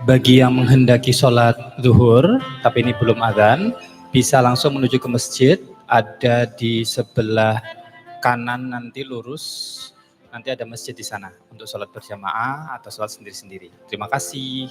Bagi yang menghendaki sholat zuhur, tapi ini belum adzan, bisa langsung menuju ke masjid, ada di sebelah kanan nanti lurus, nanti ada masjid di sana untuk sholat berjamaah atau sholat sendiri-sendiri. Terima kasih.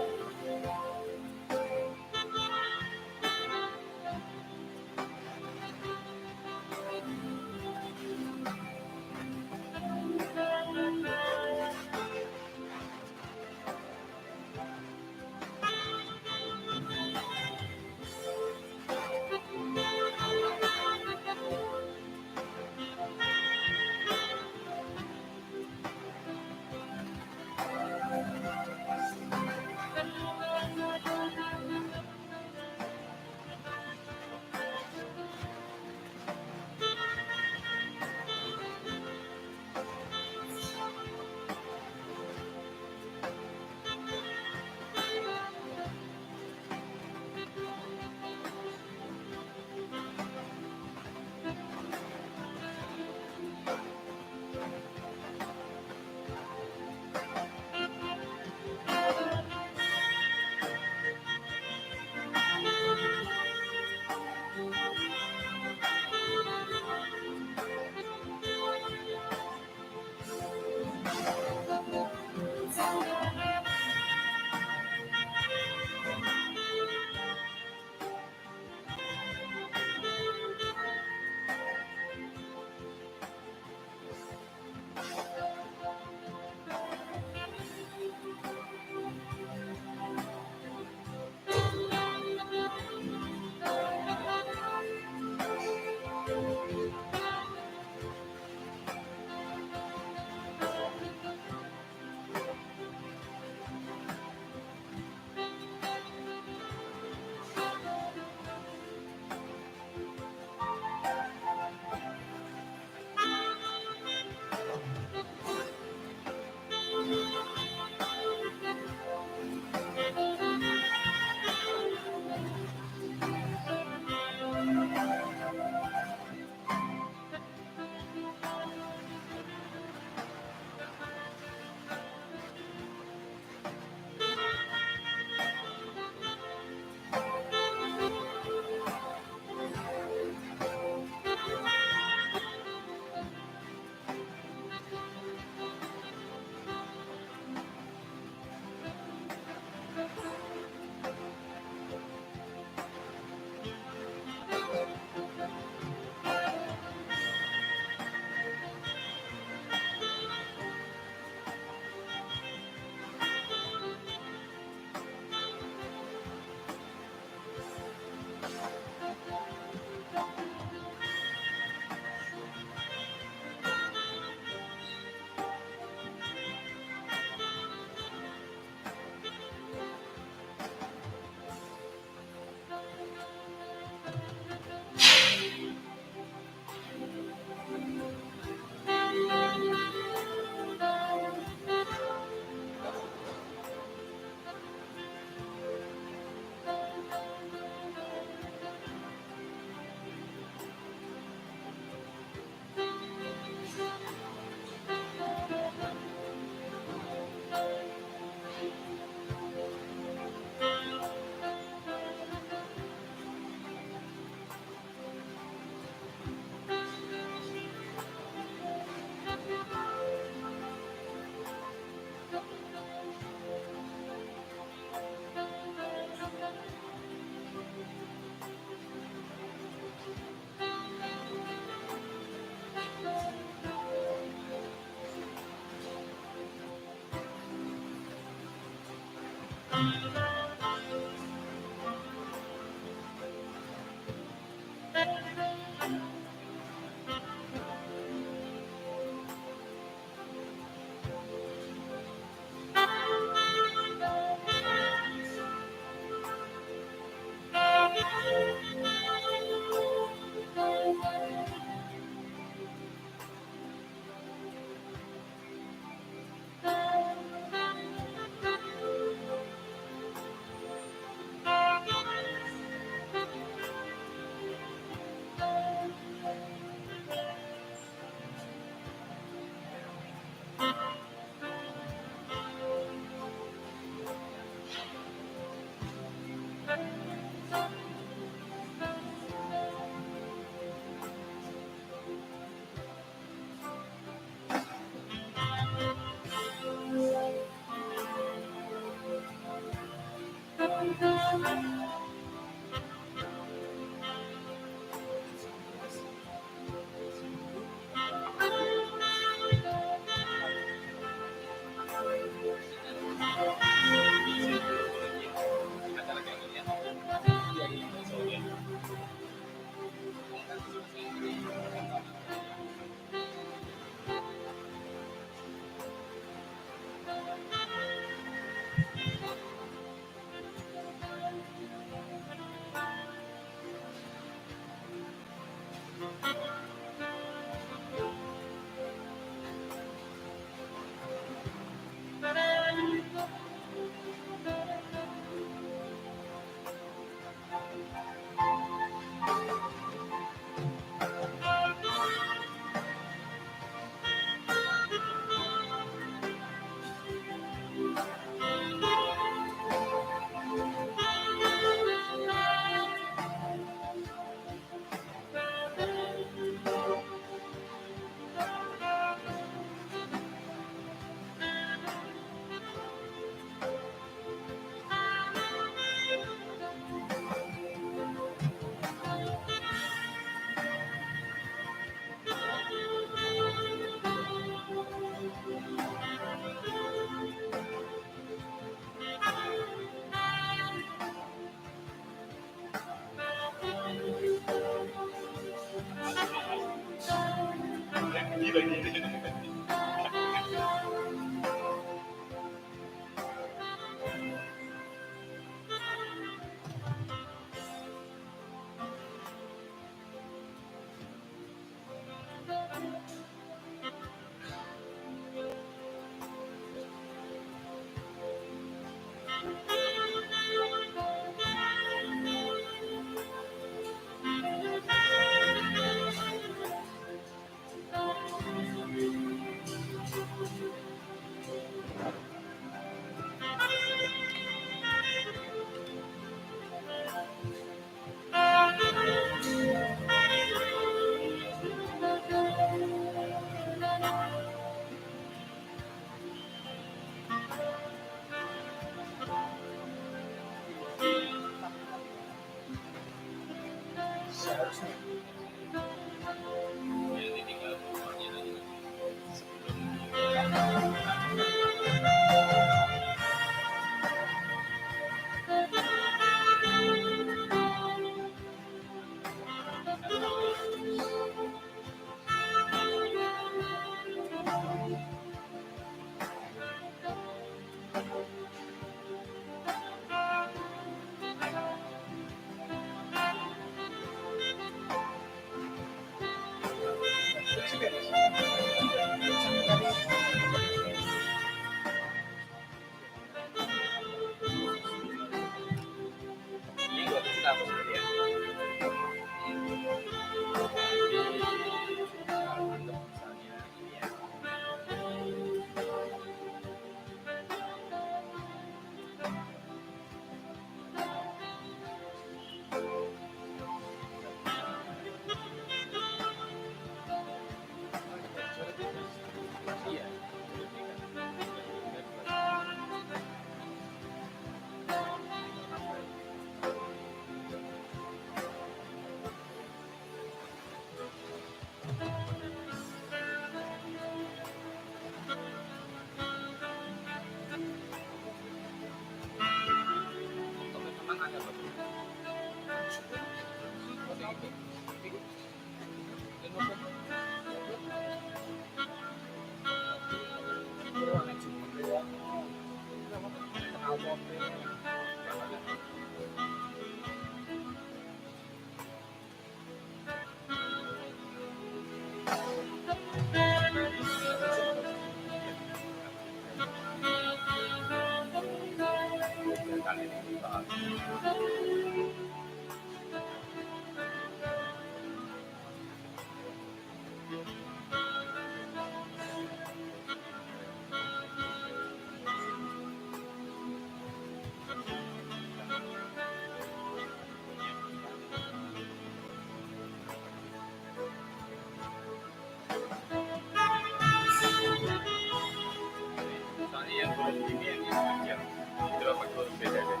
ini yang kecil. Itu pakai huruf beda deh.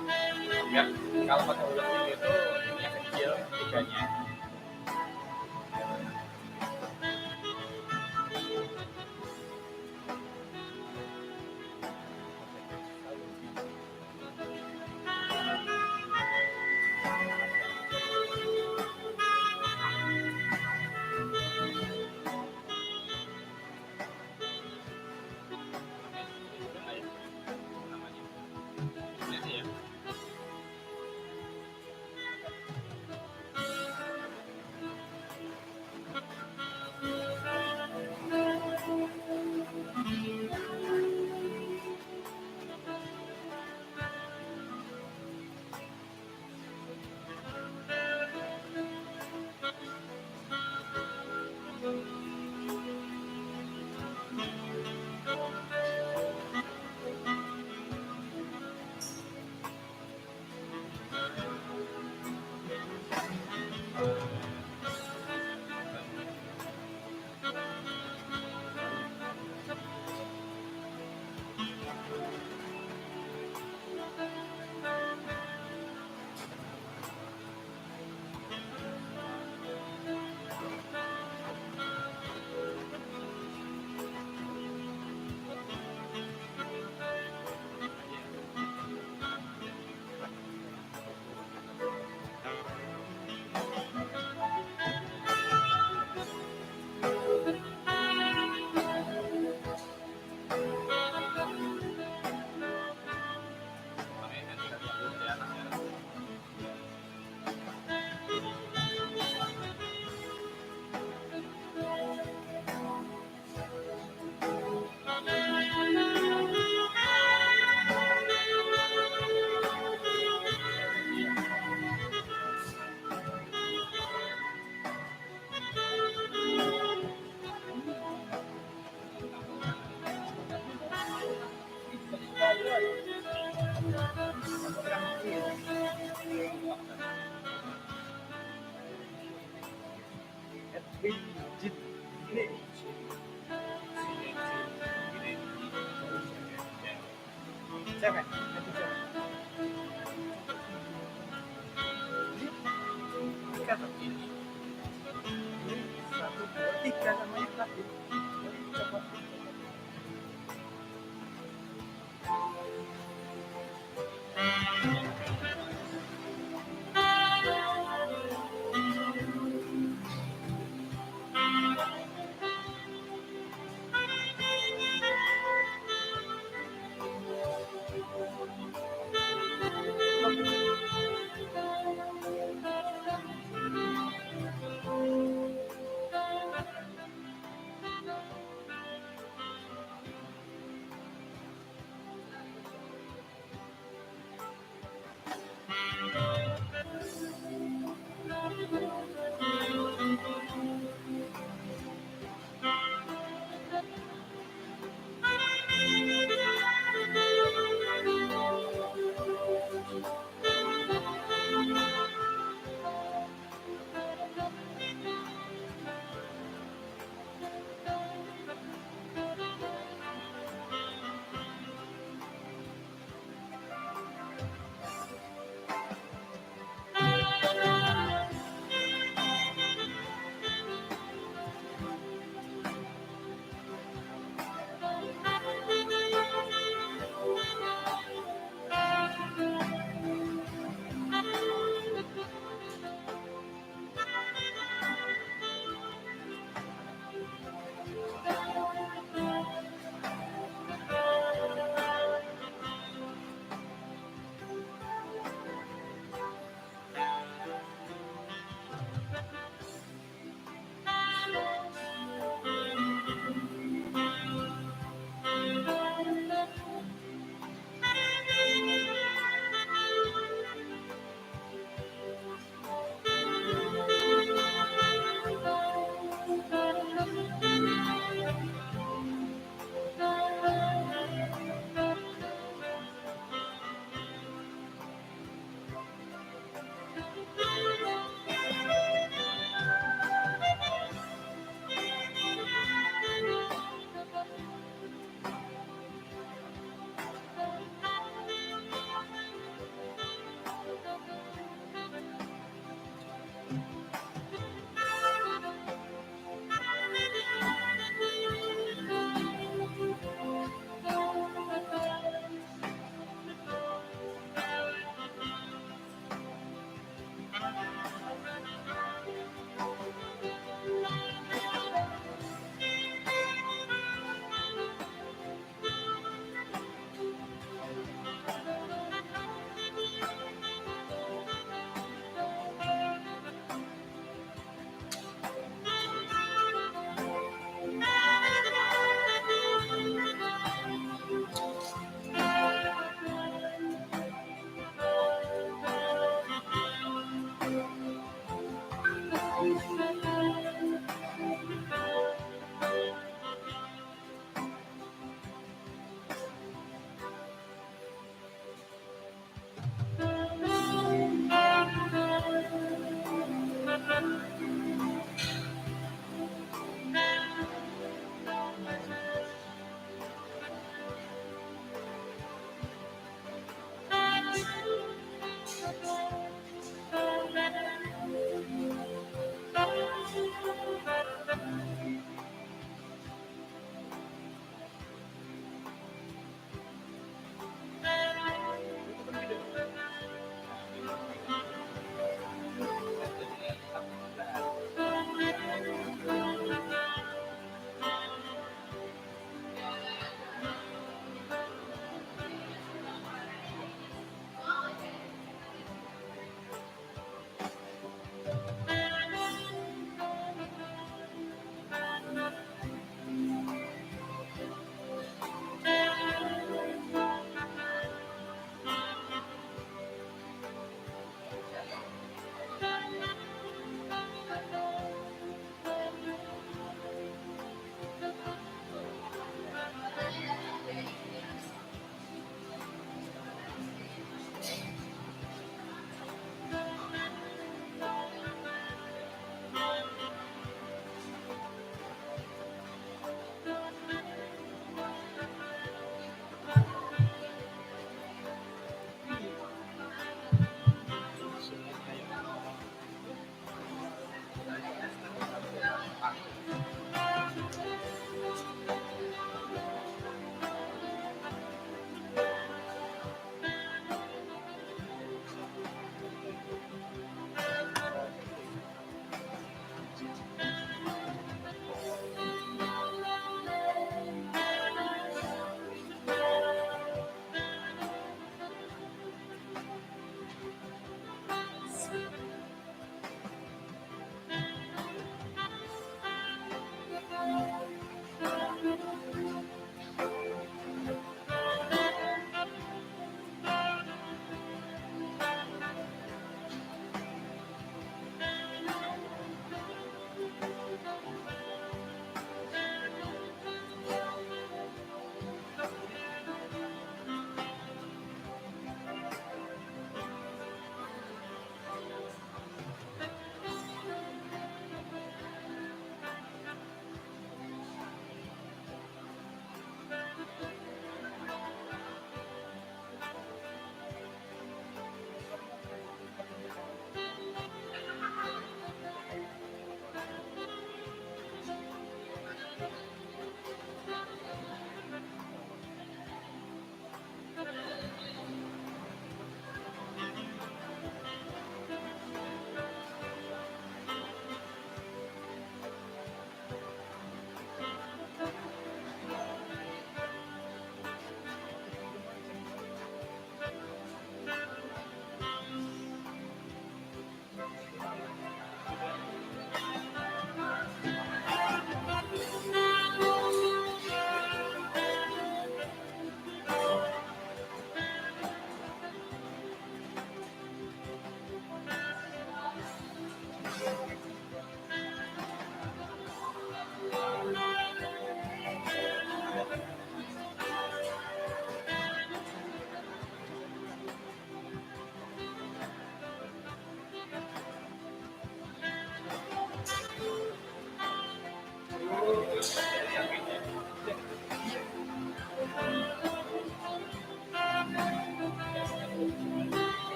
Enggak, kalau pakai huruf ini itu yang kecil tiganya.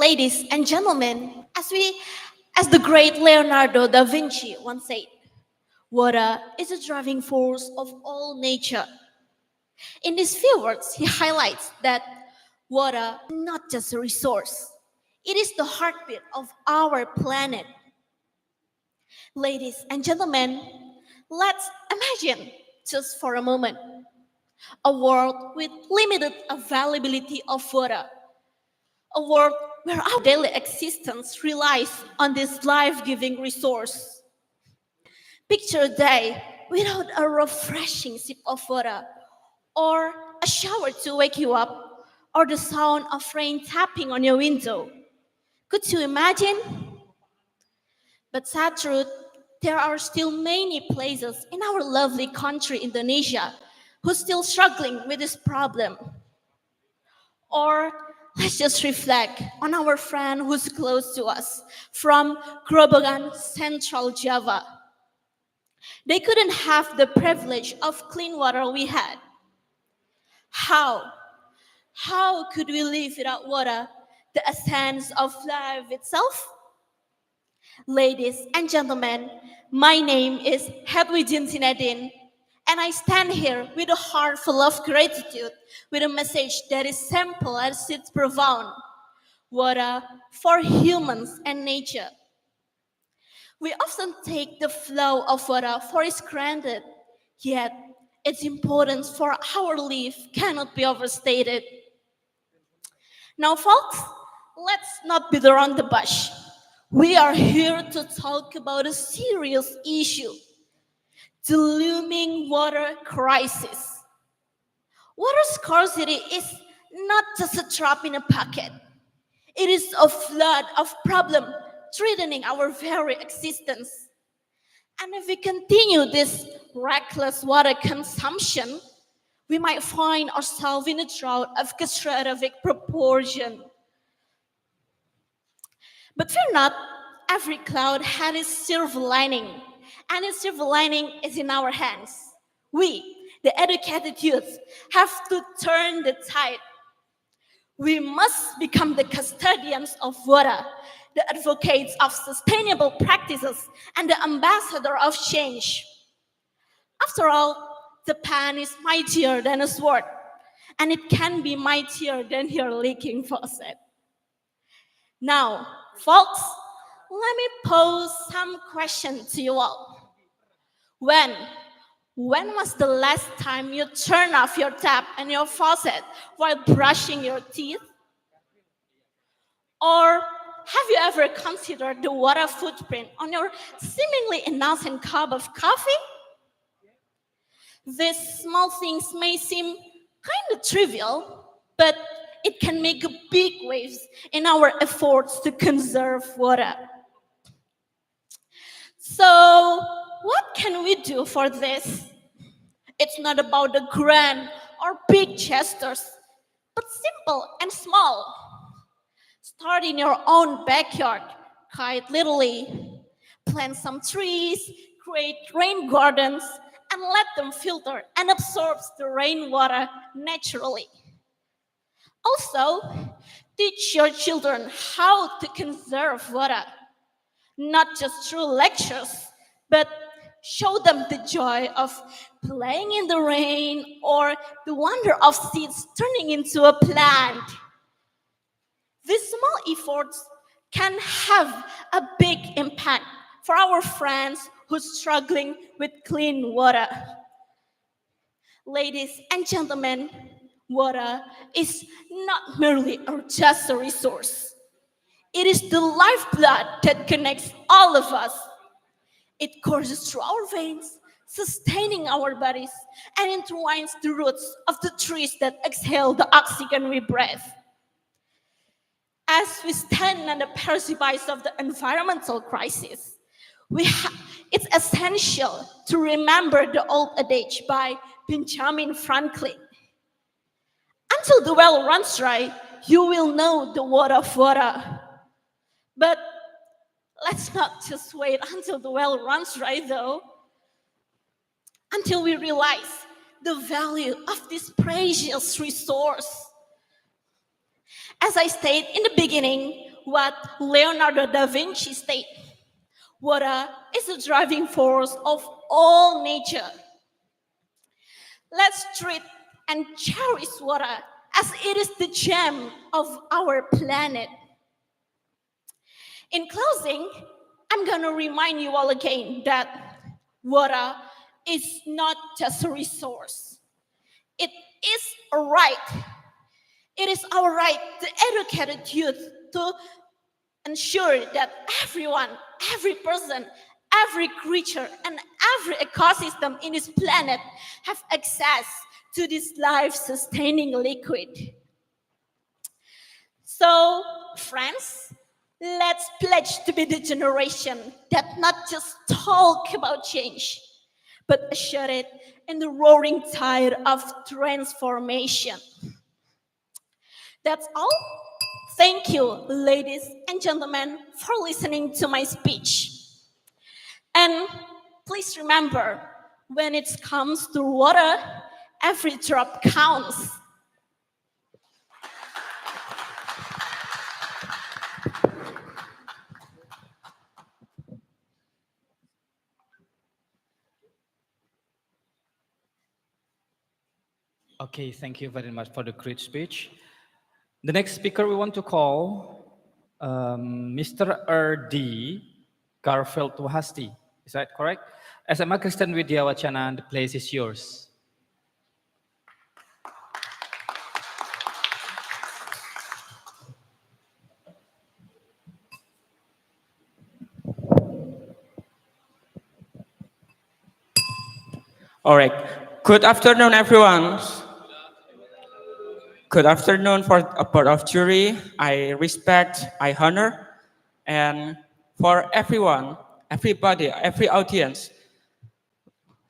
Ladies and gentlemen, as the great Leonardo da Vinci once said, water is a driving force of all nature. In these few words, he highlights that water is not just a resource, it is the heartbeat of our planet. Ladies and gentlemen, let's imagine just for a moment a world with limited availability of water, a world where our daily existence relies on this life-giving resource. Picture a day without a refreshing sip of water, or a shower to wake you up, or the sound of rain tapping on your window. Could you imagine? But sad truth, there are still many places in our lovely country, Indonesia, who's still struggling with this problem. Or let's just reflect on our friend who's close to us from Grobogan, Central Java. They couldn't have the privilege of clean water we had. How? How could we live without water, the essence of life itself? Ladies and gentlemen, my name is Hedwijin Sinedin, and I stand here with a heart full of gratitude, with a message that is simple as it's profound. Water for humans and nature. We often take the flow of water for granted, yet its importance for our life cannot be overstated. Now, folks, let's not beat around the bush. We are here to talk about a serious issue, the looming water crisis. Water scarcity is not just a drop in a bucket. It is a flood of problem threatening our very existence. And if we continue this reckless water consumption, we might find ourselves in a drought of catastrophic proportion. But fear not, every cloud has its silver lining, and its silver lining is in our hands. We, the educated youth, have to turn the tide. We must become the custodians of water, the advocates of sustainable practices, and the ambassador of change. After all, the pen is mightier than a sword, and it can be mightier than your leaking faucet. Now, folks, let me pose some questions to you all. When was the last time you turned off your tap and your faucet while brushing your teeth? Or have you ever considered the water footprint on your seemingly innocent cup of coffee? These small things may seem kind of trivial, but it can make big waves in our efforts to conserve water. So, what can we do for this? It's not about the grand or big gestures, but simple and small. Start in your own backyard, quite literally. Plant some trees, create rain gardens, and let them filter and absorb the rainwater naturally. Also, teach your children how to conserve water, not just through lectures, but show them the joy of playing in the rain or the wonder of seeds turning into a plant. These small efforts can have a big impact for our friends who are struggling with clean water. Ladies and gentlemen, water is not merely or just a resource. It is the lifeblood that connects all of us. It courses through our veins, sustaining our bodies, and entwines the roots of the trees that exhale the oxygen we breathe. As we stand on the precipice of the environmental crisis, it's essential to remember the old adage by Benjamin Franklin. Until the well runs dry, you will know the word of water. But let's not just wait until the well runs dry, though. Until we realize the value of this precious resource. As I stated in the beginning, what Leonardo da Vinci stated. Water is the driving force of all nature. Let's treat and cherish water as it is the gem of our planet. In closing, I'm going to remind you all again that water is not just a resource. It is a right. It is our right, the educated youth, to ensure that everyone, every person, every creature, and every ecosystem in this planet have access to this life-sustaining liquid. So, friends, let's pledge to be the generation that not just talk about change, but usher it in the roaring tide of transformation. That's all. Thank you, ladies and gentlemen, for listening to my speech. And please remember, when it comes to water, every drop counts. Okay, thank you very much for the great speech. The next speaker we want to call Mr. R.D. Garfield Wahasti. Is that correct? SMA Kristen Widya Wacana, the place is yours. All right. Good afternoon, everyone. Good afternoon for a board of jury. I respect, I honor, and for everyone, everybody, every audience,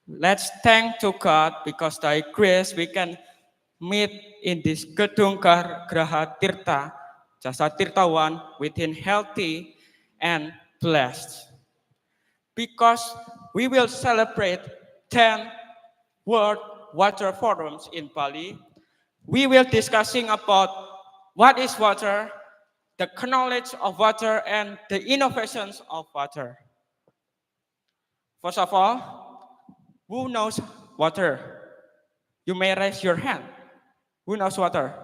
let's thank to God because by grace we can meet in this Gedung Graha Tirta, Jasa Tirtawan, within healthy and blessed. Because we will celebrate 10 World Water Forums in Bali. We will discussing about what is water, the knowledge of water, and the innovations of water. First of all, who knows water? You may raise your hand. Who knows water?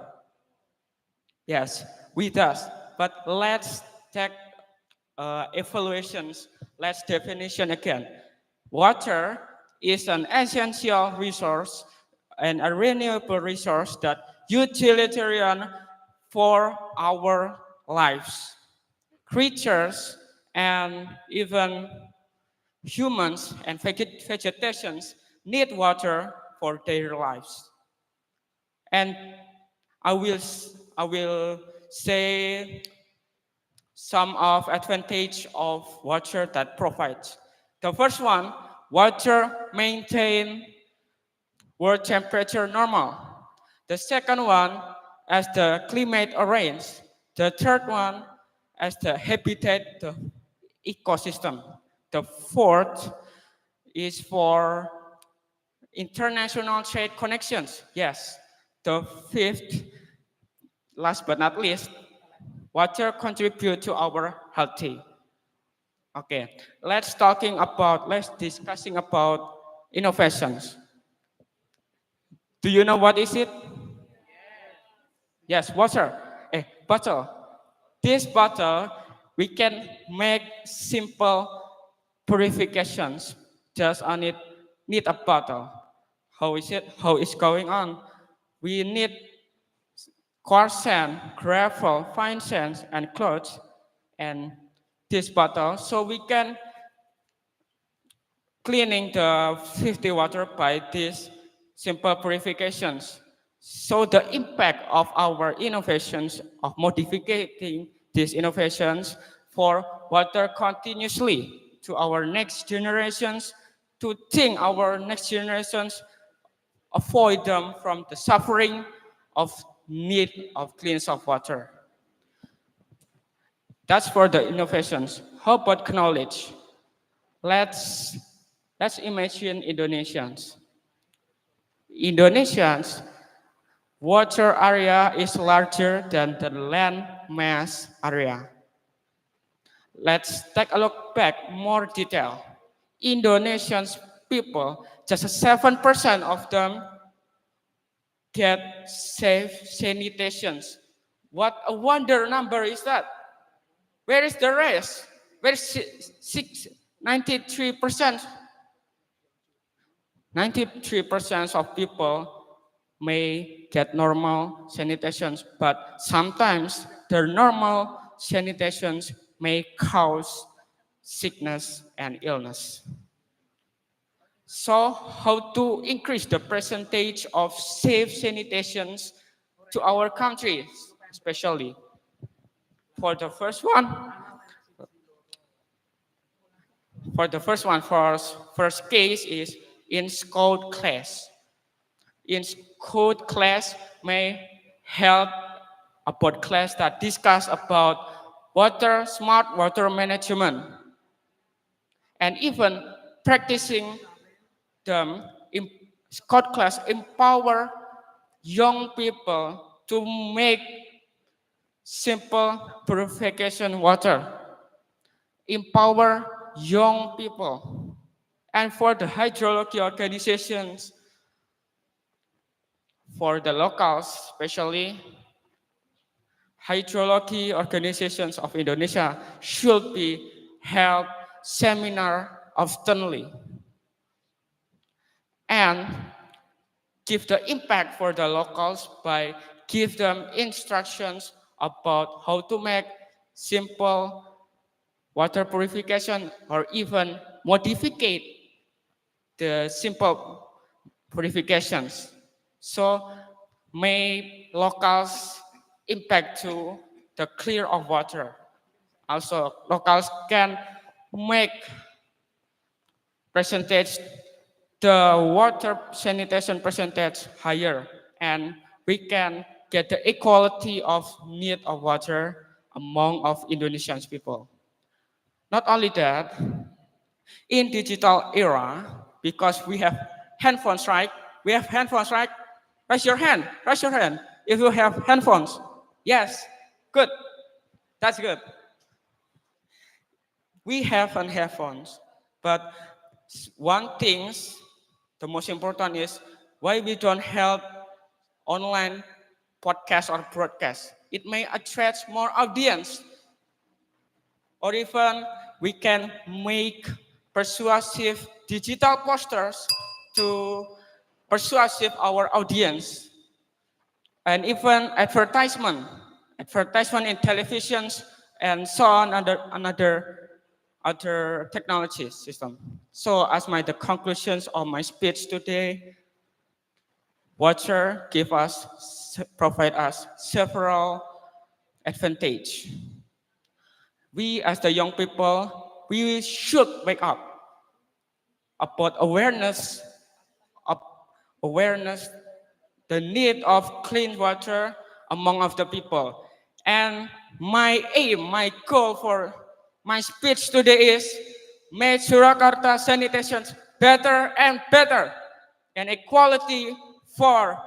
Yes, we does. But let's take evaluations. Let's definition again. Water is an essential resource and a renewable resource that utilitarian for our lives. Creatures and even humans and vegetations need water for their lives. And I will say some of advantage of water that provides. The first one, water maintain world temperature normal. The second one, as the climate arrange. The third one, as the habitat, the ecosystem. The fourth is for international trade connections. Yes. The fifth, last but not least, water contribute to our healthy. Okay, let's discussing about innovations. Do you know what is it? Yes, water. Bottle. This bottle, we can make simple purifications just on it. Need a bottle. How is it? How is going on? We need coarse sand, gravel, fine sands, and clothes, and this bottle, so we can cleaning the 50 water by these simple purifications. So the impact of our innovations, of modifying these innovations for water continuously to our next generations, to think our next generations avoid them from the suffering of need of clean of water. That's for the innovations. How about knowledge? Let's imagine Indonesians. Indonesians' water area is larger than the land mass area. Let's take a look back more detail. Indonesian people, just 7% of them get safe sanitations. What a wonder number is that? Where is the rest? Where is 93%? 93% of people may get normal sanitations, but sometimes their normal sanitations may cause sickness and illness. So, how to increase the percentage of safe sanitations to our country, especially? For the first one, first case is in school class. In school class may help about class that discuss about smart water management, and even practicing them in Scott class empower young people to make simple purification water. Empower young people. And for the hydrology organizations, for the locals especially, hydrology organizations of Indonesia should be held seminar oftenly and give the impact for the locals by give them instructions about how to make simple water purification or even modify the simple purifications. So may locals impact to the clear of water. Also, locals can make percentage the water sanitation percentage higher, and we can get the equality of need of water among of Indonesian people. Not only that, in digital era, because we have handphones, right? We have handphones, right? Raise your hand. Raise your hand. If you have handphones, yes, good. That's good. We have handphones, but one thing, the most important is why we don't have online podcast or broadcast. It may attract more audience, or even we can make persuasive digital posters to persuasive our audience, and even advertisement in televisions and so on other technology system. So as the conclusions of my speech today, water provide us several advantage. We as the young people, we should wake up about awareness, the need of clean water among of the people. And my aim, my goal for my speech today is make Surakarta sanitation better and better, and equality for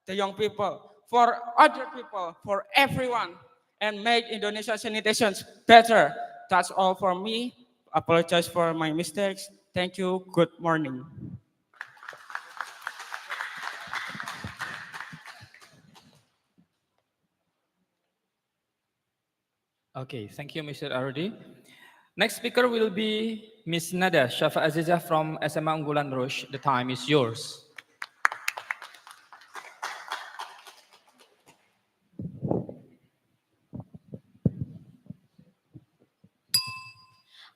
the young people, for other people, for everyone, and make Indonesia sanitation better. That's all for me. Apologize for my mistakes. Thank you. Good morning. Okay, thank you, Mr. Arudi. Next speaker will be Miss Nada Shafa Aziza from SMA Unggulan Rush. The time is yours.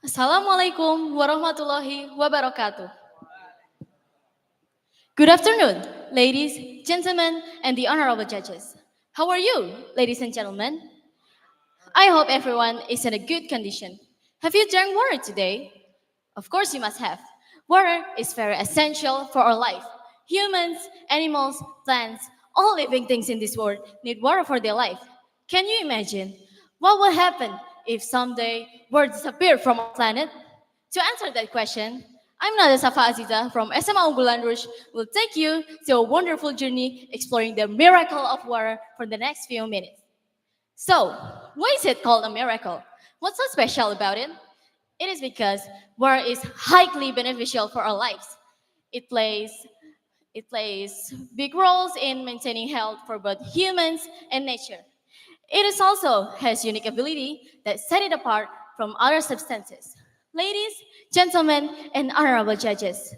Assalamualaikum warahmatullahi wabarakatuh. Good afternoon, ladies, gentlemen, and the honorable judges. How are you, ladies and gentlemen? I hope everyone is in a good condition. Have you drank water today? Of course you must have. Water is very essential for our life. Humans, animals, plants, all living things in this world need water for their life. Can you imagine what will happen if someday water disappeared from our planet? To answer that question, I'm Nada Safa Aziza from SMA Unggulan Rush will take you to a wonderful journey exploring the miracle of water for the next few minutes. So, why is it called a miracle? What's so special about it? It is because water is highly beneficial for our lives. It plays it plays big roles in maintaining health for both humans and nature. It is also has unique ability that set it apart from other substances. Ladies, gentlemen, and honorable judges,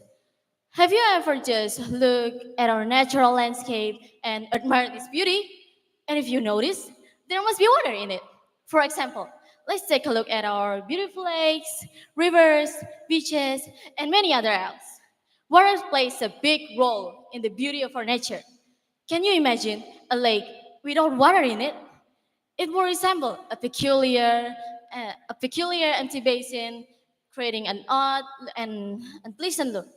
have you ever just looked at our natural landscape and admired its beauty? And if you notice, there must be water in it. For example, let's take a look at our beautiful lakes, rivers, beaches, and many other else. Water plays a big role in the beauty of our nature. Can you imagine a lake without water in it? It will resemble a peculiar empty basin, creating an odd and unpleasant look.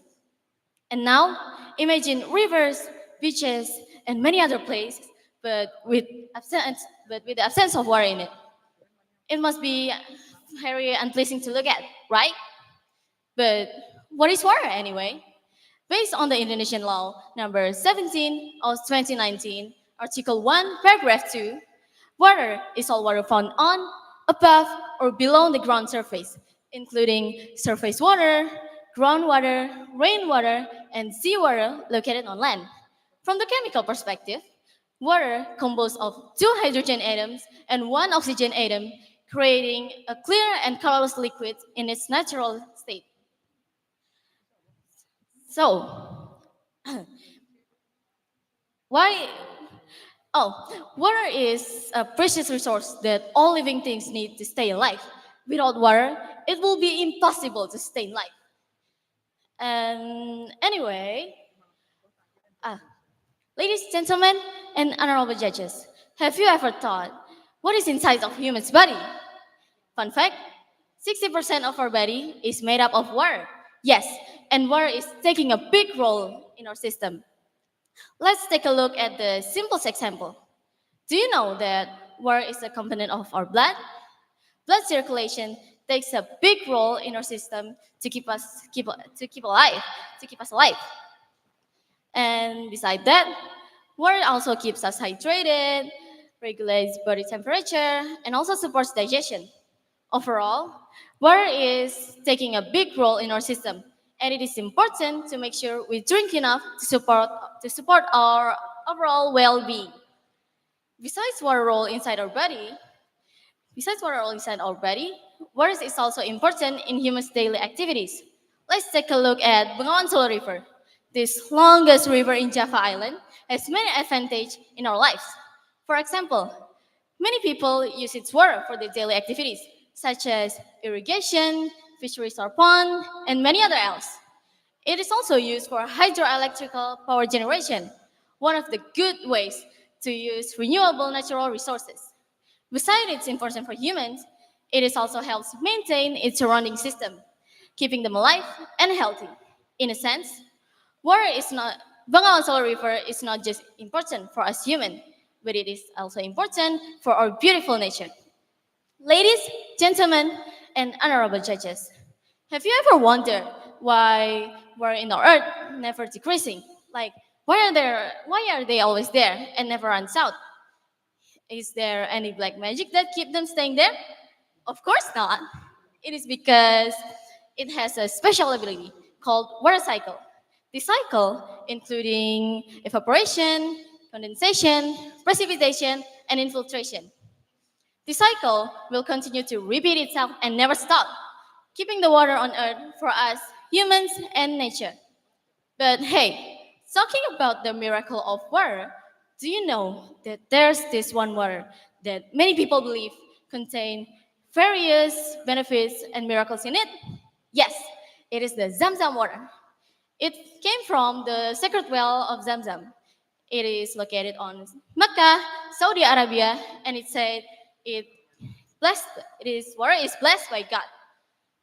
And now, imagine rivers, beaches, and many other places, but but with the absence of water in it. It must be very unpleasing to look at, right? But what is water anyway? Based on the Indonesian law number 17 of 2019, Article 1, paragraph 2, water is all water found on, above, or below the ground surface, including surface water, groundwater, rainwater, and seawater located on land. From the chemical perspective, water composed of two hydrogen atoms and one oxygen atom, creating a clear and colorless liquid in its natural state. So, why? Oh, water is a precious resource that all living things need to stay alive. Without water, it will be impossible to stay alive. And anyway, ah, ladies, gentlemen, and honorable judges, have you ever thought what is inside of human's body? Fun fact, 60% of our body is made up of water. Yes, and water is taking a big role in our system. Let's take a look at the simplest example. Do you know that water is a component of our blood? Blood circulation takes a big role in our system to keep us alive. And beside that, water also keeps us hydrated, regulates body temperature, and also supports digestion. Overall, water is taking a big role in our system, and it is important to make sure we drink enough to support our overall well-being. Besides water role inside our body, Besides water role inside our body, water is also important in humans' daily activities. Let's take a look at Bengawan Solo River. This longest river in Java Island has many advantages in our lives. For example, many people use its water for their daily activities, such as irrigation, fisheries or pond, and many other else. It is also used for hydroelectrical power generation, one of the good ways to use renewable natural resources. Besides its importance for humans, it is also helps maintain its surrounding system, keeping them alive and healthy. In a sense, water is not Bengawan Solo River is not just important for us human, but it is also important for our beautiful nature. Ladies, gentlemen, and honorable judges, have you ever wondered why we're in our earth never decreasing? Like, why are they always there and never runs out? Is there any black magic that keep them staying there? Of course not. It is because it has a special ability called water cycle. The cycle, including evaporation, condensation, precipitation, and infiltration. The cycle will continue to repeat itself and never stop, keeping the water on earth for us, humans, and nature. But hey, talking about the miracle of water, do you know that there's this one water that many people believe contain various benefits and miracles in it? Yes, it is the Zamzam water. It came from the sacred well of Zamzam. It is located on Mecca, Saudi Arabia, and it said it blessed. It is water is blessed by God.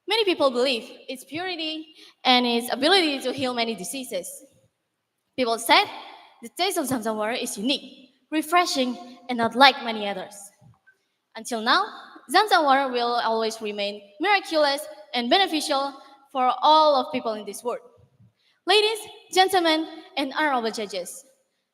Many people believe its purity and its ability to heal many diseases. People said the taste of Zamzam water is unique, refreshing, and not like many others. Until now, Zamzam water will always remain miraculous and beneficial for all of people in this world. Ladies, gentlemen, and honorable judges,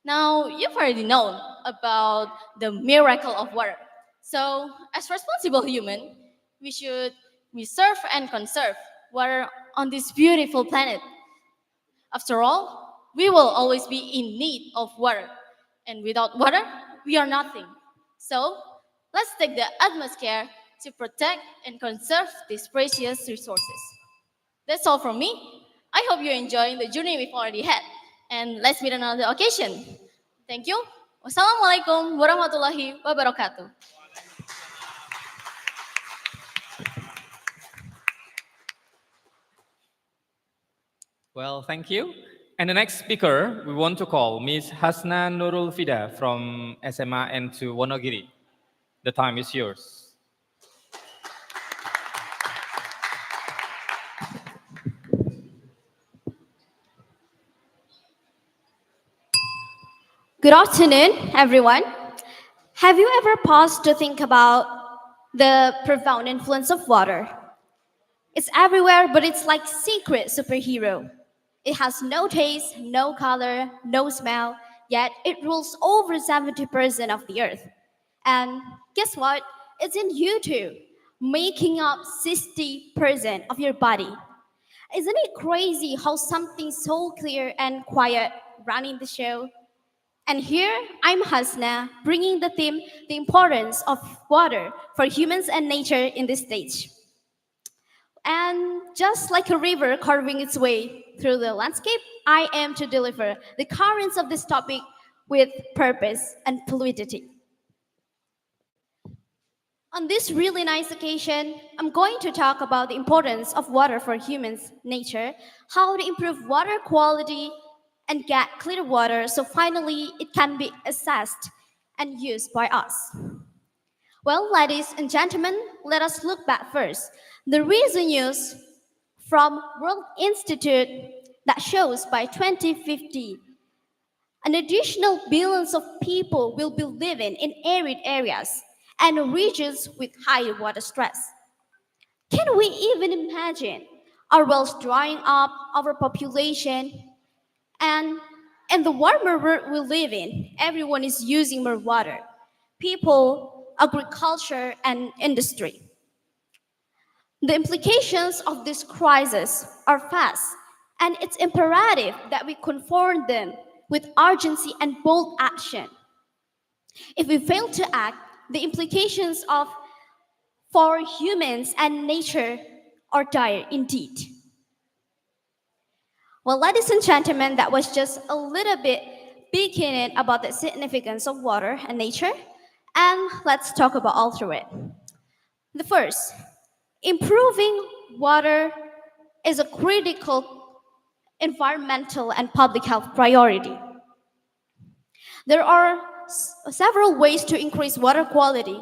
now you've already known about the miracle of water. So, as responsible human, we should reserve and conserve water on this beautiful planet. After all, we will always be in need of water. And without water, we are nothing. So, let's take the utmost care to protect and conserve these precious resources. That's all from me. I hope you're enjoying the journey we've already had. And let's meet on another occasion. Thank you. Wassalamualaikum warahmatullahi wabarakatuh. Well, thank you. And the next speaker we want to call Ms. Hasna Nurul Fida from SMA N2 Wonogiri. The time is yours. Good afternoon, everyone. Have you ever paused to think about the profound influence of water? It's everywhere, but it's like secret superhero. It has no taste, no color, no smell, yet it rules over 70% of the earth. And guess what? It's in you too, making up 60% of your body. Isn't it crazy how something so clear and quiet running the show? And here I'm Hasna, bringing the theme, the importance of water for humans and nature in this stage. And just like a river carving its way through the landscape, I am to deliver the currents of this topic with purpose and fluidity. On this really nice occasion, I'm going to talk about the importance of water for humans, nature, how to improve water quality and get clear water so finally it can be assessed and used by us. Well, ladies and gentlemen, let us look back first. The recent news from World Institute that shows by 2050, an additional billions of people will be living in arid areas and regions with high water stress. Can we even imagine our wells drying up, our population, and in the warmer world we live in, everyone is using more water. People, agriculture, and industry. The implications of this crisis are vast, and it's imperative that we confront them with urgency and bold action. If we fail to act, the implications of for humans and nature are dire indeed. Well, ladies and gentlemen, that was just a little bit beginning about the significance of water and nature, and let's talk about all through it. The first, improving water is a critical environmental and public health priority. There are several ways to increase water quality.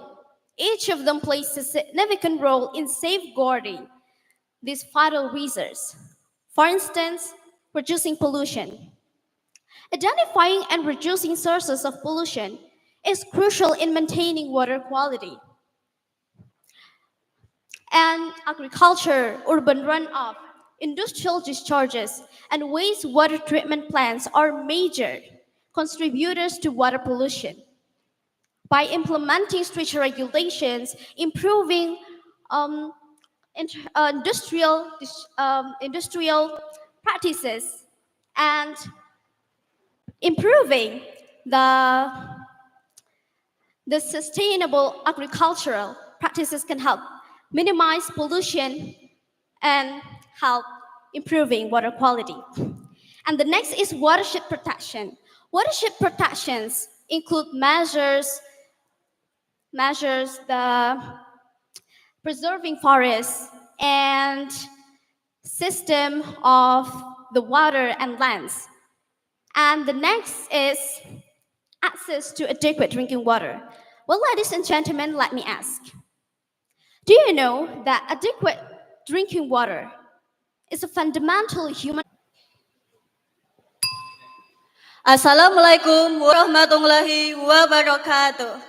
Each of them plays a significant role in safeguarding these vital resources. For instance, reducing pollution. Identifying and reducing sources of pollution is crucial in maintaining water quality. And agriculture, urban runoff, industrial discharges, and wastewater treatment plants are major contributors to water pollution. By implementing stricter regulations, improving industrial practices, and improving the sustainable agricultural practices can help minimize pollution and help improving water quality. And the next is watershed protection. Watershed protections include measures the preserving forests and system of the water and lands. And the next is access to adequate drinking water. Well, ladies and gentlemen, let me ask. Do you know that adequate drinking water is a fundamental human? Assalamualaikum warahmatullahi wabarakatuh.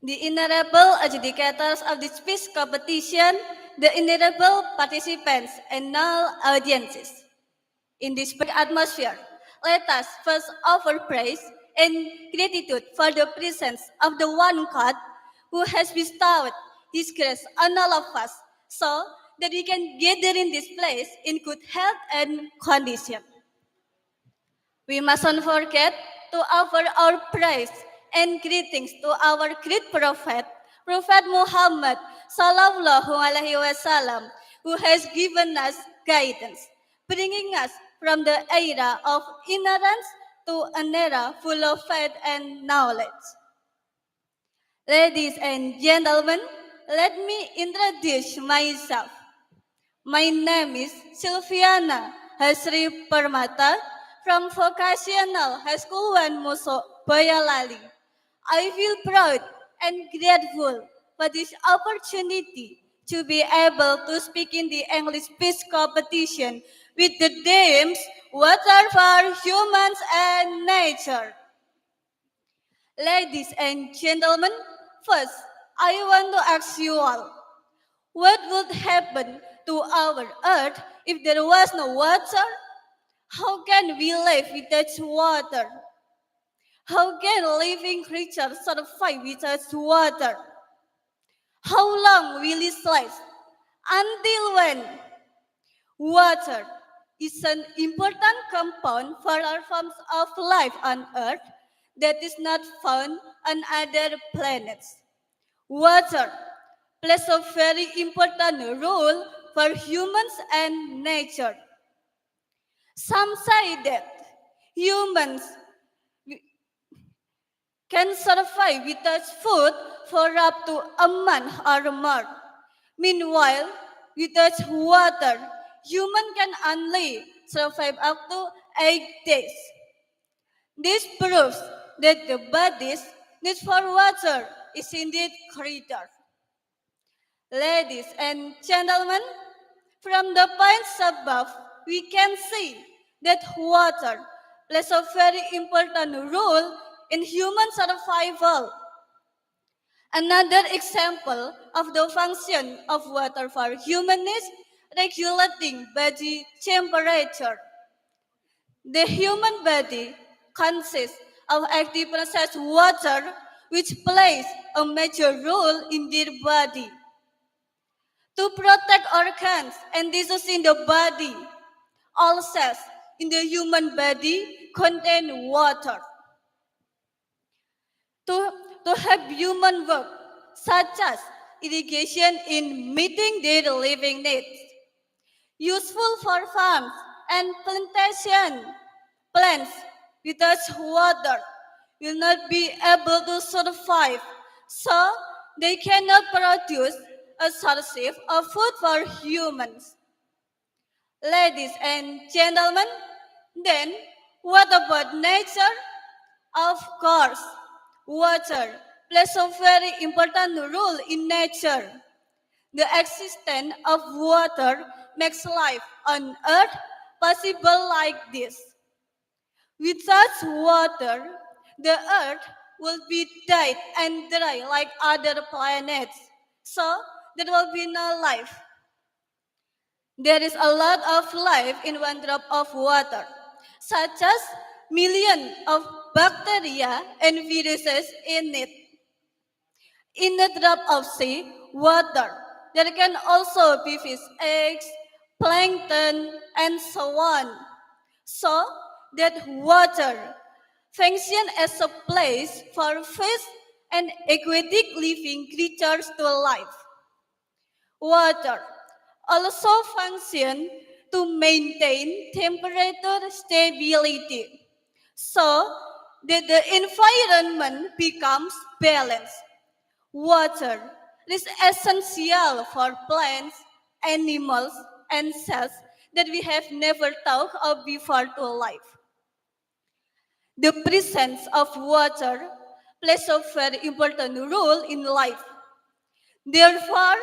The honorable adjudicators of this peace competition, the honorable participants, and all audiences. In this atmosphere, let us first offer praise and gratitude for the presence of the one God who has bestowed His grace on all of us so that we can gather in this place in good health and condition. We mustn't forget to offer our praise and greetings to our great prophet, Prophet Muhammad Sallallahu Alaihi Wasallam, who has given us guidance, bringing us from the era of ignorance to an era full of faith and knowledge. Ladies and gentlemen, let me introduce myself. My name is Silviana Hasri Permata from Vocational High School 1 Muso, Boyolali. I feel proud and grateful for this opportunity to be able to speak in the English speech competition with the themes Water for Humans and Nature. Ladies and gentlemen, first, I want to ask you all, what would happen to our earth if there was no water? How can we live without water? How can living creatures survive without water? How long will it last? Until when? Water is an important compound for our forms of life on Earth that is not found on other planets. Water plays a very important role for humans and nature. Some say that humans can survive without food for up to a month or more. Meanwhile, without water, human can only survive up to 8 days. This proves that the body's need for water is indeed greater. Ladies and gentlemen, from the points above, we can see that water plays a very important role in human survival. Another example of the function of water for human is regulating body temperature. The human body consists of active processed water which plays a major role in their body. To protect organs and tissues in the body, all cells in the human body contain water. To help human work, such as irrigation in meeting their living needs, useful for farms and plantation plants without water will not be able to survive, so they cannot produce a source of food for humans. Ladies and gentlemen, then what about nature? Of course, water plays a very important role in nature. The existence of water makes life on Earth possible like this. Without water, the Earth will be dead and dry like other planets. So, there will be no life. There is a lot of life in one drop of water, such as millions of bacteria and viruses in it. In a drop of sea water, there can also be fish eggs, plankton, and so on. So that water functions as a place for fish and aquatic living creatures to live. Water also functions to maintain temperature stability so that the environment becomes balanced. Water is essential for plants, animals, and cells that we have never thought of before to life. The presence of water plays a very important role in life. Therefore,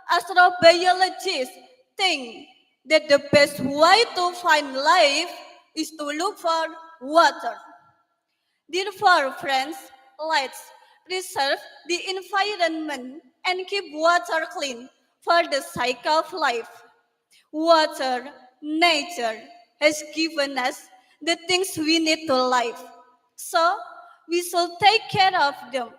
astrobiologists think that the best way to find life is to look for water. Therefore, friends, let's preserve the environment and keep water clean for the sake of life. Water, nature, has given us the things we need to live. So, We should take care of them.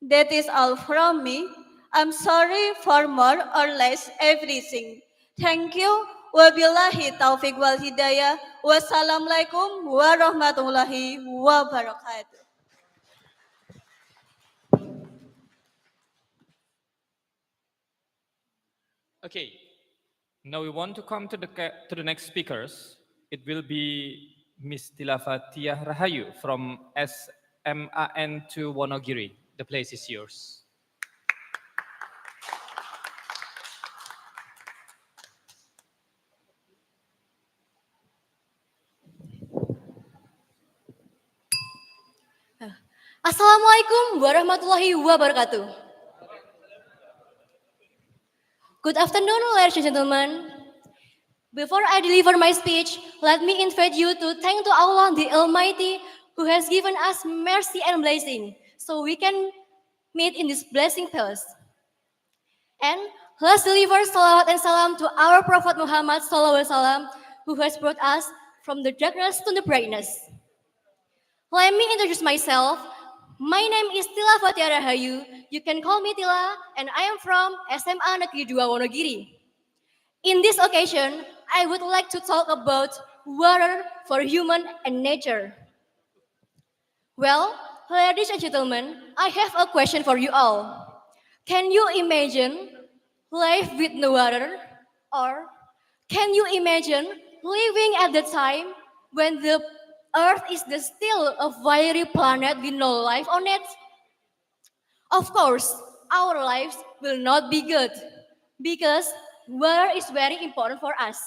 That is all from me. I'm sorry for more or less everything. Thank you. Wabillahi taufiq wal hidayah. Wassalamualaikum warahmatullahi wabarakatuh. Okay, now we want to come to the next speakers. It will be Miss Tilafatiyah Rahayu from SMAN to Wonogiri. The place is yours. Assalamualaikum warahmatullahi wabarakatuh. Good afternoon, ladies and gentlemen. Before I deliver my speech, let me invite you to thank to Allah the Almighty who has given us mercy and blessing so we can meet in this blessing palace. And let's deliver salawat and salam to our Prophet Muhammad SAW who has brought us from the darkness to the brightness. Let me introduce myself. My name is Tila Fatia Rahayu. You can call me Tila, and I am from SMA Negeri 2 Wonogiri. In this occasion, I would like to talk about water for human and nature. Well, ladies and gentlemen, I have a question for you all. Can you imagine life with no water? Or can you imagine living at the time when the Earth is still a fiery planet with no life on it? Of course, our lives will not be good because water is very important for us.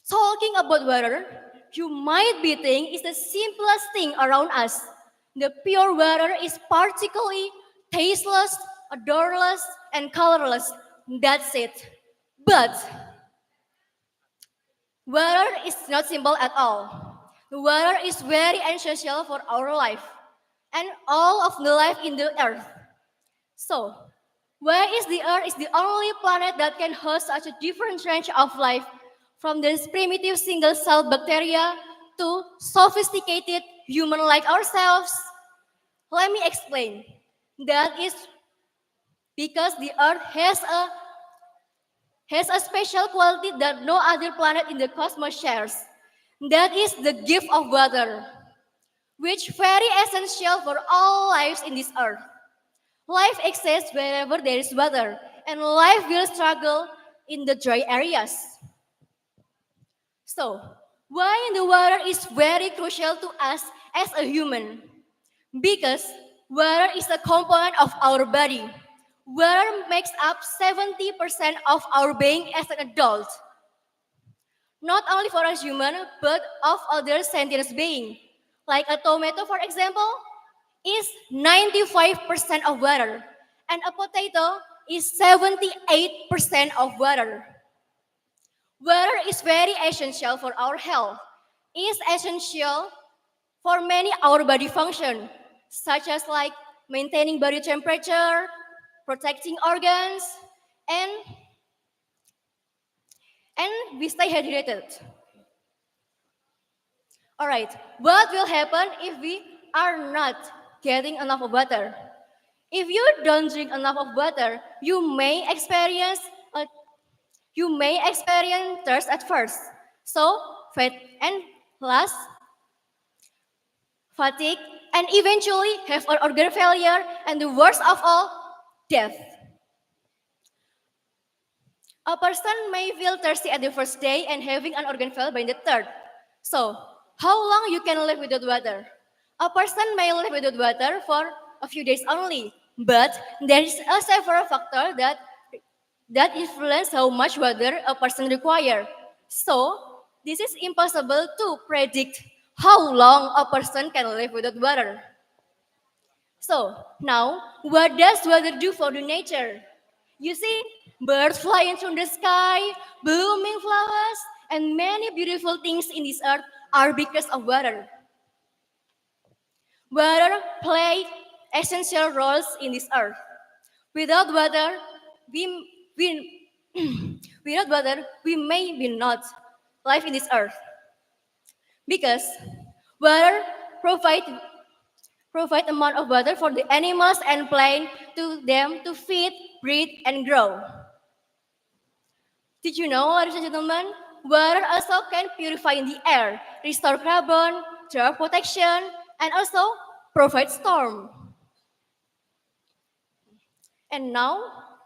Talking about water, you might be thinking it's the simplest thing around us. The pure water is particularly tasteless, odorless, and colorless. That's it. But water is not simple at all. Water is very essential for our life and all of the life in the earth. So, why is the earth is the only planet that can host such a different range of life from this primitive single-cell bacteria to sophisticated human like ourselves? Let me explain. That is because the earth has a special quality that no other planet in the cosmos shares. That is the gift of water, which is very essential for all lives in this earth. Life exists wherever there is water, and life will struggle in the dry areas. So, why the water is very crucial to us as a human? Because water is a component of our body. Water makes up 70% of our being as an adult. Not only for us human, but of other sentient beings. Like a tomato, for example, is 95% of water, and a potato is 78% of water. Water is very essential for our health. It is essential for many our body function, such as like maintaining body temperature, protecting organs, and we stay hydrated. All right, what will happen if we are not getting enough of water? If you don't drink enough of water, you may experience thirst at first. So, last, fatigue, and eventually have an organ failure, and the worst of all, death. A person may feel thirsty at the first day and having an organ failure by the third. So, how long you can live without water? A person may live without water for a few days only, but there is a several factor that influence how much water a person requires. So, this is impossible to predict how long a person can live without water. So, now, what does water do for the nature? You see, birds flying through the sky, blooming flowers, and many beautiful things in this earth are because of water. Water plays essential roles in this earth. Without water, without water, we may be not live in this earth. Because water provides provide amount of water for the animals and plant to them to feed, breathe, and grow. Did you know, ladies and gentlemen, water also can purify the air, restore carbon, drought protection, and also provide storm. And now,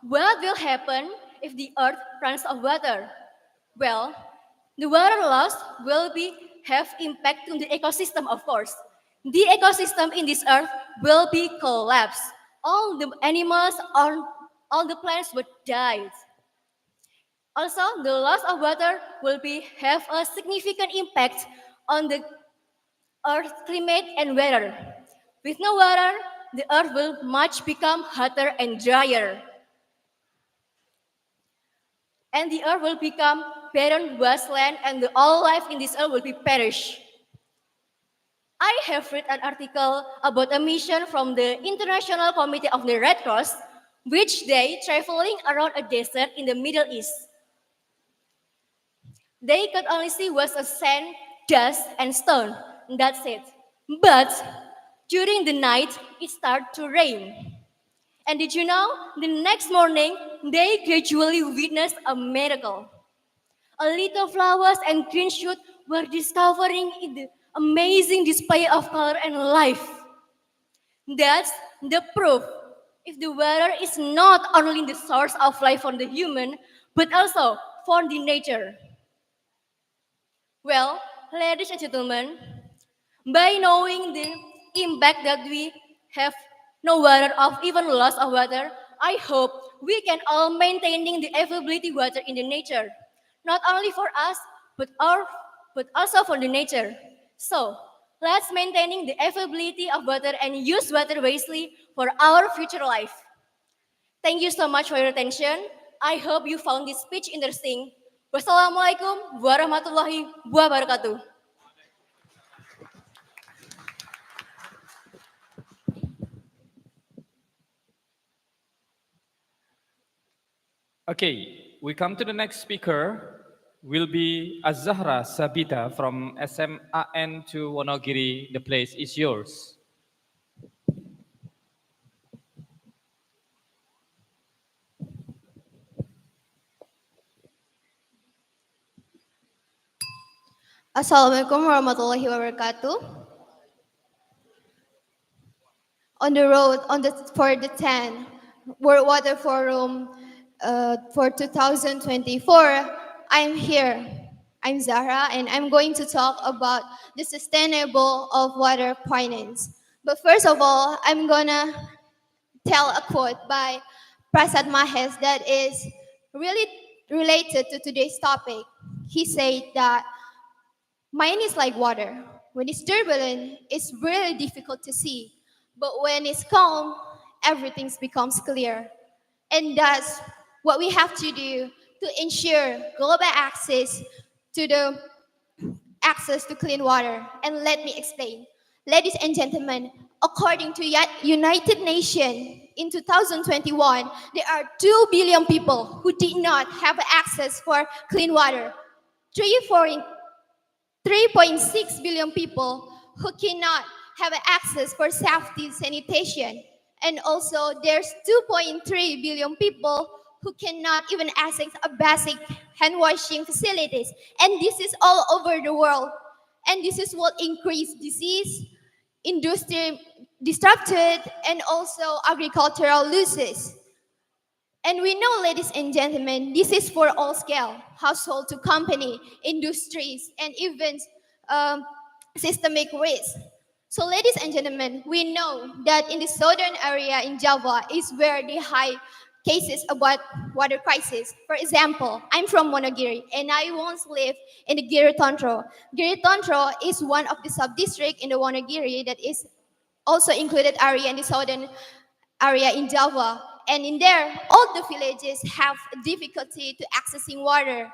what will happen if the earth runs out of water? Well, the water loss will have impact on the ecosystem, of course. The ecosystem in this earth will be collapsed. All the animals, all the plants would die. Also, the loss of water will have a significant impact on the earth climate and weather. With no water, the earth will much become hotter and drier. And the earth will become barren wasteland and all life in this earth will be perished. I have read an article about a mission from the International Committee of the Red Cross, which they traveling around a desert in the Middle East. They could only see was a sand, dust, and stone. That's it. But during the night, it started to rain. And did you know, the next morning, they gradually witnessed a miracle. A little flowers and green shoots were discovering in the amazing display of color and life. That's the proof. If the water is not only the source of life for the human, but also for the nature. Well, ladies and gentlemen, by knowing the impact that we have no water or even loss of water, I hope we can all maintaining the availability water in the nature, not only for us, but also for the nature. So, let's maintaining the availability of water and use water wisely for our future life. Thank you so much for your attention. I hope you found this speech interesting. Wassalamualaikum warahmatullahi wabarakatuh. Okay, we come to the next speaker. Will be Azahra Sabita from SMAN to Wonogiri. The place is yours. Assalamualaikum warahmatullahi wabarakatuh. On the road for the 10 World Water Forum for 2024, I'm here. I'm Zahra, and I'm going to talk about the sustainable of water finance. But first of all, I'm gonna tell a quote by Prasad Mahes that is really related to today's topic. He said that mine is like water. When it's turbulent, it's really difficult to see. But when it's calm, everything becomes clear. And that's what we have to do to ensure global access to clean water. And let me explain. Ladies and gentlemen, according to United Nations, in 2021, there are 2 billion people who did not have access for clean water. 3.6 billion people who cannot have access for safety sanitation. And also there's 2.3 billion people who cannot even access a basic hand washing facilities. And this is all over the world. And this is what increase disease, industry disrupted, and also agricultural losses. And we know, ladies and gentlemen, this is for all scale, household to company, industries, and even systemic risk. So ladies and gentlemen, we know that in the southern area in Java is where the high cases about water crisis. For example, I'm from Wonogiri and I once lived in the Giri Tondro. Giri Tondro is one of the sub-districts in the Wonogiri that is also included area in the southern area in Java. And in there, all the villages have difficulty to accessing water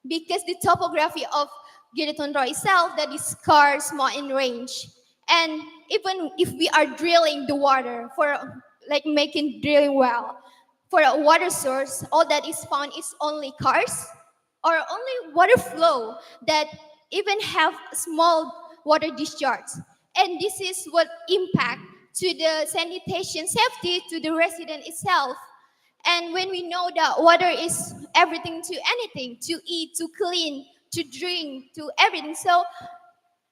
because the topography of Giri Tondro itself that is scarce mountain range. And even if we are drilling the water for like making drilling well, for a water source, all that is found is only cars or only water flow that even have small water discharge. And this is what impact to the sanitation safety to the resident itself. And when we know that water is everything to anything, to eat, to clean, to drink, to everything. So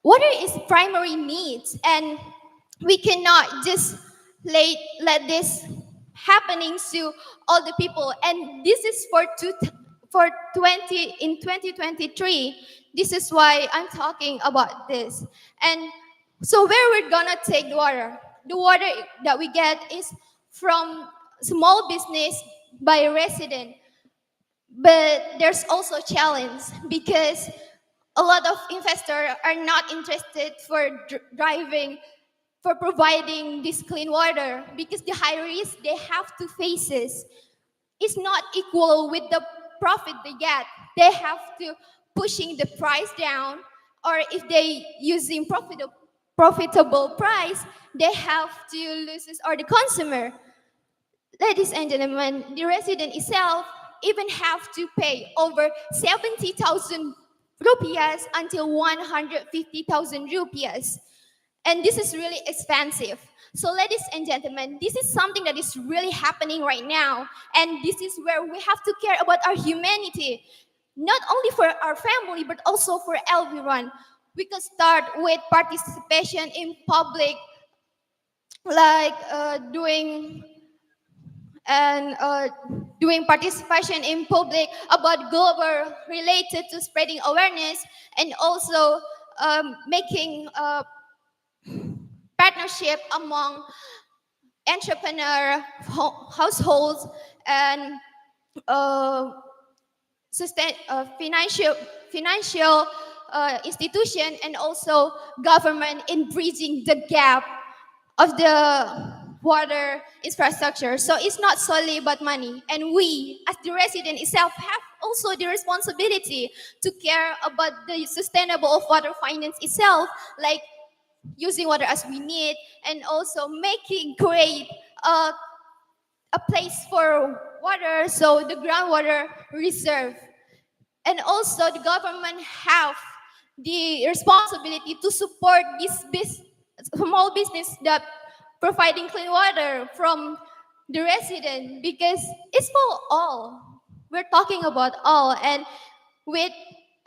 water is primary needs, and we cannot just let this happening to all the people. And this is for 2023. This is why I'm talking about this. And so where we're gonna take the water? The water that we get is from small business by resident. But there's also a challenge because a lot of investors are not interested for driving, for providing this clean water, because the high risk they have to face is not equal with the profit they get. They have to pushing the price down, or if they using profitable price, they have to lose or the consumer. Ladies and gentlemen, the resident itself even have to pay over 70,000 rupiahs until 150,000 rupiahs. And this is really expensive. So ladies and gentlemen, this is something that is really happening right now. And this is where we have to care about our humanity, not only for our family, but also for everyone. We could start with participation in public, like doing participation in public about global related to spreading awareness, and also making partnership among entrepreneur households and financial institution, and also government in bridging the gap of the water infrastructure. So it's not solely about money, and we as the resident itself have also the responsibility to care about the sustainable of water finance itself, like using water as we need, and also create a place for water, so the groundwater reserve. And also the government have the responsibility to support this small business that providing clean water from the resident, because it's for all. We're talking about all, and with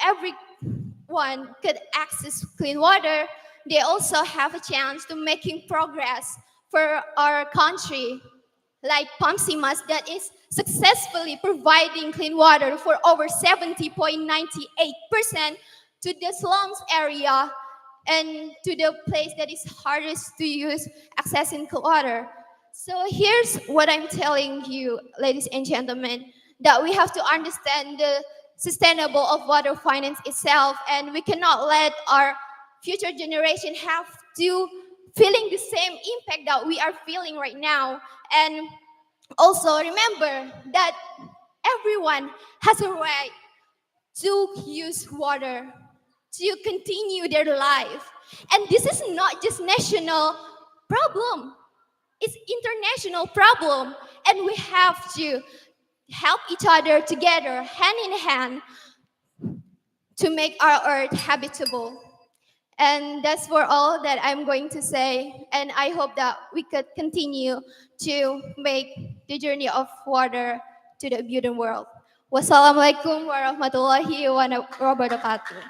everyone could access clean water, they also have a chance to making progress for our country, like Pamsimas that is successfully providing clean water for over 70.98% to the slums area and to the place that is hardest to use accessing water. So here's what I'm telling you, ladies and gentlemen, that we have to understand the sustainable of water finance itself, and we cannot let our future generation have to feeling the same impact that we are feeling right now. And also remember that everyone has a right to use water, to continue their life. And this is not just national problem, it's international problem. And we have to help each other together, hand in hand, to make our earth habitable. And that's for all that I'm going to say. And I hope that we could continue to make the journey of water to the beautiful world. Wassalamualaikum warahmatullahi wabarakatuh.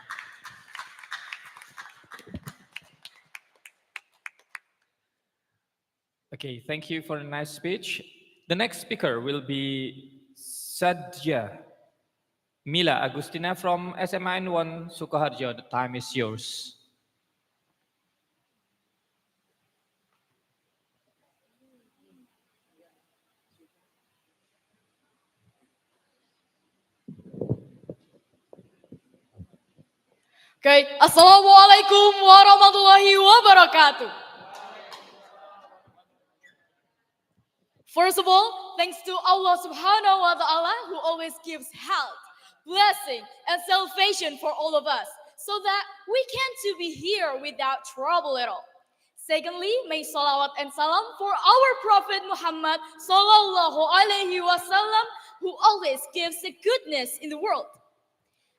Okay, thank you for a nice speech. The next speaker will be Sadja Mila Agustina from SMIN 1 Sukoharjo. The time is yours. Okay, Assalamualaikum warahmatullahi wabarakatuh. First of all, thanks to Allah subhanahu wa ta'ala, who always gives health, blessing, and salvation for all of us, so that we can to be here without trouble at all. Secondly, may salawat and salam for our Prophet Muhammad sallallahu alaihi wasallam, who always gives the goodness in the world.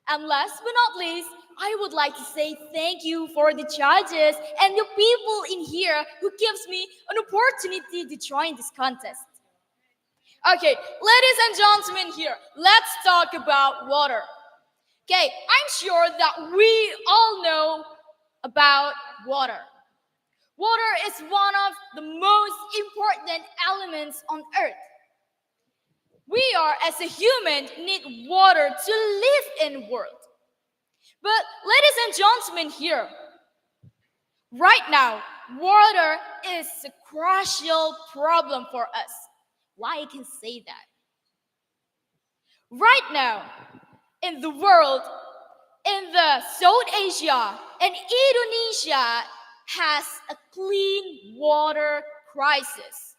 And last but not least, I would like to say thank you for the judges and the people in here who gives me an opportunity to join this contest. Okay, ladies and gentlemen here, let's talk about water. Okay, I'm sure that we all know about water. Water is one of the most important elements on earth. We are, as a human, need water to live in world. But ladies and gentlemen here, right now, water is a crucial problem for us. Why I can say that? Right now, in the world, in the South Asia and Indonesia has a clean water crisis.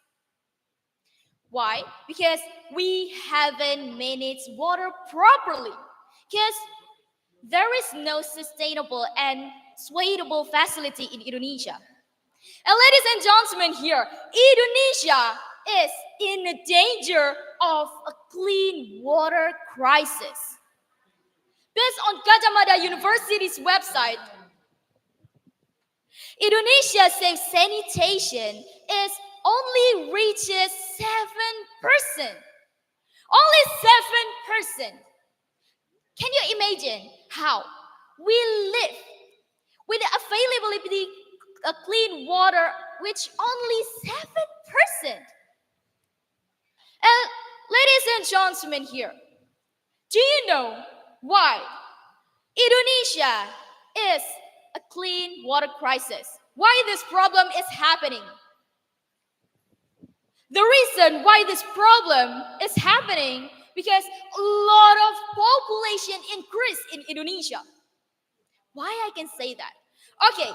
Why? Because we haven't managed water properly. Because there is no sustainable and suitable facility in Indonesia. And ladies and gentlemen here, Indonesia is in the danger of a clean water crisis. Based on Gajah Mada University's website, Indonesia's safe sanitation is only reaches 7%. Only 7%. Can you imagine how we live with the availability of clean water, which only 7%? And ladies and gentlemen here, do you know why Indonesia is a clean water crisis? Why this problem is happening? The reason why this problem is happening because a lot of population increase in Indonesia. Why I can say that? Okay.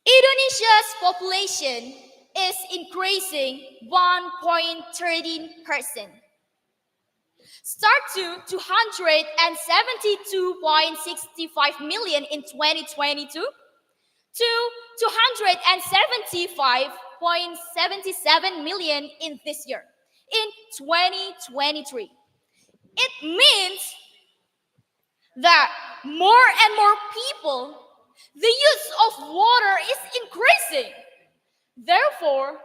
Indonesia's population is increasing 1.13%. Start to 272.65 million in 2022 to 275.77 million in this year, in 2023. It means that more and more people, the use of water is increasing. Therefore,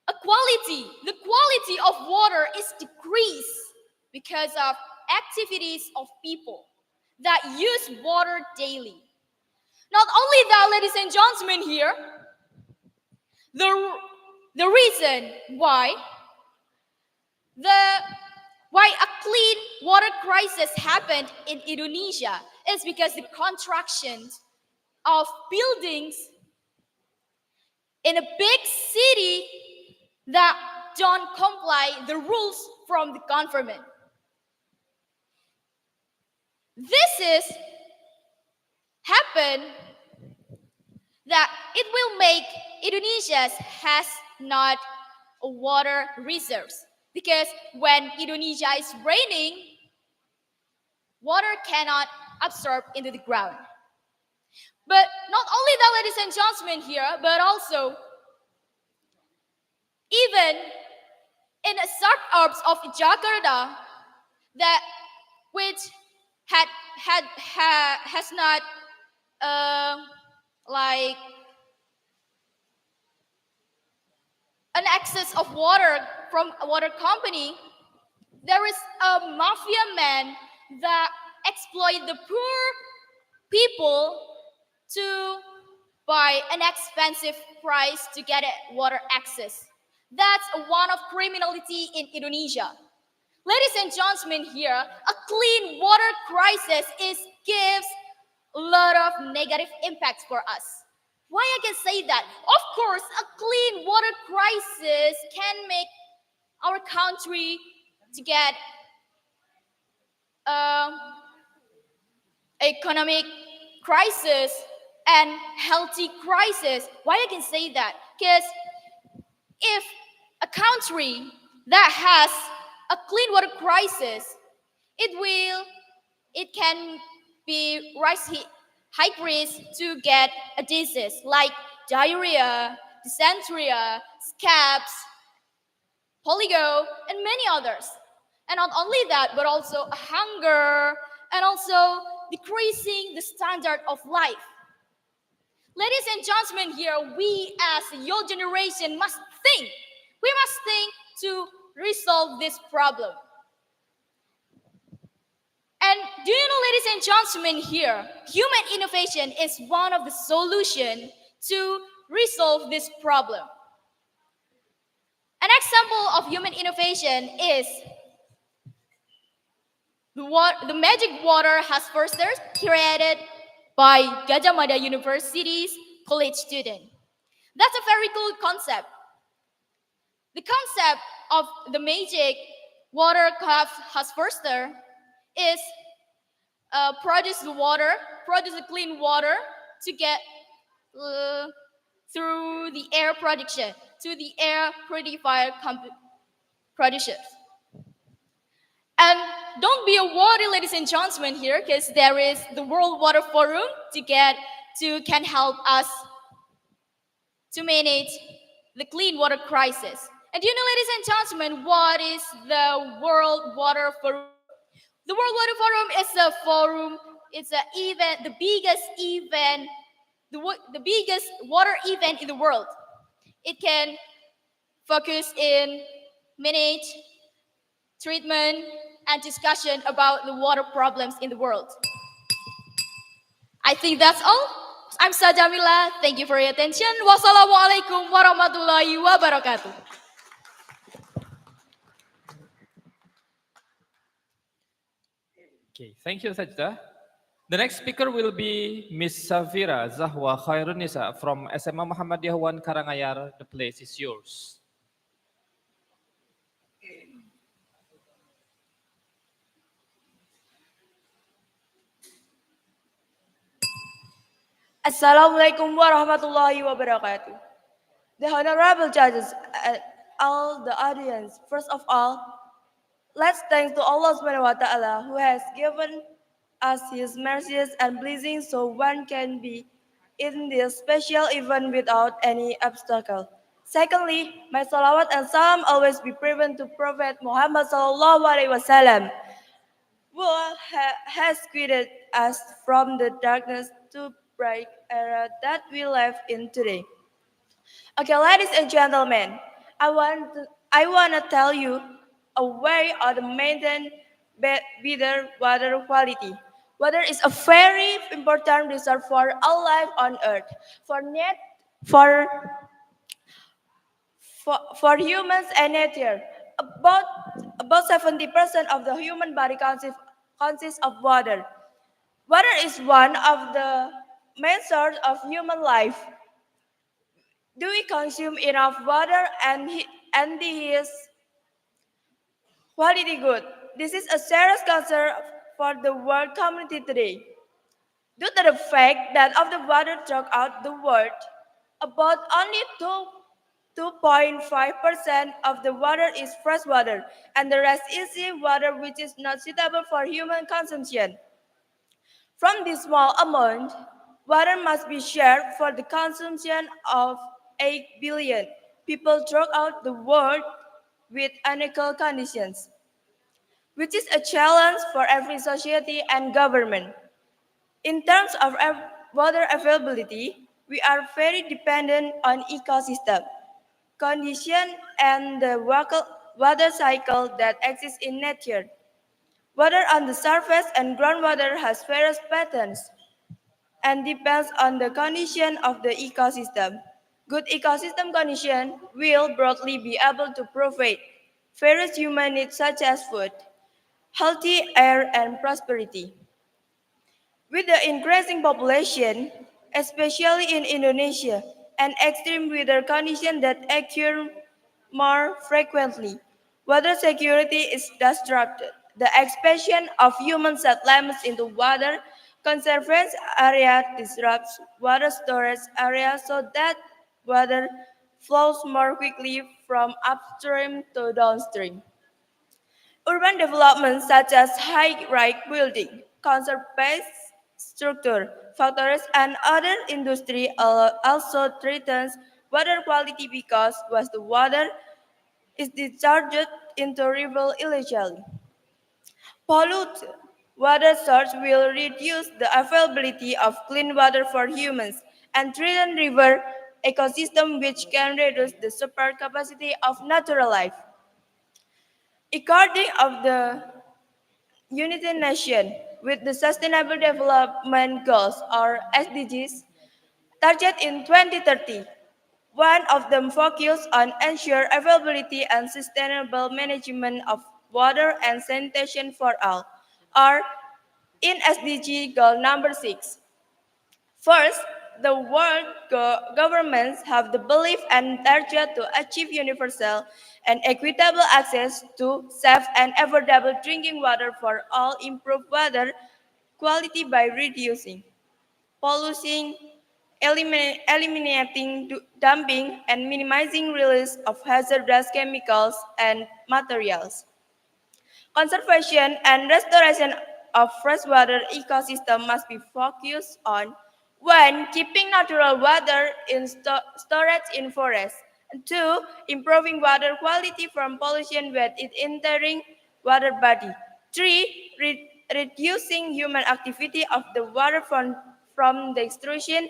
the quality of water is decreased because of activities of people that use water daily. Not only that, ladies and gentlemen here, the reason why a clean water crisis happened in Indonesia is because the construction of buildings in a big city that don't comply the rules from the government. This is happen that it will make Indonesia has not a water reserves, because when Indonesia is raining, water cannot absorb into the ground. But not only that, ladies and gentlemen here, but also even in the suburbs of Jakarta, that which has not like an access of water from a water company, there is a mafia man that exploit the poor people to buy an expensive price to get water access. That's one of criminality in Indonesia. Ladies and gentlemen here, a clean water crisis gives a lot of negative impacts for us. Why I can say that? Of course, a clean water crisis can make our country to get economic crisis and healthy crisis. Why I can say that? Because if a country that has a clean water crisis, it can be high risk to get a disease like diarrhea, dysentery, scabs, polio, and many others. And not only that, but also hunger and also decreasing the standard of life. Ladies and gentlemen, here we as a young generation must think. We must think to resolve this problem. And do you know, ladies and gentlemen, here, human innovation is one of the solutions to resolve this problem. An example of human innovation is the magic water has first created by Gajah Mada University's college student. That's a very cool concept. The concept of the magic water has first is produce the clean water to get through the air production, to the air purifier producers. And don't be worried, ladies and gentlemen, here, because there is the World Water Forum can help us to manage the clean water crisis. And you know, ladies and gentlemen, what is the World Water Forum? The World Water Forum is a forum. It's an event, the biggest event, the biggest water event in the world. It can focus in manage, treatment, and discussion about the water problems in the world. I think that's all. I'm Sajamila. Thank you for your attention. Wassalamualaikum warahmatullahi wabarakatuh. Okay, thank you, Sajda. The next speaker will be Miss Safira Zahwa Khairunisa from SMA Muhammadiyah 1 Karangayar. The place is yours. Assalamualaikum warahmatullahi wabarakatuh. The honorable judges and all the audience, first of all, let's thank to Allah Subhanahu wa Ta'ala who has given us His mercies and blessings so one can be in this special event without any obstacle. Secondly, my salawat and salam always be driven to Prophet Muhammad Sallallahu Alaihi Wasallam, who has guided us from the darkness to bright era that we live in today. Okay, ladies and gentlemen, I want to tell you a way of the maintain better water quality. Water is a very important resource for all life on earth. For humans and nature, about 70% of the human body consists of water. Water is one of the main source of human life. Do we consume enough water and is quality good? This is a serious concern for the world community today. Due to the fact that of the water throughout the world, about only 2.5% of the water is fresh water, and the rest is seawater which is not suitable for human consumption. From this small amount, water must be shared for the consumption of 8 billion people throughout the world with unequal conditions, which is a challenge for every society and government. In terms of water availability, we are very dependent on ecosystem, condition, and the water cycle that exists in nature. Water on the surface and groundwater has various patterns and depends on the condition of the ecosystem. Good ecosystem condition will broadly be able to provide various human needs such as food, healthy air, and prosperity. With the increasing population, especially in Indonesia, and extreme weather conditions that occur more frequently, water security is disrupted. The expansion of human settlements into water conservation area disrupts water storage areas so that water flows more quickly from upstream to downstream. Urban development such as high-rise building, concrete-based structure, factories, and other industry also threatens water quality because is discharged into river illegally. Polluted water source will reduce the availability of clean water for humans and threaten river ecosystem which can reduce the support capacity of natural life. According of the United Nations with the Sustainable Development Goals or SDGs target in 2030. One of them focus on ensure availability and sustainable management of water and sanitation for all, or in SDG goal number 6. First, the world governments have the belief and target to achieve universal and equitable access to safe and affordable drinking water for all, improve water quality by reducing pollution, eliminating dumping, and minimizing release of hazardous chemicals and materials. Conservation and restoration of freshwater ecosystem must be focused on one, keeping natural water in storage in forests. And two, improving water quality from pollution when it entering water body. Three, reducing human activity of the water from the extrusion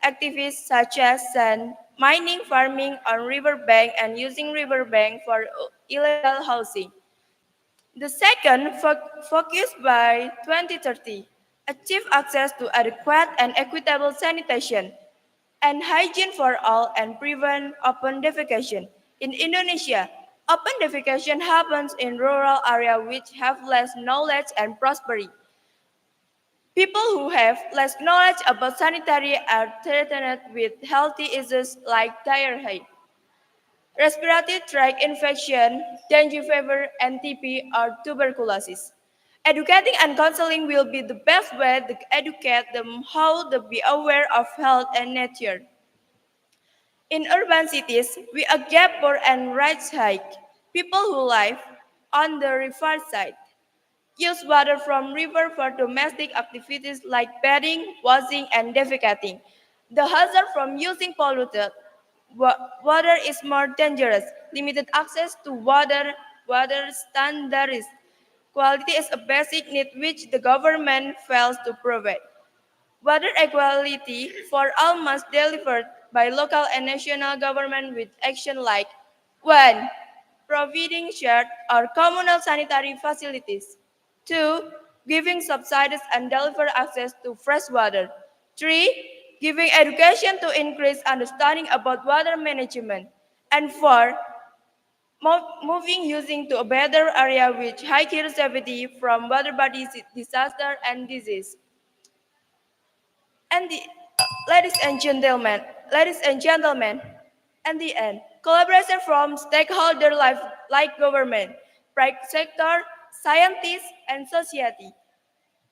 activities such as sand, mining, farming on riverbank, and using riverbank for illegal housing. The second, focus by 2030, achieve access to adequate and equitable sanitation and hygiene for all and prevent open defecation. In Indonesia, open defecation happens in rural areas which have less knowledge and prosperity. People who have less knowledge about sanitary are threatened with health issues like diarrhea, respiratory tract infection, dengue fever, and TB or tuberculosis. Educating and counseling will be the best way to educate them how to be aware of health and nature. In urban cities, we a gap poor and rights hike. People who live on the river side use water from river for domestic activities like bathing, washing, and defecating. The hazard from using polluted water is more dangerous. Limited access to water standards. Quality is a basic need which the government fails to provide. Water equality for all must delivered by local and national government with action like 1. Providing shared or communal sanitary facilities. 2. Giving subsidies and deliver access to fresh water. 3. Giving education to increase understanding about water management. And 4. Moving using to a better area with high safety from water bodies, disaster and disease. And ladies and gentlemen, and the end, collaboration from stakeholder like government, private sector, scientists, and society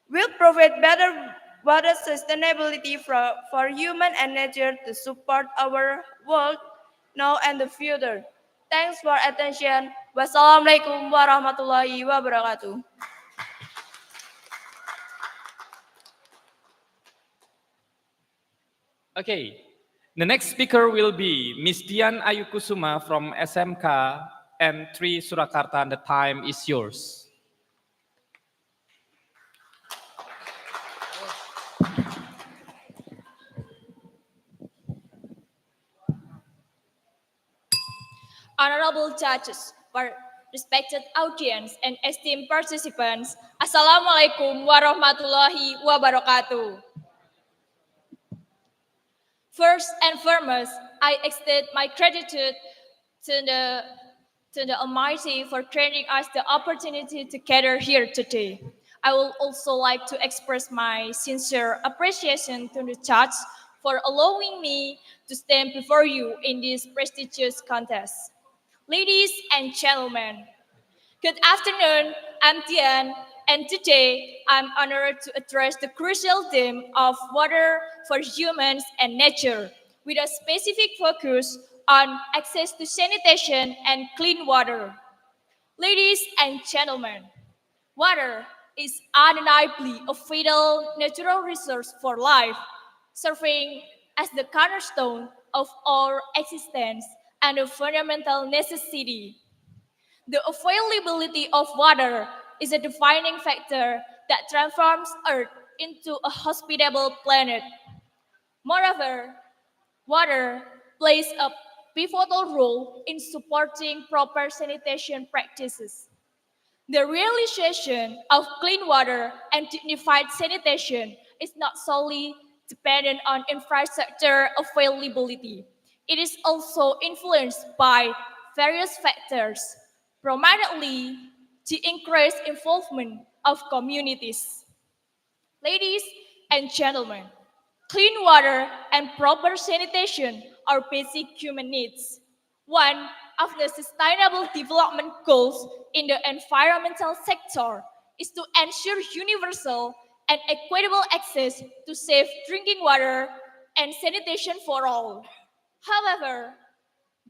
will provide better water sustainability for human and nature to support our world now and the future. Thanks for attention. Wassalamualaikum warahmatullahi wabarakatuh. Okay, the next speaker will be Ms. Dian Ayu Kusuma from SMK N3 Surakarta, and the time is yours. Honorable judges, respected audience, and esteemed participants, Assalamualaikum warahmatullahi wabarakatuh. First and foremost, I extend my gratitude to the Almighty for granting us the opportunity to gather here today. I would also like to express my sincere appreciation to the judge for allowing me to stand before you in this prestigious contest. Ladies and gentlemen, good afternoon. I'm Dian, and today I'm honored to address the crucial theme of water for humans and nature, with a specific focus on access to sanitation and clean water. Ladies and gentlemen, water is undeniably a vital natural resource for life, serving as the cornerstone of our existence and a fundamental necessity. The availability of water is a defining factor that transforms Earth into a hospitable planet. Moreover, water plays a pivotal role in supporting proper sanitation practices. The realization of clean water and dignified sanitation is not solely dependent on infrastructure availability. It is also influenced by various factors, prominently the increased involvement of communities. Ladies and gentlemen, clean water and proper sanitation are basic human needs. One of the Sustainable Development Goals in the environmental sector is to ensure universal and equitable access to safe drinking water and sanitation for all. However,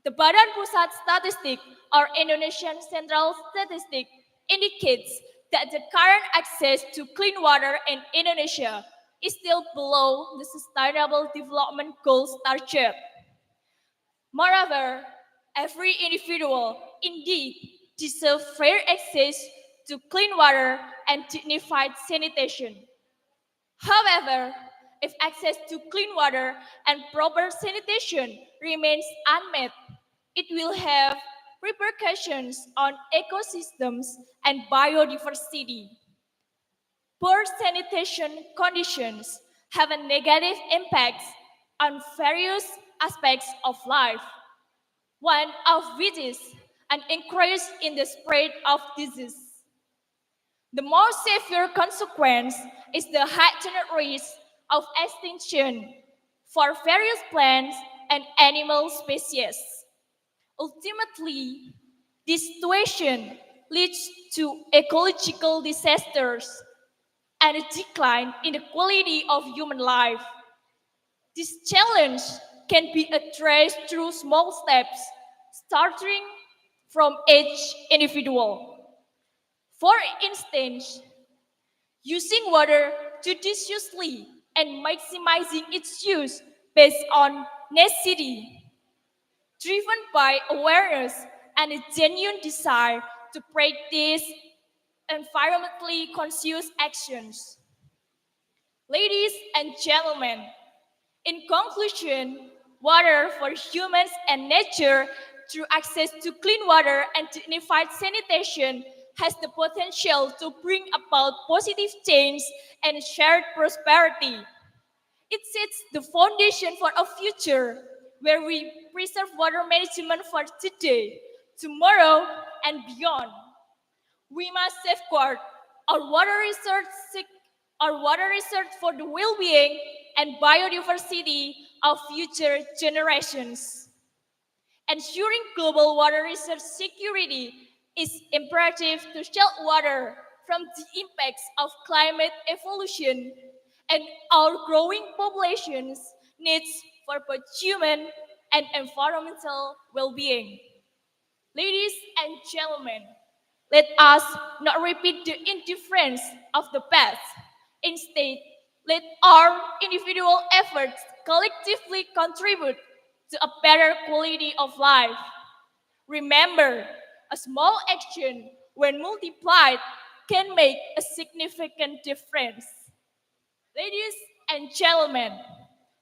the Badan Pusat Statistik or Indonesian Central Statistic indicates that the current access to clean water in Indonesia is still below the Sustainable Development Goals target. Moreover, every individual indeed deserves fair access to clean water and dignified sanitation. However, if access to clean water and proper sanitation remains unmet, it will have repercussions on ecosystems and biodiversity. Poor sanitation conditions have a negative impact on various aspects of life, one of which is an increase in the spread of disease. The most severe consequence is the heightened risk of extinction for various plants and animal species. Ultimately, this situation leads to ecological disasters and a decline in the quality of human life. This challenge can be addressed through small steps, starting from each individual. For instance, using water judiciously and maximizing its use based on necessity, driven by awareness and a genuine desire to practice environmentally conscious actions. Ladies and gentlemen, in conclusion, water for humans and nature through access to clean water and dignified sanitation has the potential to bring about positive change and shared prosperity. It sets the foundation for a future where we preserve water management for today, tomorrow, and beyond. We must safeguard our water research, for the well-being and biodiversity of future generations. Ensuring global water research security is imperative to shield water from the impacts of climate evolution and our growing population's needs for both human and environmental well-being. Ladies and gentlemen, let us not repeat the indifference of the past. Instead, let our individual efforts collectively contribute to a better quality of life. Remember, a small action, when multiplied, can make a significant difference. Ladies and gentlemen,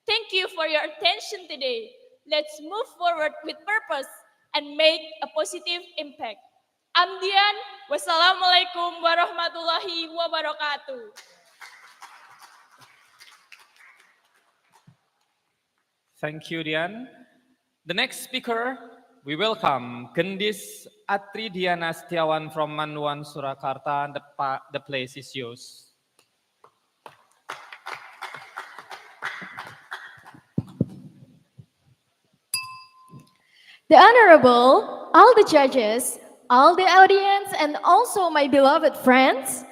thank you for your attention today. Let's move forward with purpose and make a positive impact. Amdian, wassalamualaikum warahmatullahi wabarakatuh. Thank you, Dian. The next speaker, we welcome Gendis Atridiana Setiawan from Manduan, Surakarta. The place is yours. The Honorable, all the judges, all the audience, and also my beloved friends,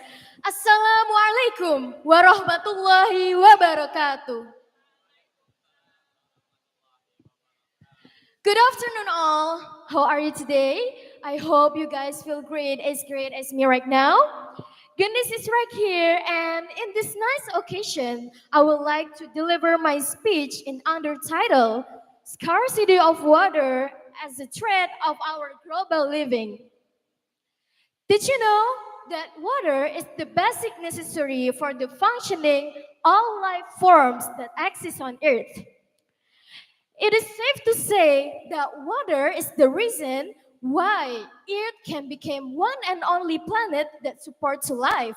Assalamualaikum warahmatullahi wabarakatuh. Good afternoon, all. How are you today? I hope you guys feel great as me right now. Goodness is right here, and in this nice occasion, I would like to deliver my speech in under title, Scarcity of Water as a Threat of Our Global Living. Did you know that water is the basic necessary for the functioning all life forms that exist on Earth? It is safe to say that water is the reason why Earth can become one and only planet that supports life.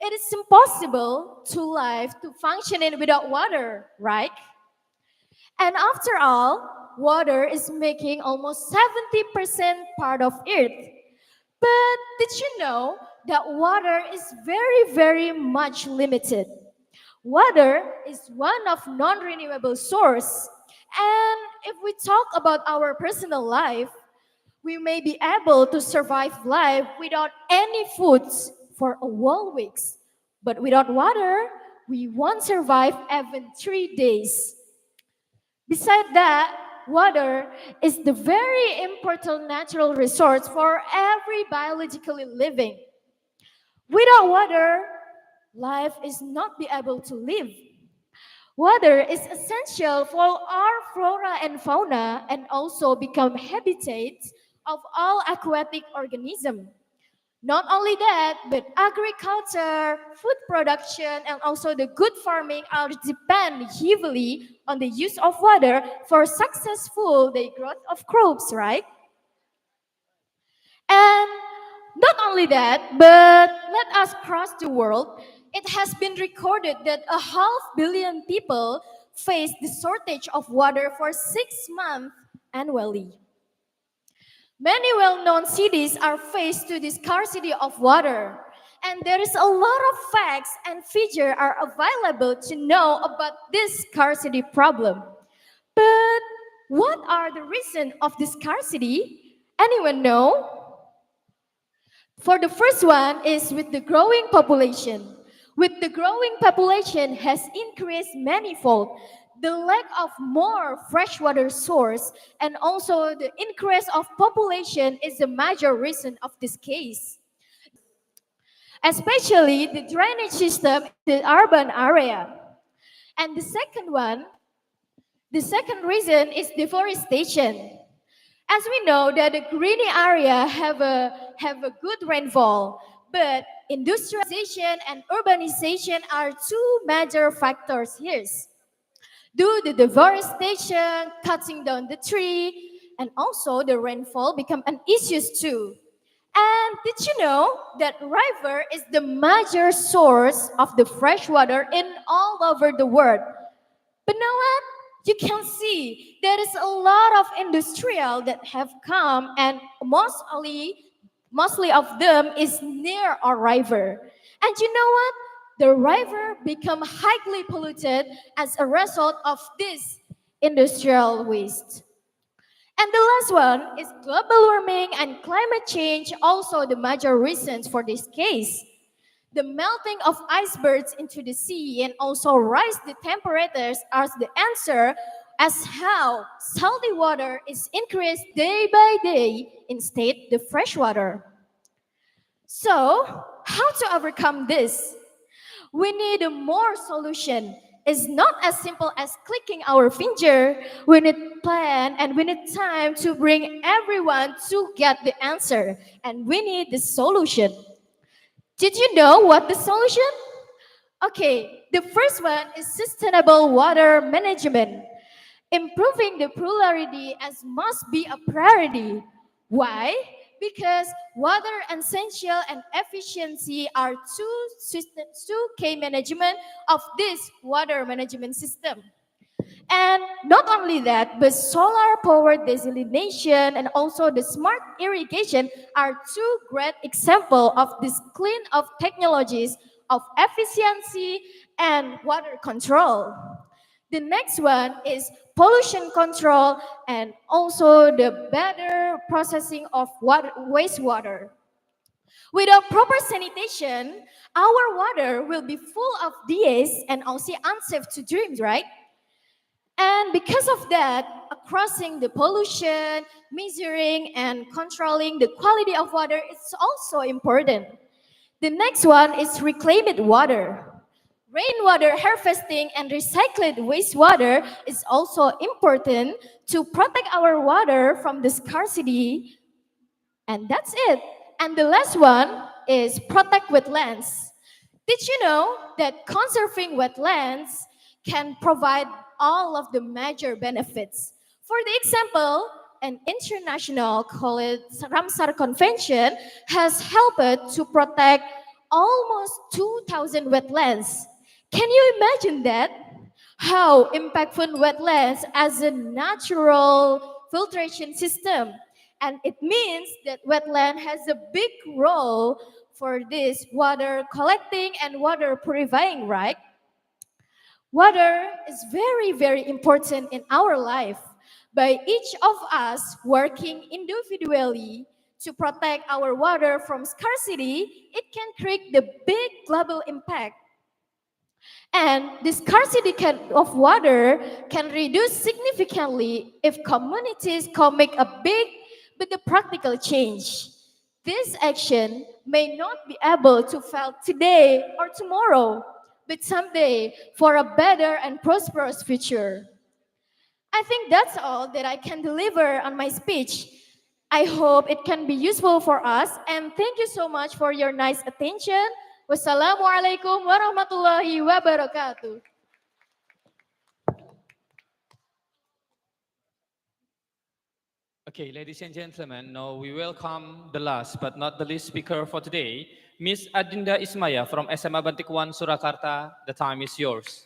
It is impossible to life to functioning without water, right? And after all, water is making almost 70% part of Earth. But did you know that water is very, very much limited? Water is one of non-renewable source. And if we talk about our personal life, we may be able to survive life without any foods for a whole week. But without water, we won't survive even 3 days. Besides that, water is the very important natural resource for every biologically living. Without water, life is not be able to live. Water is essential for our flora and fauna and also become habitats of all aquatic organisms. Not only that, but agriculture, food production, and also the good farming are depend heavily on the use of water for successful the growth of crops, right? And not only that, but let us cross the world. It has been recorded that 500 million people face the shortage of water for 6 months annually. Many well-known cities are faced to the scarcity of water, and there is a lot of facts and figures are available to know about this scarcity problem. But what are the reasons of this scarcity? Anyone know? For the first one is with the growing population. With the growing population has increased manifold, the lack of more freshwater source and also the increase of population is a major reason of this case. Especially the drainage system in the urban area. And the second reason is deforestation. As we know that the green area have a good rainfall, but industrialization and urbanization are two major factors here. Due to deforestation, cutting down the tree, and also the rainfall become an issue too. And did you know that river is the major source of the fresh water in all over the world? But now what? You can see there is a lot of industrial that have come and mostly of them is near a river. And you know what? The river become highly polluted as a result of this industrial waste. And the last one is global warming and climate change, also the major reasons for this case. The melting of icebergs into the sea and also rise the temperatures are the answer as how salty water is increased day by day instead the fresh water. So, how to overcome this? We need a more solution. It's not as simple as clicking our finger. We need plan and we need time to bring everyone to get the answer. And we need the solution. Did you know what the solution? Okay, the first one is sustainable water management. Improving the plurality as must be a priority. Why? Because water essential and efficiency are two key management of this water management system. And not only that, but solar power desalination and also the smart irrigation are two great examples of this clean of technologies of efficiency and water control. The next one is pollution control and also the better processing of wastewater. Without proper sanitation, our water will be full of DS and also unsafe to drink, right? And because of that, crossing the pollution, measuring and controlling the quality of water is also important. The next one is reclaimed water. Rainwater harvesting and recycled wastewater is also important to protect our water from the scarcity. And that's it. And the last one is protect wetlands. Did you know that conserving wetlands can provide all of the major benefits? For the example, an international called it Ramsar Convention has helped to protect almost 2,000 wetlands. Can you imagine that? How impactful wetlands as a natural filtration system. And it means that wetland has a big role for this water collecting and water purifying, right? Water is very, very important in our life. By each of us working individually to protect our water from scarcity, it can create the big global impact. And the scarcity of water can reduce significantly if communities can make a big but a practical change. This action may not be able to felt today or tomorrow, but someday for a better and prosperous future. I think that's all that I can deliver on my speech. I hope it can be useful for us, and thank you so much for your nice attention. Wassalamualaikum warahmatullahi wabarakatuh. Okay, ladies and gentlemen, now we welcome the last but not the least speaker for today, Miss Adinda Ismaya from SMA Bantikwan, Surakarta. The time is yours.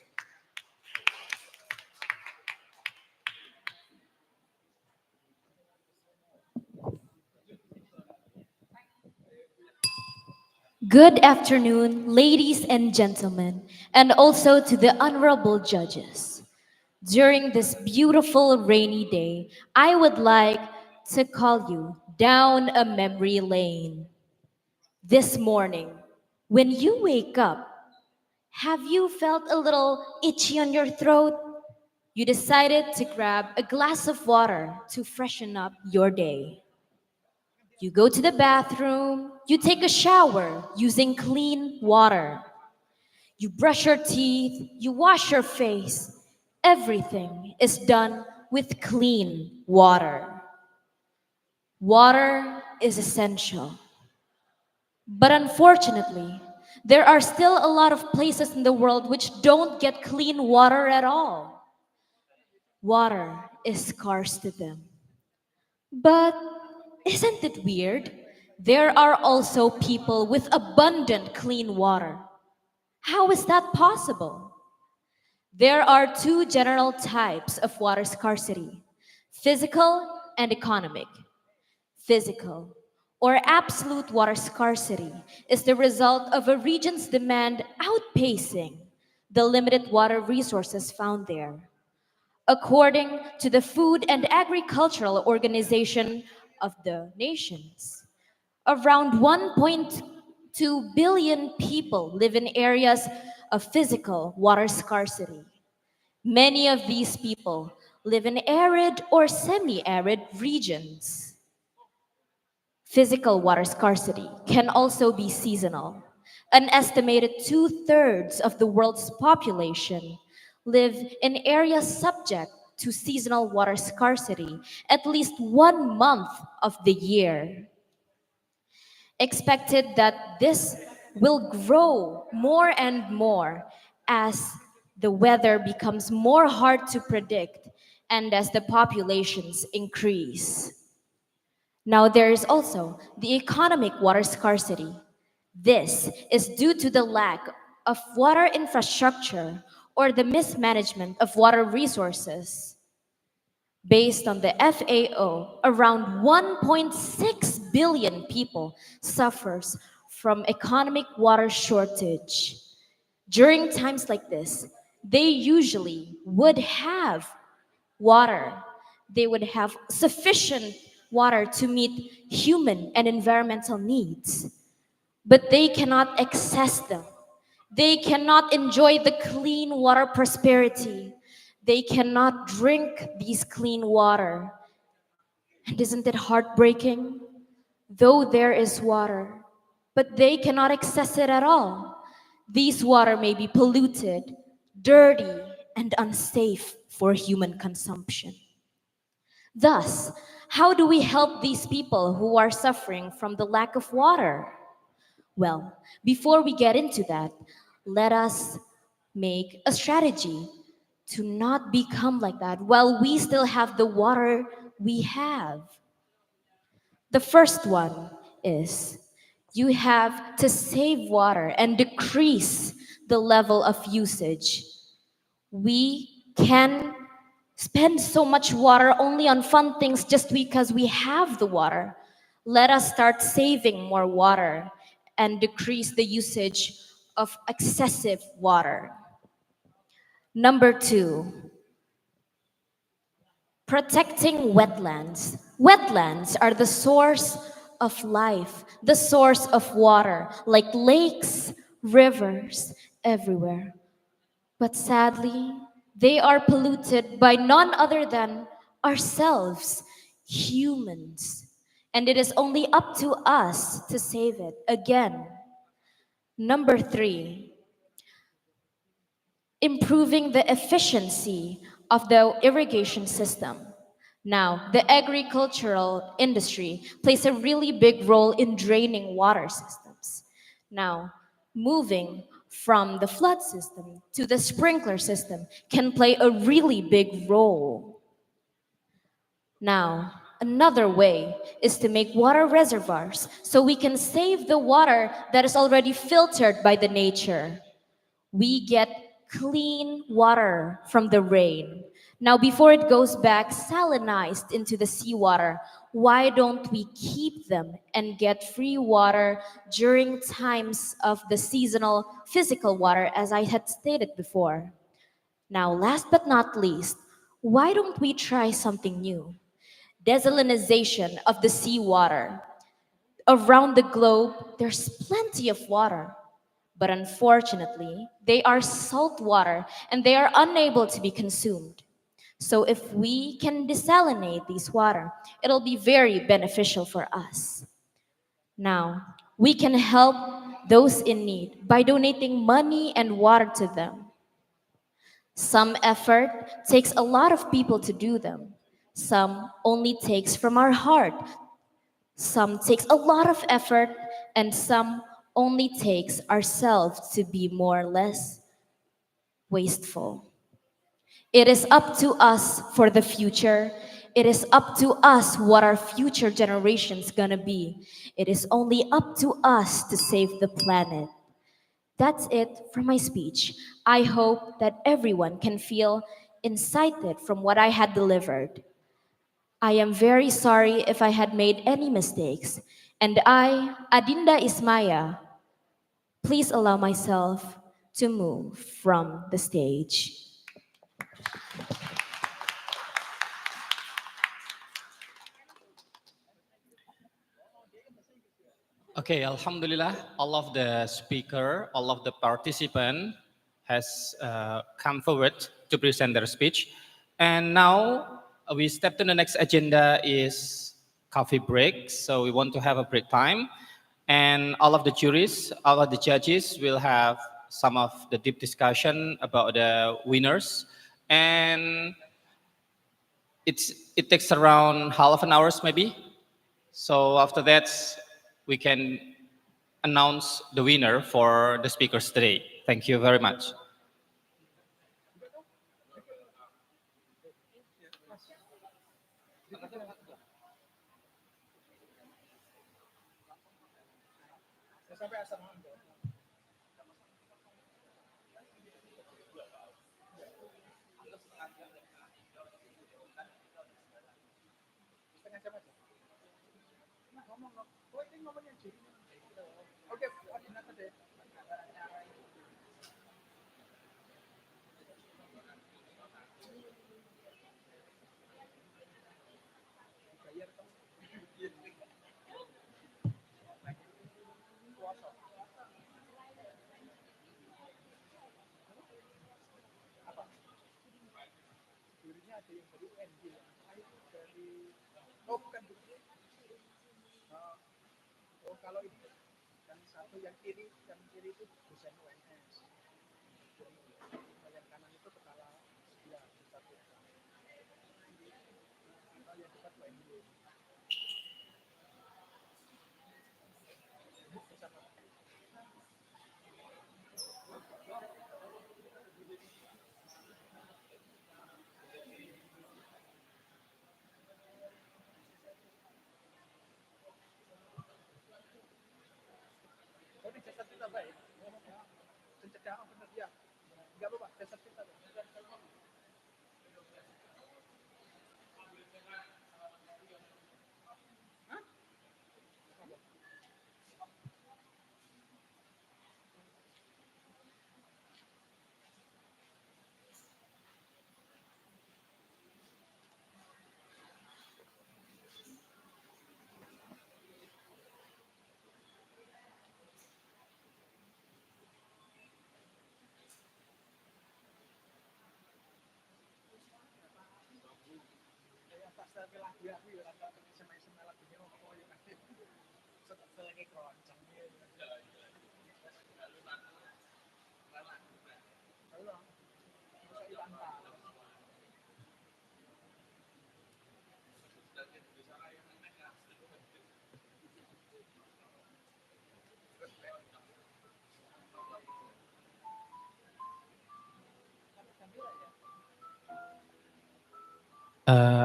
Good afternoon, ladies and gentlemen, and also to the honorable judges. During this beautiful rainy day, I would like to call you down a memory lane. This morning, when you wake up, have you felt a little itchy on your throat? You decided to grab a glass of water to freshen up your day. You go to the bathroom, you take a shower using clean water. You brush your teeth, you wash your face. Everything is done with clean water. Water is essential. But unfortunately, there are still a lot of places in the world which don't get clean water at all. Water is scarce to them. But isn't it weird? There are also people with abundant clean water. How is that possible? There are two general types of water scarcity: physical and economic. Physical, or absolute water scarcity, is the result of a region's demand outpacing the limited water resources found there. According to the Food and Agricultural Organization of the Nations, around 1.2 billion people live in areas of physical water scarcity. Many of these people live in arid or semi-arid regions. Physical water scarcity can also be seasonal. An estimated 2/3 of the world's population live in areas subject to seasonal water scarcity at least 1 month of the year. Expected that this will grow more and more as the weather becomes more hard to predict and as the populations increase. Now there is also the economic water scarcity. This is due to the lack of water infrastructure or the mismanagement of water resources. Based on the FAO, around 1.6 billion people suffers from economic water shortage. During times like this, they usually would have water. They would have sufficient water to meet human and environmental needs, but they cannot access them. They cannot enjoy the clean water prosperity. They cannot drink these clean water. And isn't it heartbreaking? Though there is water, but they cannot access it at all. These water may be polluted, dirty, and unsafe for human consumption. Thus, How do we help these people who are suffering from the lack of water? Well, before we get into that, let us make a strategy to not become like that while we still have the water we have. The first one is you have to save water and decrease the level of usage. We can spend so much water only on fun things just because we have the water. Let us start saving more water and decrease the usage of excessive water. Number two, protecting wetlands. Wetlands are the source of life, the source of water, like lakes, rivers, everywhere. But sadly, they are polluted by none other than ourselves, humans. And it is only up to us to save it again. Number three, improving the efficiency of the irrigation system. Now, the agricultural industry plays a really big role in draining water systems. Now, moving from the flood system to the sprinkler system can play a really big role. Now, another way is to make water reservoirs so we can save the water that is already filtered by the nature. We get clean water from the rain. Now, before it goes back salinized into the seawater, why don't we keep them and get free water during times of the seasonal physical water, as I had stated before? Now, last but not least, why don't we try something new? Desalinization of the seawater. Around the globe, there's plenty of water. But unfortunately, they are salt water and they are unable to be consumed. So if we can desalinate this water, it'll be very beneficial for us. Now, we can help those in need by donating money and water to them. Some effort takes a lot of people to do them. Some only takes from our heart. Some takes a lot of effort, and some only takes ourselves to be more or less wasteful. It is up to us for the future. It is up to us what our future generations gonna be. It is only up to us to save the planet. That's it for my speech. I hope that everyone can feel incited from what I had delivered. I am very sorry if I had made any mistakes. And I, Adinda Ismaya, please allow myself to move from the stage. Okay, Alhamdulillah, all of the speaker, all of the participant has come forward to present their speech. And now we step to the next agenda is coffee break. So we want to have a break time. And all of the juries, all of the judges will have some of the deep discussion about the winners. And it takes around half an hour maybe. So after that, we can announce the winner for the speakers today. Thank you very much.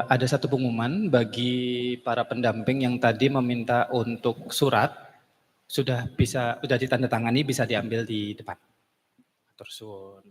Ada satu pengumuman bagi para pendamping yang tadi meminta untuk surat, sudah ditandatangani, bisa diambil di depan. Matur suwun.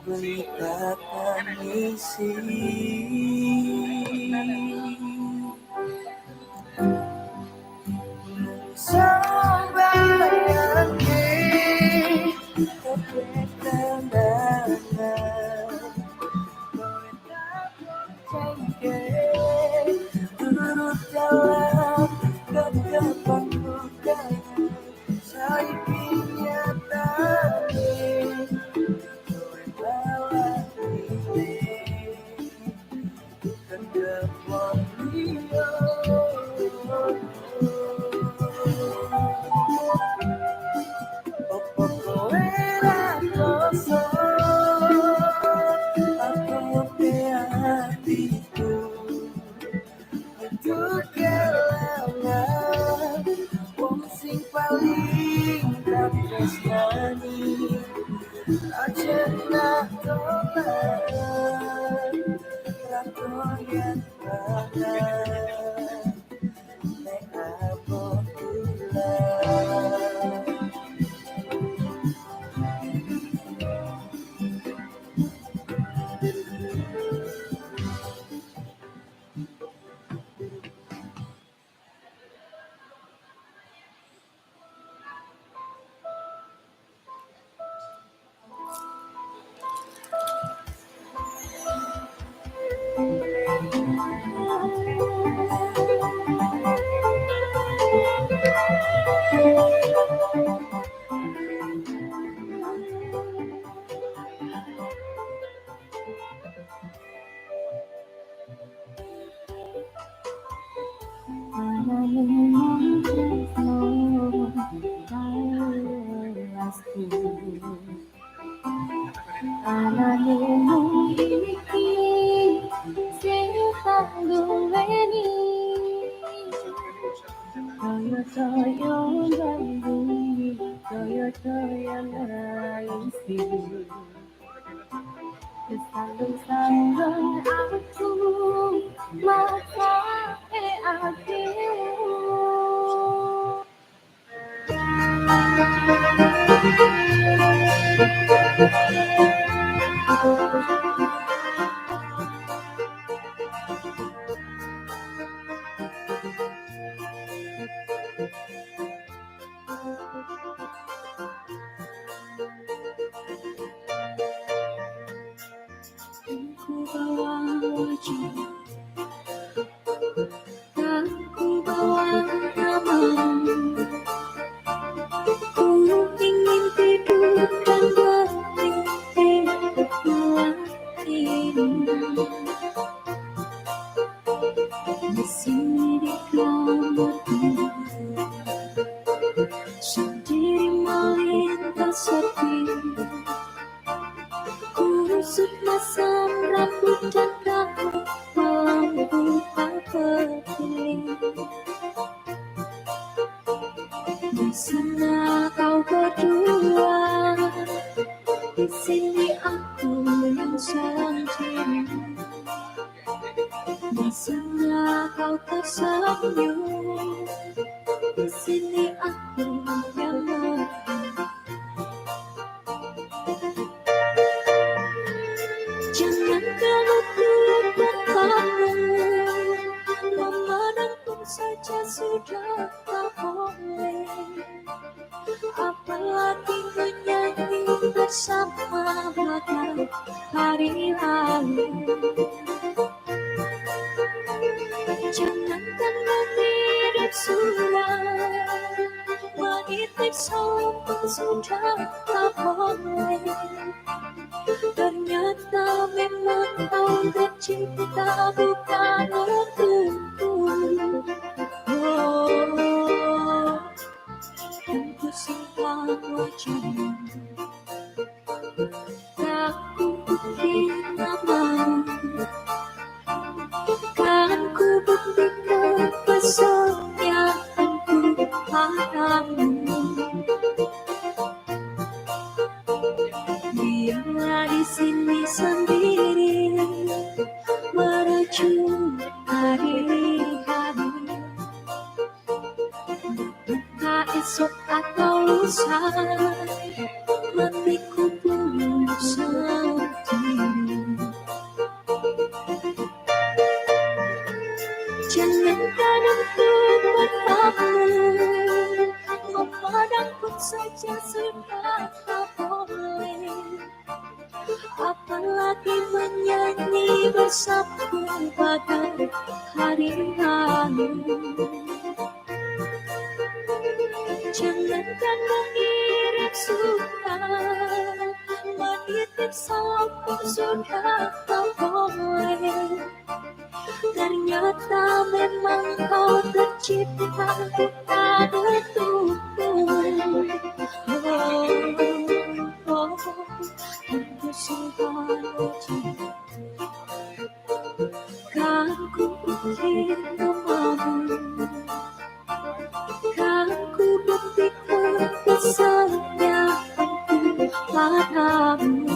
berikan misi. Sambayangke ketenangan jangke turut dalam kedepan bukan saya kenyataan bawa ini kedepan dia. apalagi menyanyi bersambung bagai hari-hari. Jangankan mengirim surat, menitip salam pun sudah tak boleh. Ternyata memang kau tercipta bukan untukku. Untuk selalu cinta, kan ku bikin namamu, kan ku buktikan kesayanganku padamu.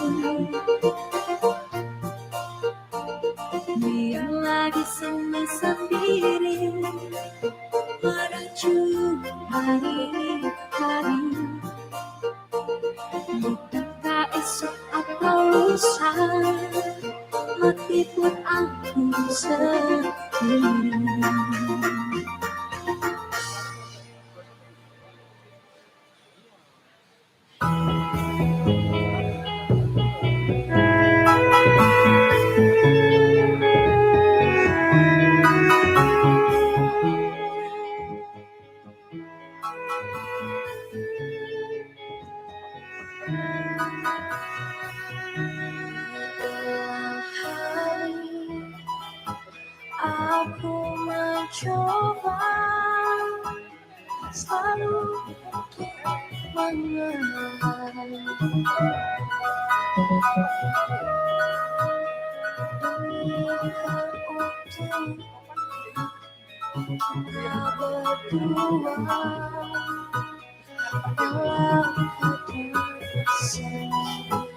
Biarlah di sini sendiri menuju hari-hari. Bukankah esok atau lusa mati pun aku sendiri. Aku mencoba selalu untuk mengenal demi kan untuk kita berdua dalam hati sendiri.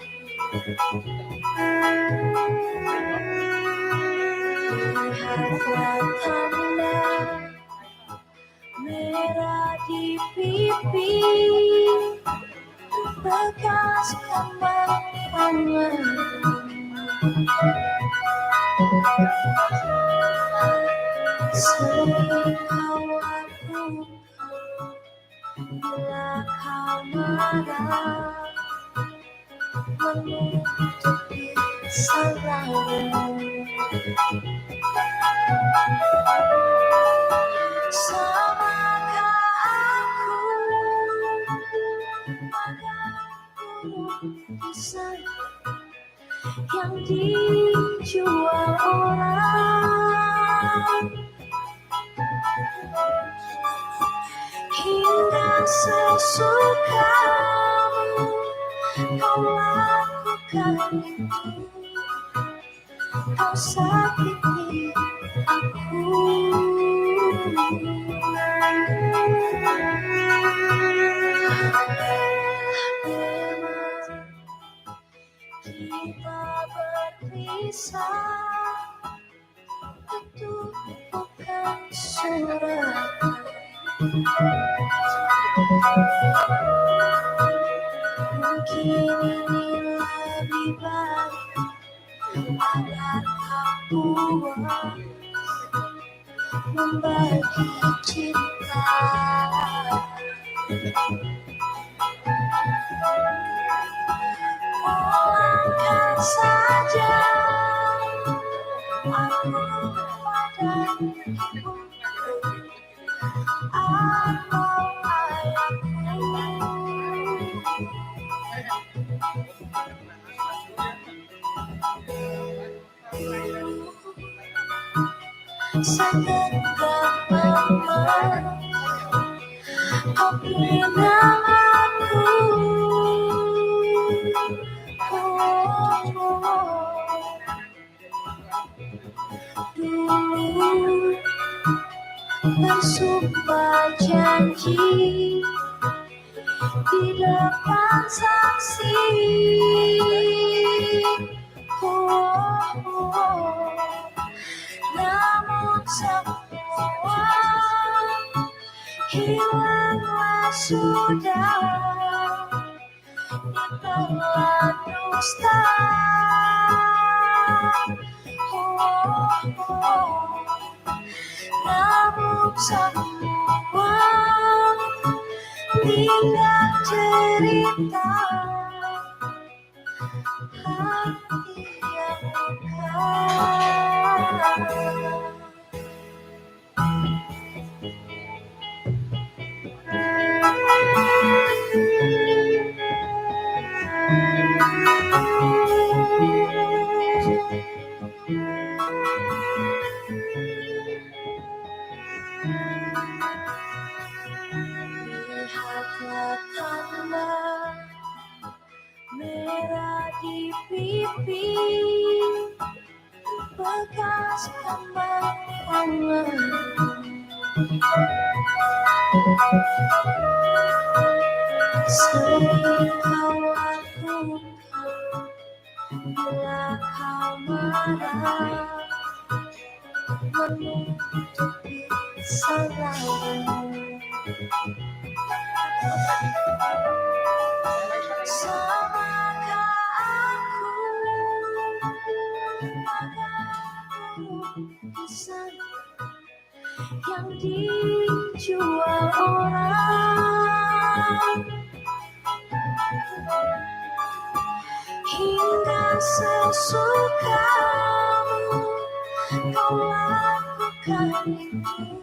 Lihatlah tanda merah di pipi, bekas kemarahan. Sering kau lakukan bila kau marah, menutupi salahmu. Samakah aku bagai burung pisang yang dijual orang, hingga sesukamu kau lakukan itu, kau sakiti aku. Memang kita berpisah, itu bukan surat. Mungkin ini lebih baik agar aku membagi cinta. Ulangkan saja aku padamu, atau segenggam memang kau bilang aku. Dulu bersumpah janji di depan saksi. Namun semua hilanglah sudah, ditelan dusta. Namun semua tinggal cerita hati yang luka. Lihatlah tanda merah di pipi, bekas kemarahan. Sering kau lakukan bila kau marah, menutupi kesalahan. Samakah aku bagaikan lukisan yang dijual orang, hingga sesukamu kau lakukan itu,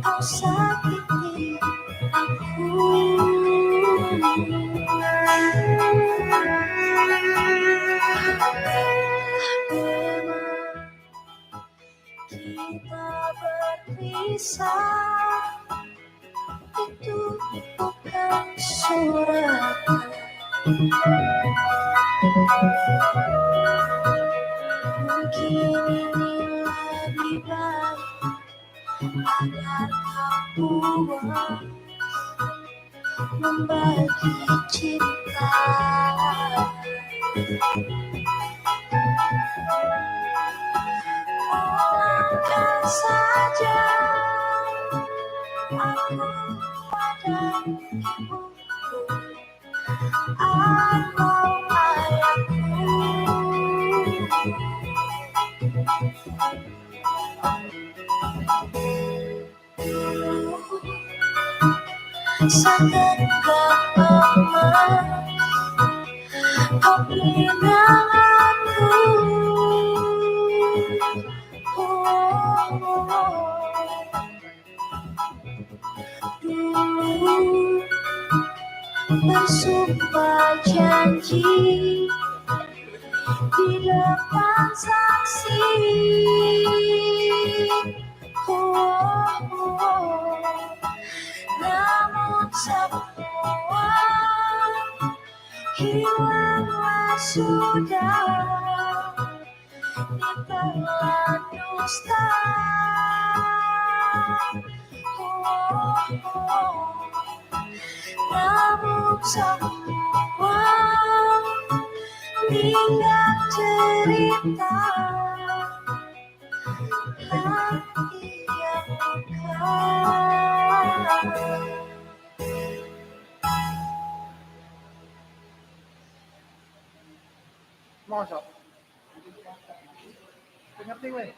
kau sakiti aku. Memang kita berpisah, itu bukan suratan. Mungkin ini lebih baik agar kau puas membagi cinta. Ulangkan saja aku pada ibuku atau ayahku. Segenggam emas kau bilang aku, dulu bersumpah janji di depan saksi. Namun semua hilanglah sudah ditelan dusta. Namun semua ingat cerita hati yang luka. Masuk. Ngerti weh.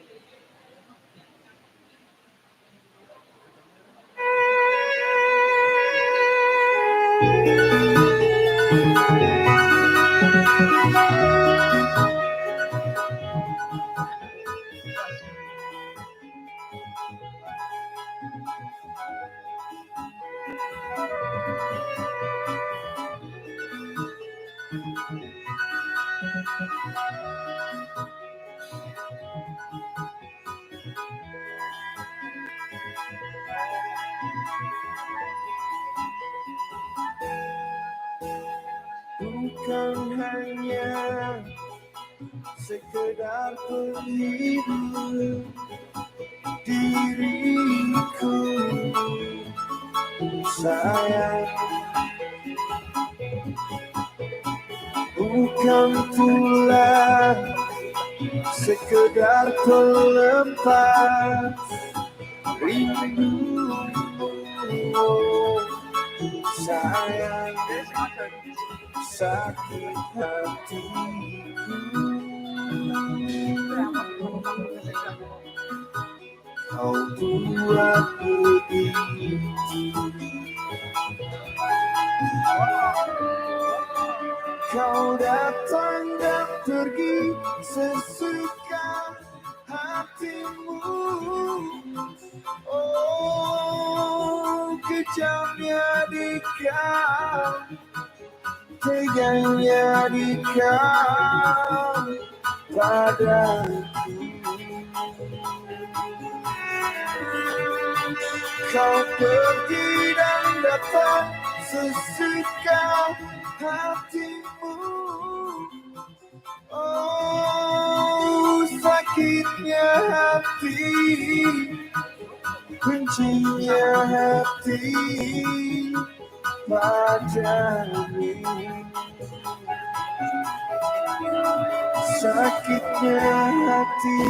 Bukan hanya sekedar penghibur diriku, sayang. Bukan pula sekedar pelepas rindumu, sayang. Sakit hatiku, kau buat begitu. Kau datang dan pergi sesuka hatimu. Oh, kejamnya dikau, teganya dikau padaku. Kau pergi dan datang sesuka hatimu. Oh, sakitnya hati, bencinya hati padamu. Sakitnya hati,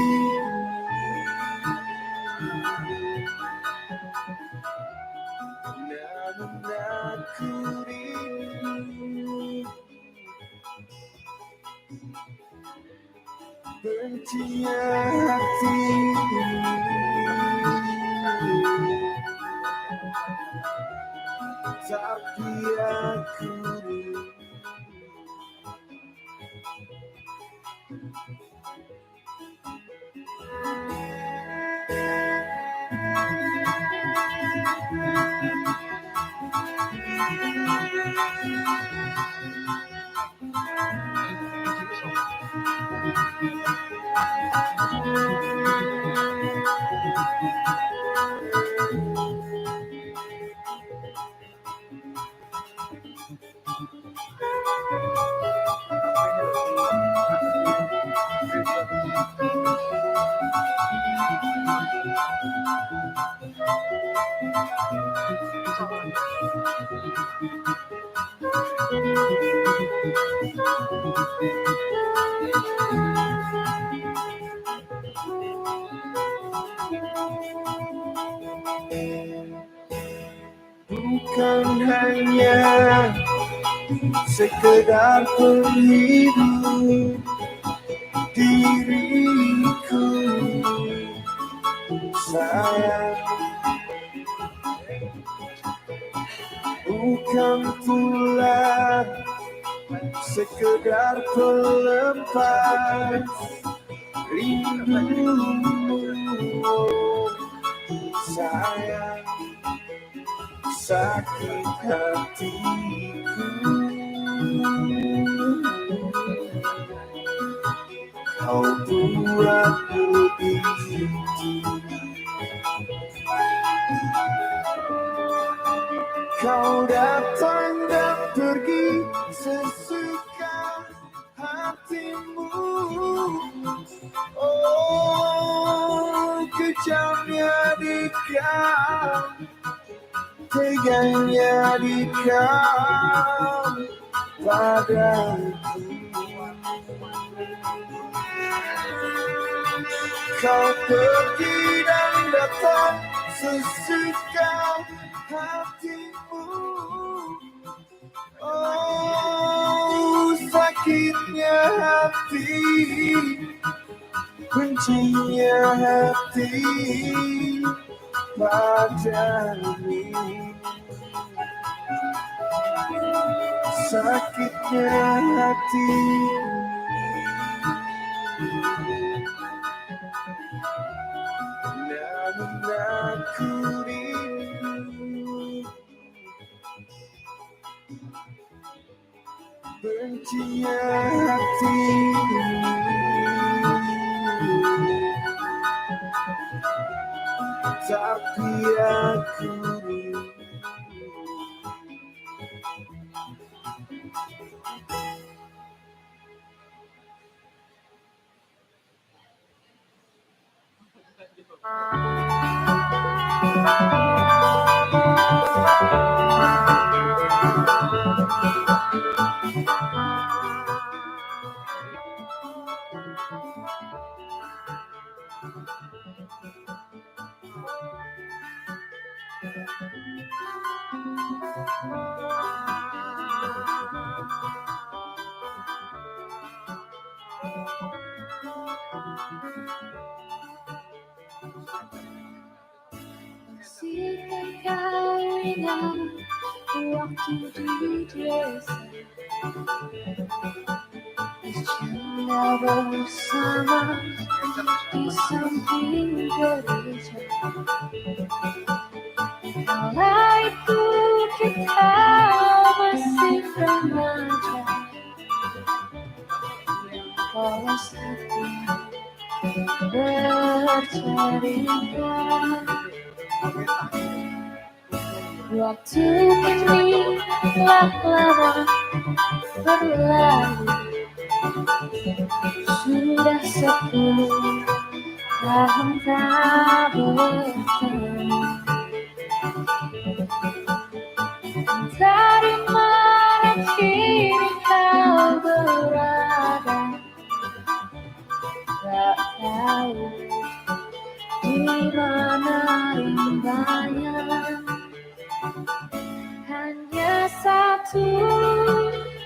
namun aku rindu. Bencinya hati, tapi aku rindu. Bukan hanya sekedar penghidup diriku, sayang. Bukan pula sekedar pelepas rindumu, sayang. Sakit hatiku, kau buat begitu. Kau datang dan pergi sesuka hatimu. Oh, kejamnya dikau, teganya dikau padaku. Kau pergi dan datang sesuka hatimu. Oh, sakitnya hati, bencinya hati padamu. Sakitnya hati, namun aku rindu. Bencinya hati, tapi aku rindu. Waktu di desa bersama di samping gereja. Kala itu kita masih remaja, polos hati bercerita. Waktu kini telah lama berlalu, sudah 10 tahun tak bertemu. Dari mana kini kau berada, tak tahu di mana rimbanya. Hanya satu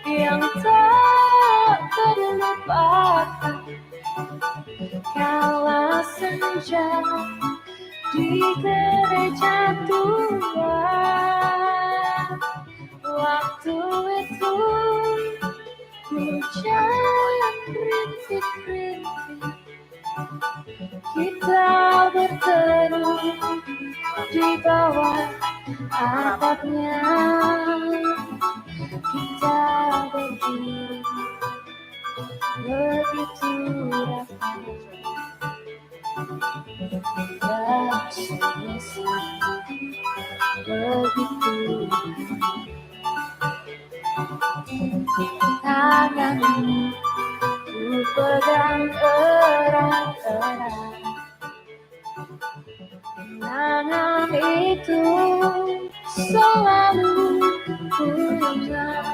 yang tak terlupakan, kala senja di gereja tua. Waktu itu hujan rintik-rintik, kita berteduh di bawah atapnya. Kita berdiri begitu rapat, dan selesai begitu. Tanganmu ku pegang erat-erat, kenangan itu selalu ku ingat.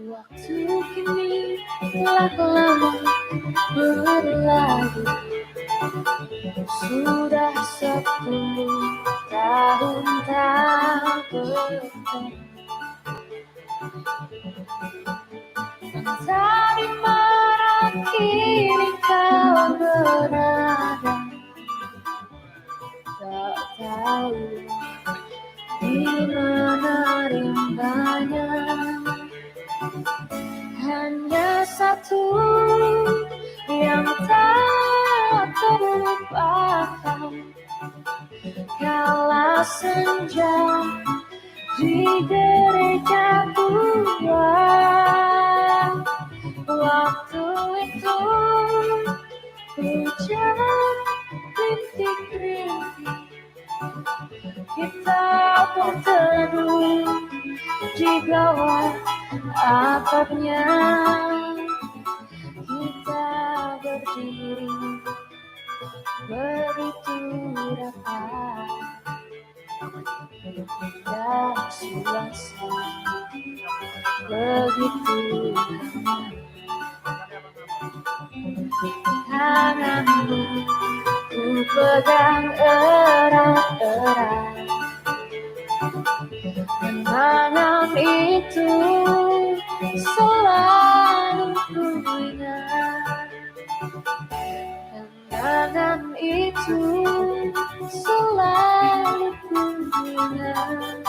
Waktu kini telah lama berlalu, sudah 10 tahun tak bertemu. Entah di mana kini kau berada, tak tahu di mana rimbanya. Hanya satu yang tak terlupakan, kala senja di gereja tua. Waktu itu hujan rintik-rintik, kita berteduh di bawah atapnya. Kita berdiri begitu rapat, dan suasana begitu hangat. Tanganmu ku pegang erat-erat, kenangan itu selalu ku ingat. Kenangan itu selalu ku ingat.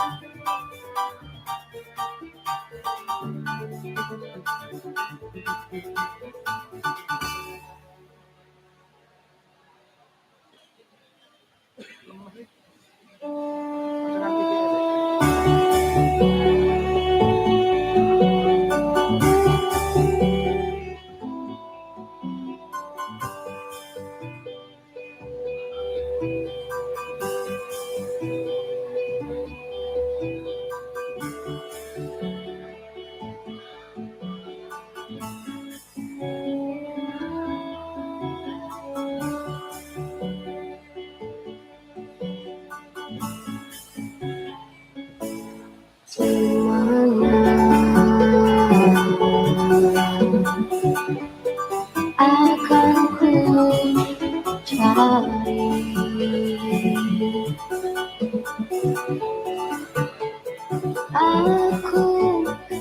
Aku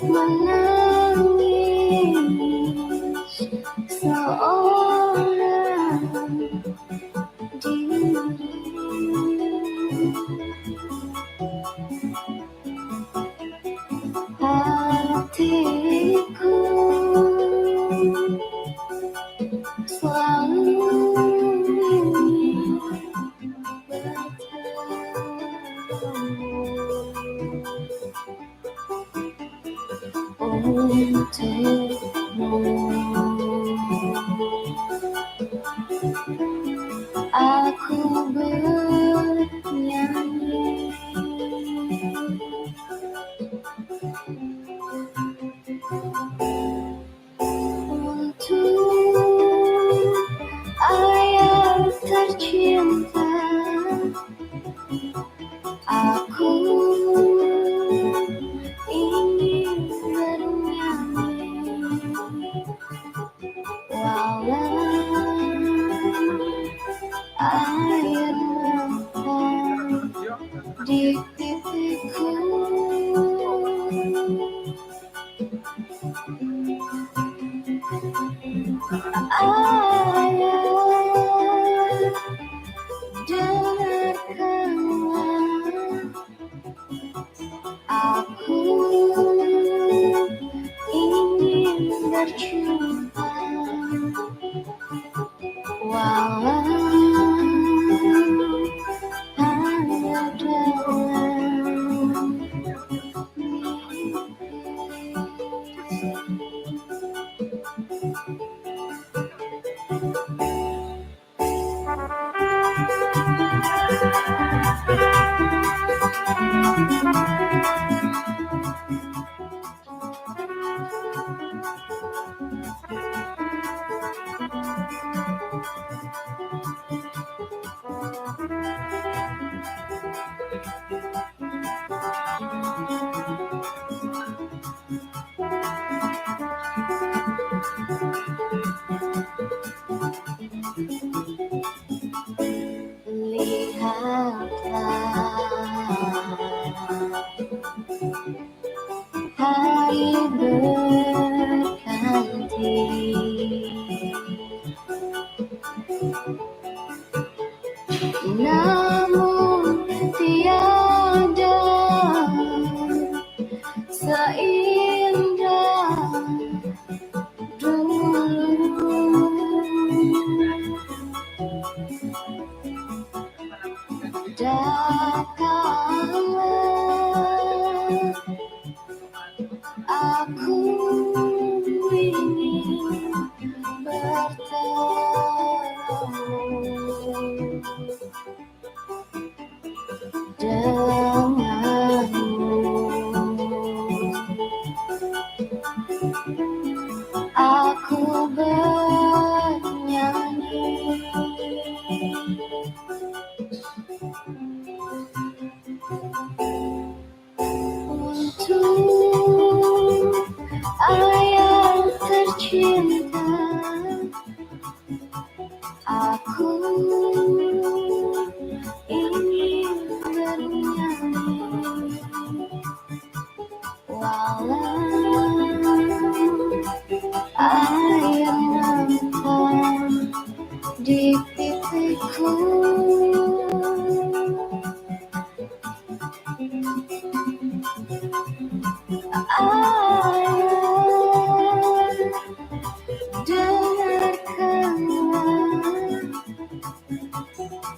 menangis seorang diri. Hatiku selalu ingin untukmu. Aku bernyanyi untuk ayah tercinta. Aku ingin bernyanyi walau air mata di pipiku. Ayah, dengarkanlah aku ingin berjumpa walau hanya dalam mimpi. Lihatlah hari berganti, namun tiada seindah dulu. Datanglah, aku ingin bertemu denganmu. Aku bernyanyi untuk ayah tercinta. Aku ingin bernyanyi walau air mata di pipiku. Ayah, dengarkanlah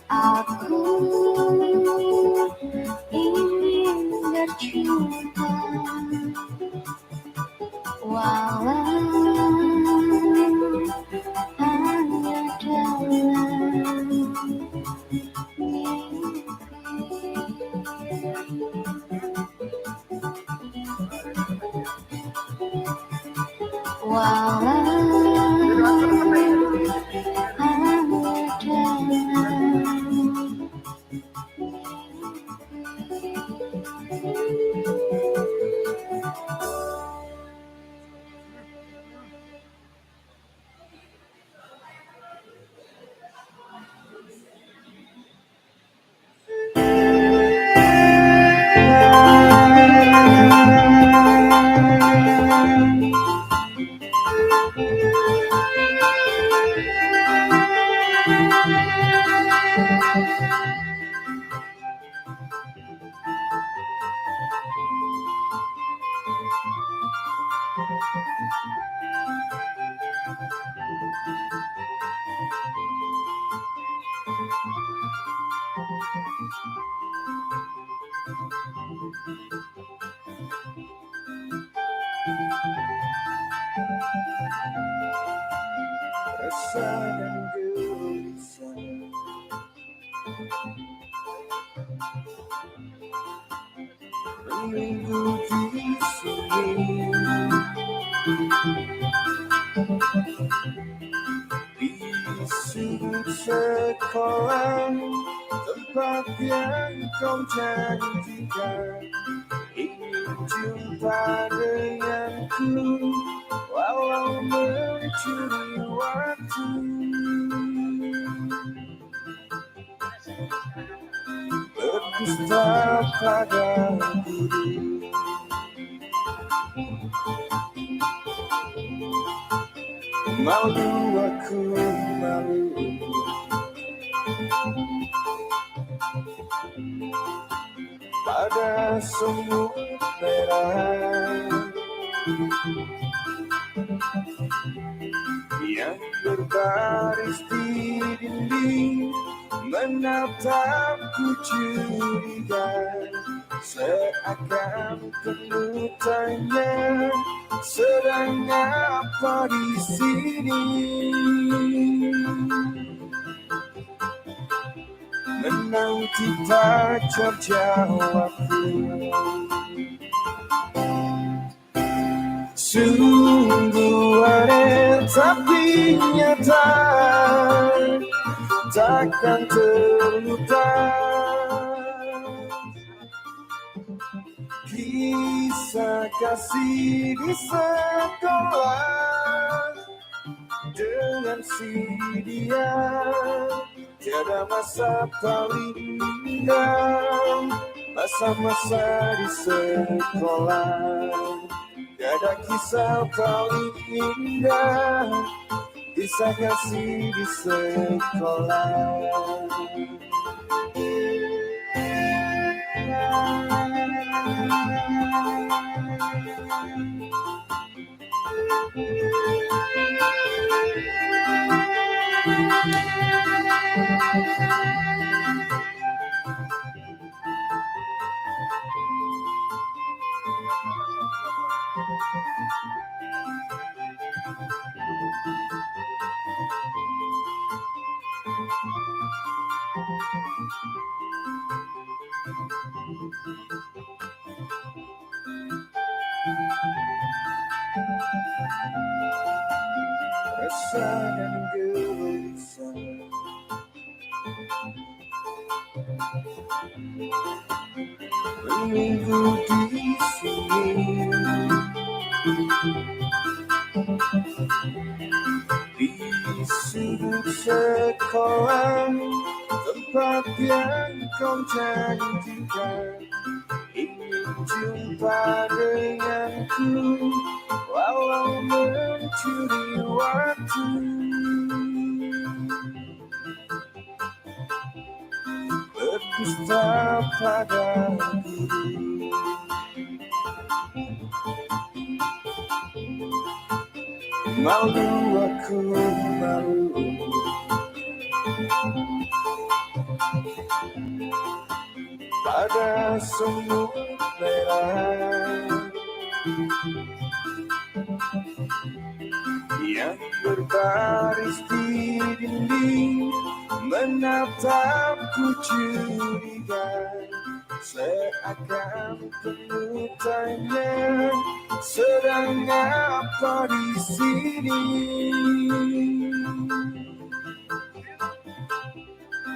aku ingin berjumpa walau hanya dalam mimpi. Rasa dan gelisah menunggu di sini, di sudut sekolah, tempat yang kau janjikan. Ingin jumpa denganku, walau mencuri waktu. Berdusta pada diri, malu aku malu. Pada semut merah yang berbaris di dinding, menatapku curiga, seakan penuh tanya, sedang apa di sini? Menanti tak terjawabku. Sungguh aneh tapi nyata, takkan terlupa. Kisah kasih di sekolah dengan si dia, tiada masa paling indah, masa-masa di sekolah. Tiada kisah paling indah, kisah kasih di sekolah. Rasa dan gelisah menunggu di sini, di sudut sekolah, tempat yang kau janjikan. Ingin jumpa denganku, walau mencuri waktu. Berdusta pada diri, malu aku malu. Pada semut merah yang berbaris di dinding, menatapku curiga, seakan penuh tanya, sedang apa di sini?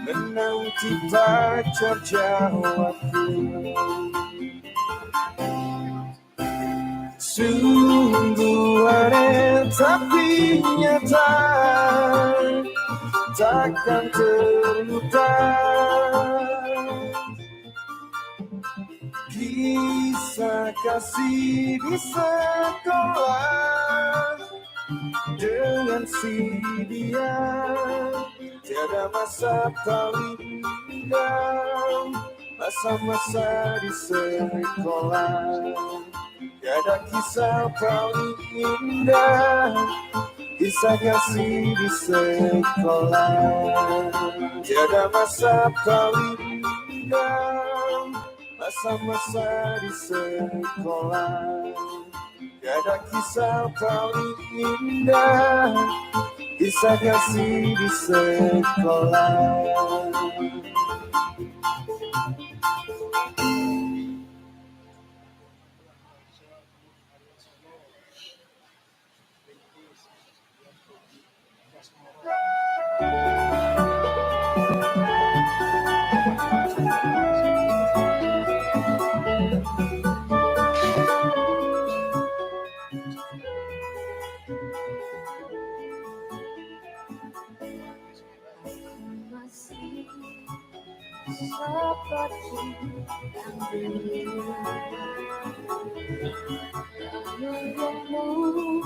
Menanti tak terjawabku. Sungguh aneh tapi nyata, takkan terlupa. Kisah kasih di sekolah dengan si dia, tiada masa paling indah, masa-masa di sekolah. Tiada kisah paling indah, kisah kasih di sekolah. Tiada masa paling indah, masa-masa di sekolah. Tiada kisah paling indah, kisah kasih di sekolah. Masih seperti yang dulu, menunggumu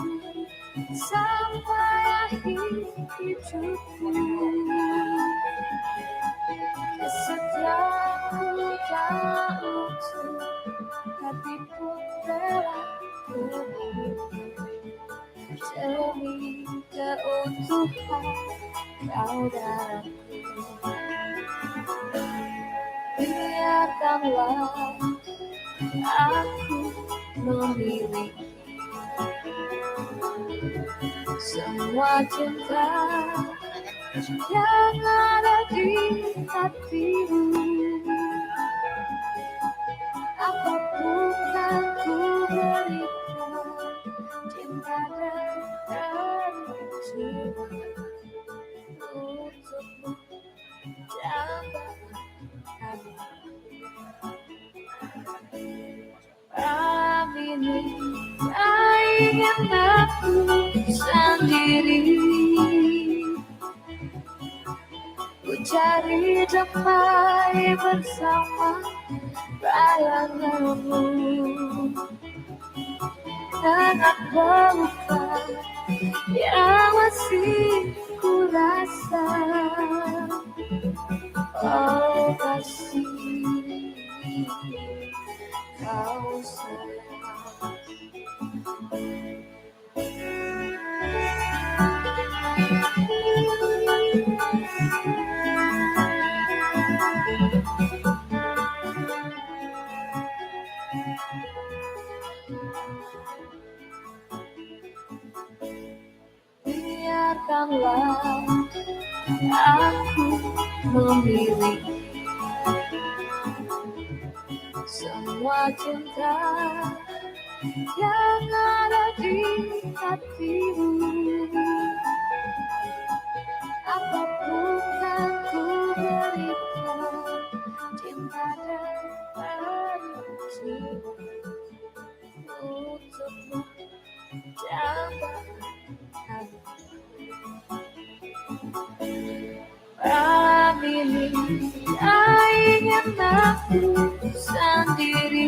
sampai akhir hidupku. Kesetiaanku tak utuh, hatiku telah demi keutuhan kau dalamku. Biarkanlah aku memilih semua cinta yang ada di hatimu. Apapun yang ku berikan, cinta dan jiwa untukmu damai hati. Amini ingin aku sendiri, ku cari damai bersama bayanganmu. Sangat lupa yang masih ku rasa. Oh kasih, kau sayang. Biarkanlah aku memilih semua cinta yang ada di hatimu. Apapun yang ku berikan, cinta dan jiwa untukmu damai hati. Amini ingin aku sendiri,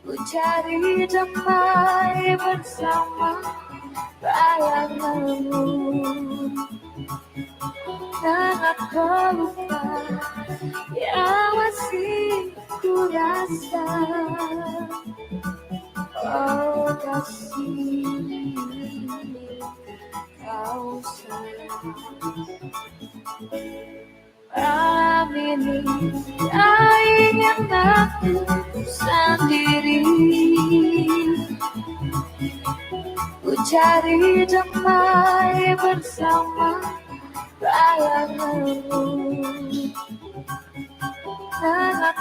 ku cari damai bersama bayanganmu. Sangat lupa yang masih ku rasa. Oh kasih, kau sayang. Amini ingin aku sendiri, ku cari damai bersama bayanganmu. Sangat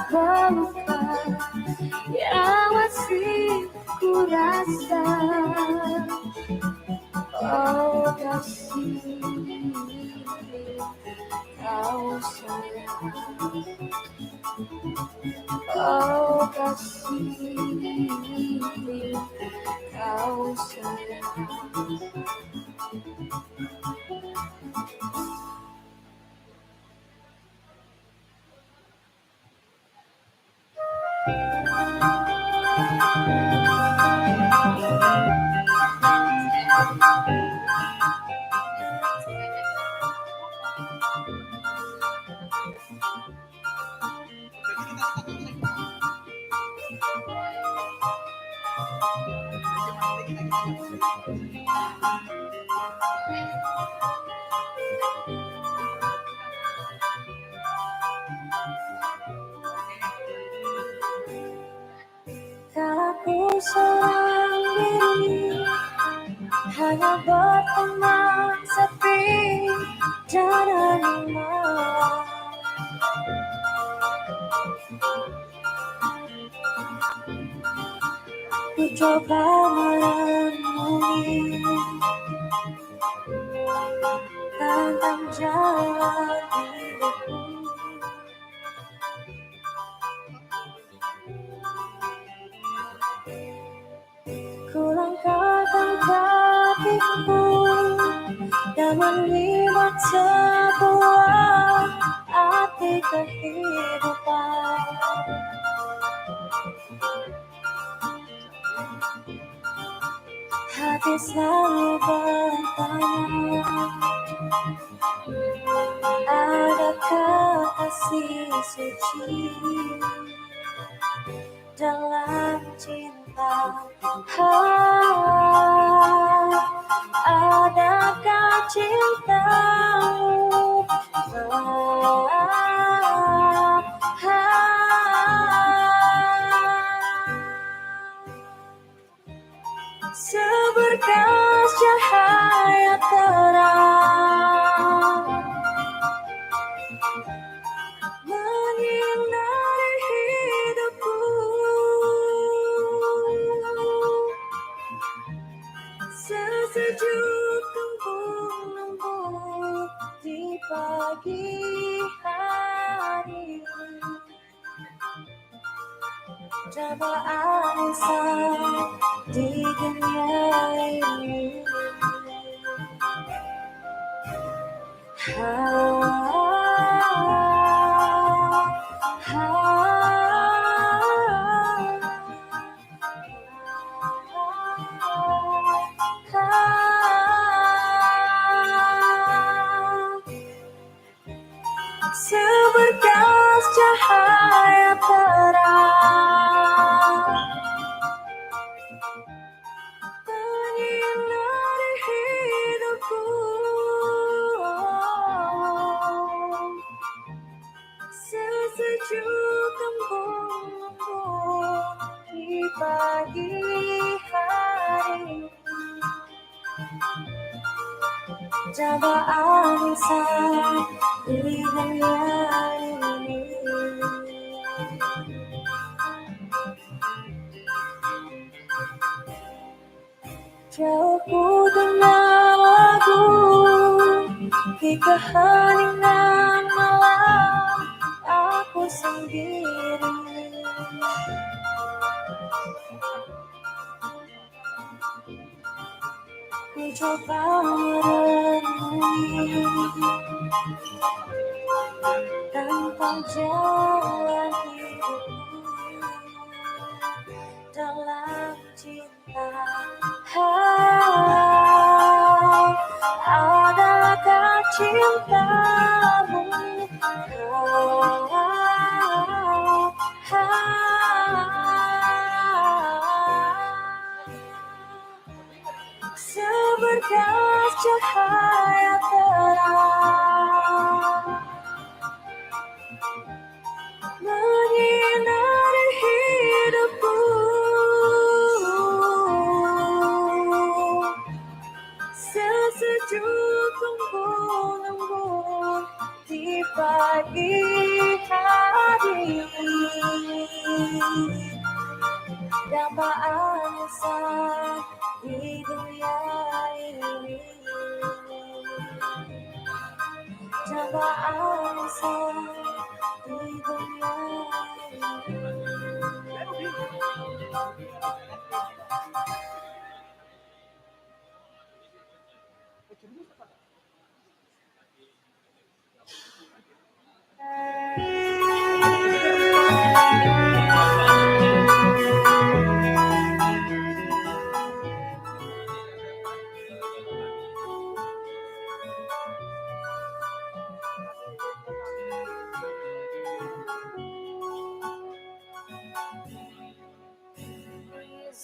lupa yang masih ku rasa. Oh kasih, kau sayang. Oh kasih, kau sayang. Tak aku seorang diri, hanya berteman sepi dan rimang. Ku coba merenungi tentang jalan hidupku. Ku langkahkan kakiku dan melihat sebuah arti kehidupan. Hati selalu bertanya, adakah kasih suci dalam cinta? Adakah cintamu? Seberkas cahaya terang menyinari hidupku. Sesejuk embun-embun di pagi hari, cobaan insan di dunia ini. Seberkas cahaya terang menyinari hidupku. Sesejuk embun-embun di pagi hari, cobaan insan di dunia ini. Jauh ku dengar lagu di keheningan malam, aku sendiri. Ku coba merenungi tentang jalan hidupku dalam cinta. Adakah cintamu? Seberkas cahaya terang menyinari hidupku. Sesejuk embun-embun di pagi hari, dambaan insan di dunia ini. Dambaan insan di dunia ini.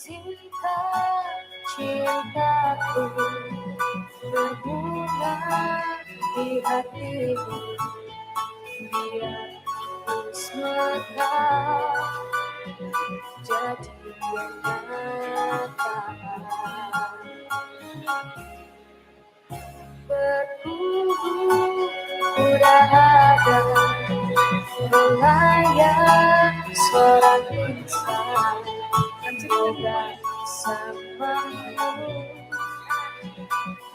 Cinta, cintaku berbunga di hatimu. Biar terus mekar jadi yang nyata. Berkubu udah ada melayang seorang insan. Semoga samamu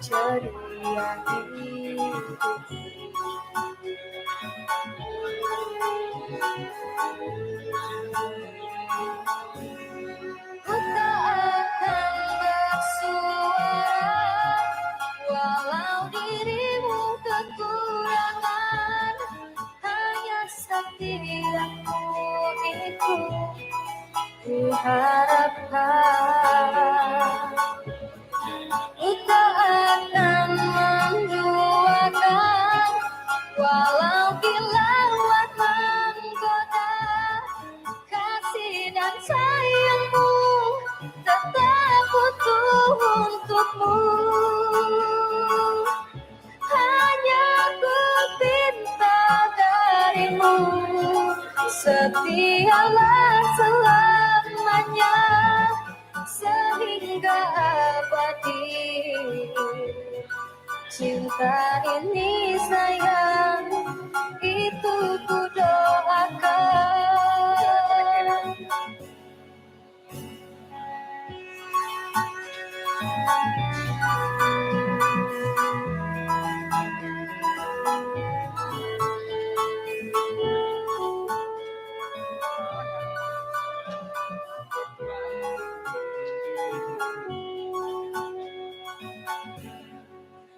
ceria hidupku. Ku tak akan bersuara walau dirimu kekurangan. Hanya setidakmu itu ku harapkan. Ku tak akan menduakan walau kilauan menggoda. Kasih dan sayangmu tetap utuh untukmu. Hanya ku pinta darimu, setialah selamanya sehingga abadi. Cinta ini sayang, itu ku doakan.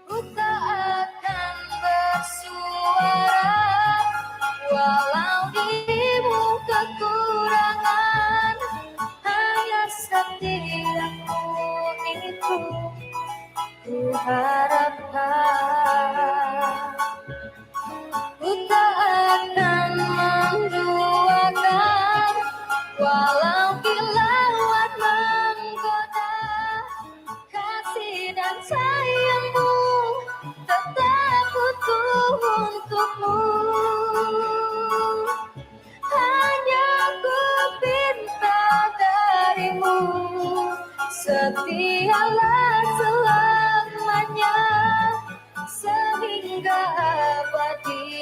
Ku tak akan bersuara walau dirimu kekurangan. Hanya setidakmu itu ku harapkan. Ku tak akan menduakan walau kilauan menggoda. Kasih dan sayangmu tetap utuh untukmu. Hanya ku pinta darimu, setialah selamanya sehingga abadi.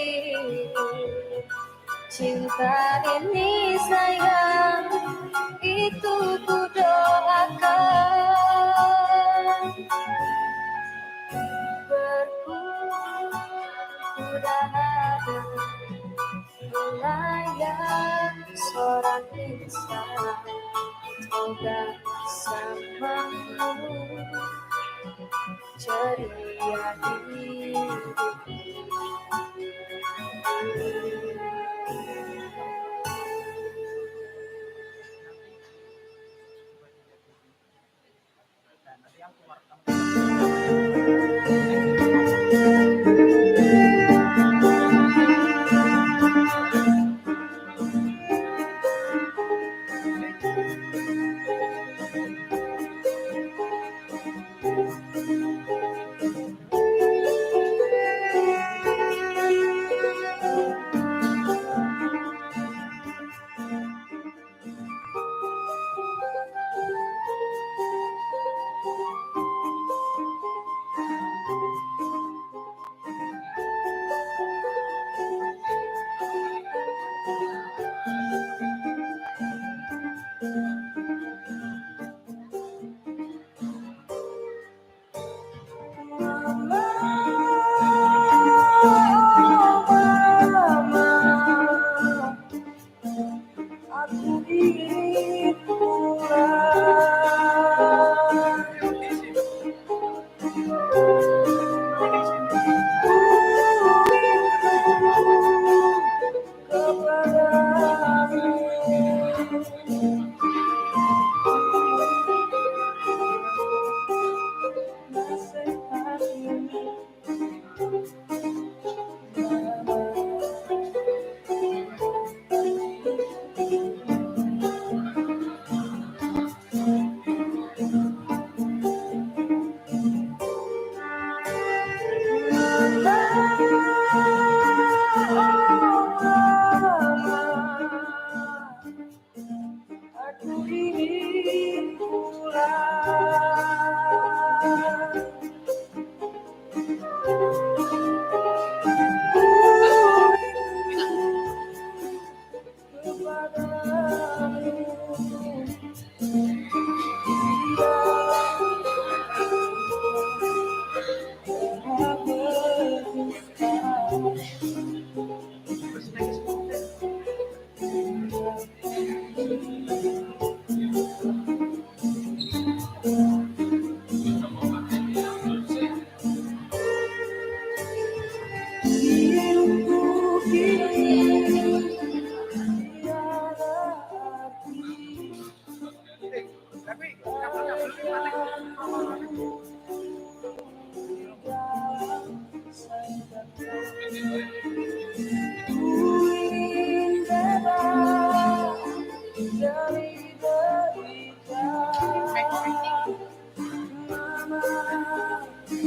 Cinta ini sayang, itu ku doakan. Berkuda ada melayang seorang insan. Semoga samamu ceria hidupku.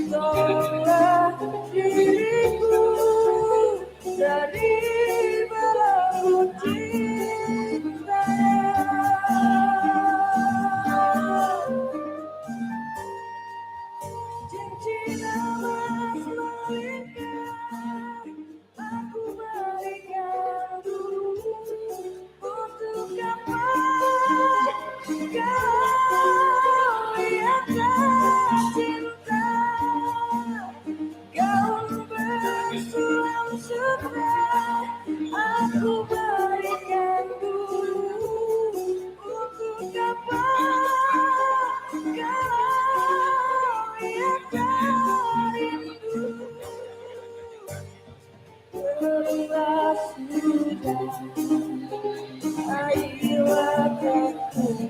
Tolonglah diriku dari belenggu cinta. Cincin emas melingkar, aku berikan dulu. Untuk apa kau yang tak cinta? Gaun bersulam sutra, aku berikan dulu. Untuk apa kau yang tak rindu? Telah sudah, ayolah katakan.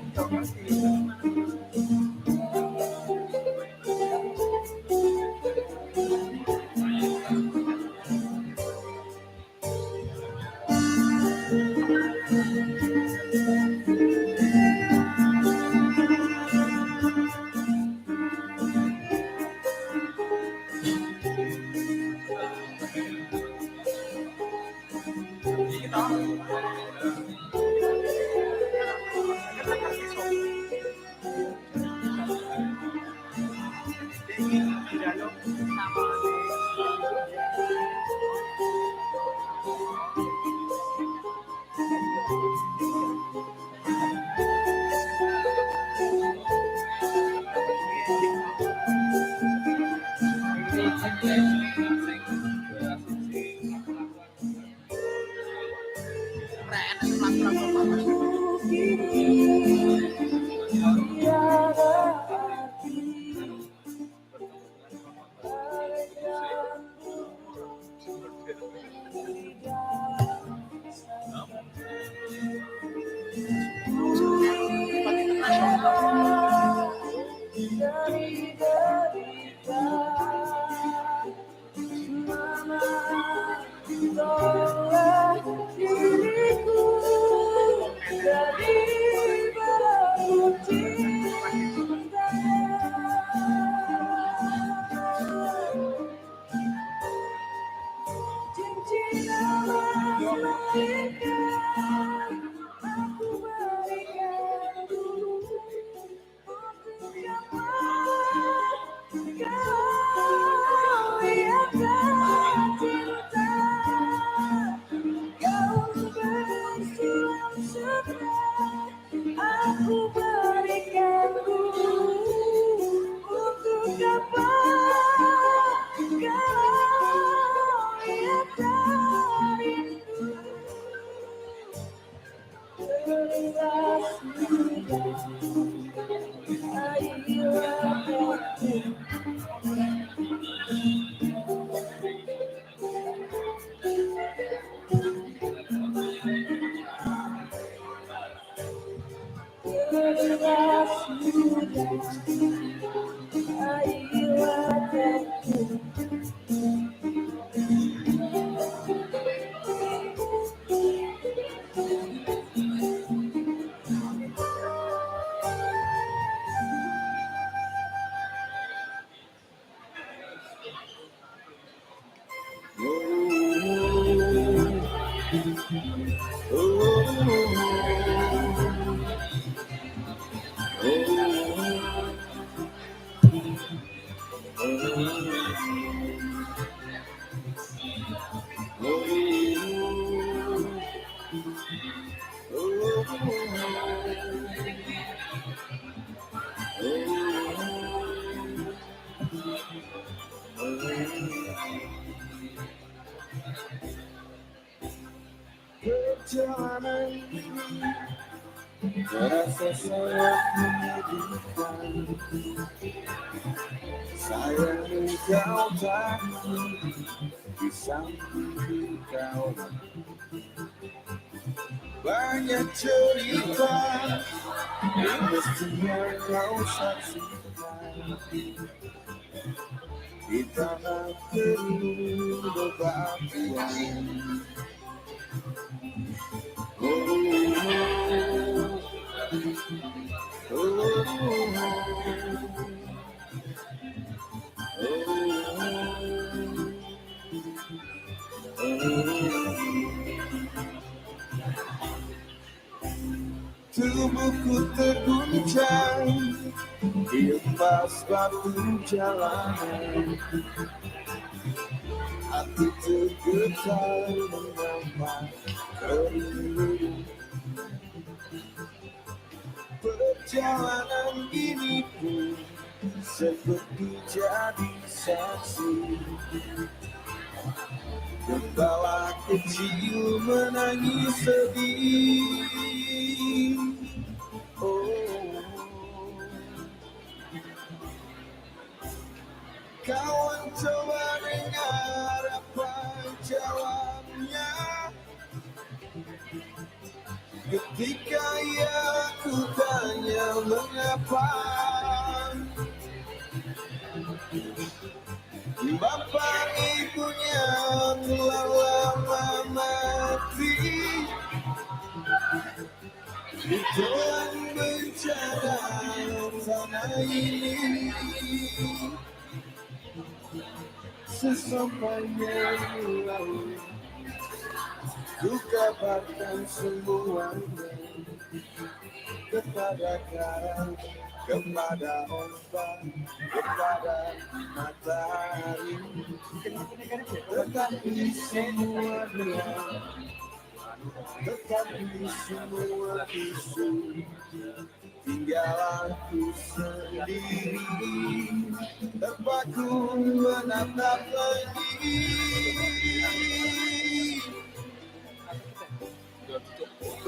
Tolonglah diriku dari belenggu cinta. Cincin emas melingkar, aku berikan dulu. Untuk apa kau yang tak cinta? Gaun bersulam sutra, aku berikan dulu. Untuk apa kau yang tak rindu? Telah sudah, ayolah katakan. Telah sudah, ayolah katakan. Perjalanan ini terasa sangat menyedihkan. Sayang engkau tak di samping kau. Banyak cerita yang mestinya kau saksikan di tanah kering bebatuan. Tubuhku terguncang di lepas batu jalanan. Hati tergetar mengapa kerindu. Perjalanan ini pun seperti jadi saksi. Gembala kecil menangis sedih. Oh, kawan coba dengar apa jawabnya. Ketika ia ku tanya mengapa, bapak ibunya telah lama mati. Ditelan bencana tanah ini. Sesampainya lalu ku kabarkan semuanya kepada karang, kepada ombak, kepada matahari. Tetapi semua gelap, tetapi semua bisu, tinggal aku sendiri, terpaku menatap lagi.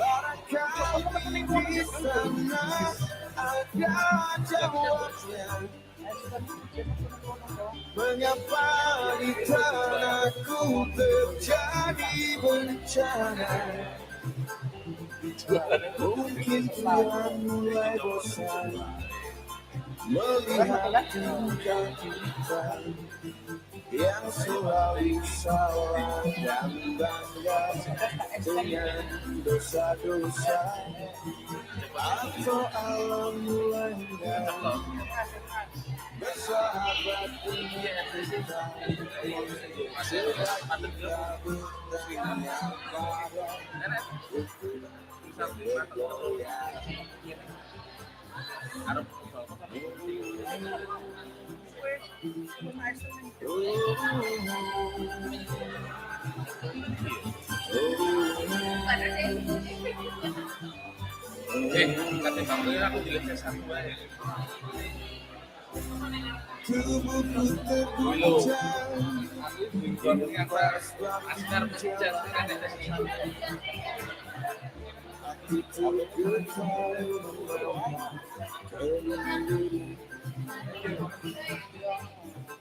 Barangkali di sana ada jawabnya. Mengapa di tanahku terjadi bencana? Mungkin Tuhan mulai bosan melihat tingkah kita yang selalu salah dan bangga dengan dosa-dosa, atau alam mulai bersahabat dengan kita. Sedang kita bertanya tubuhku terguncang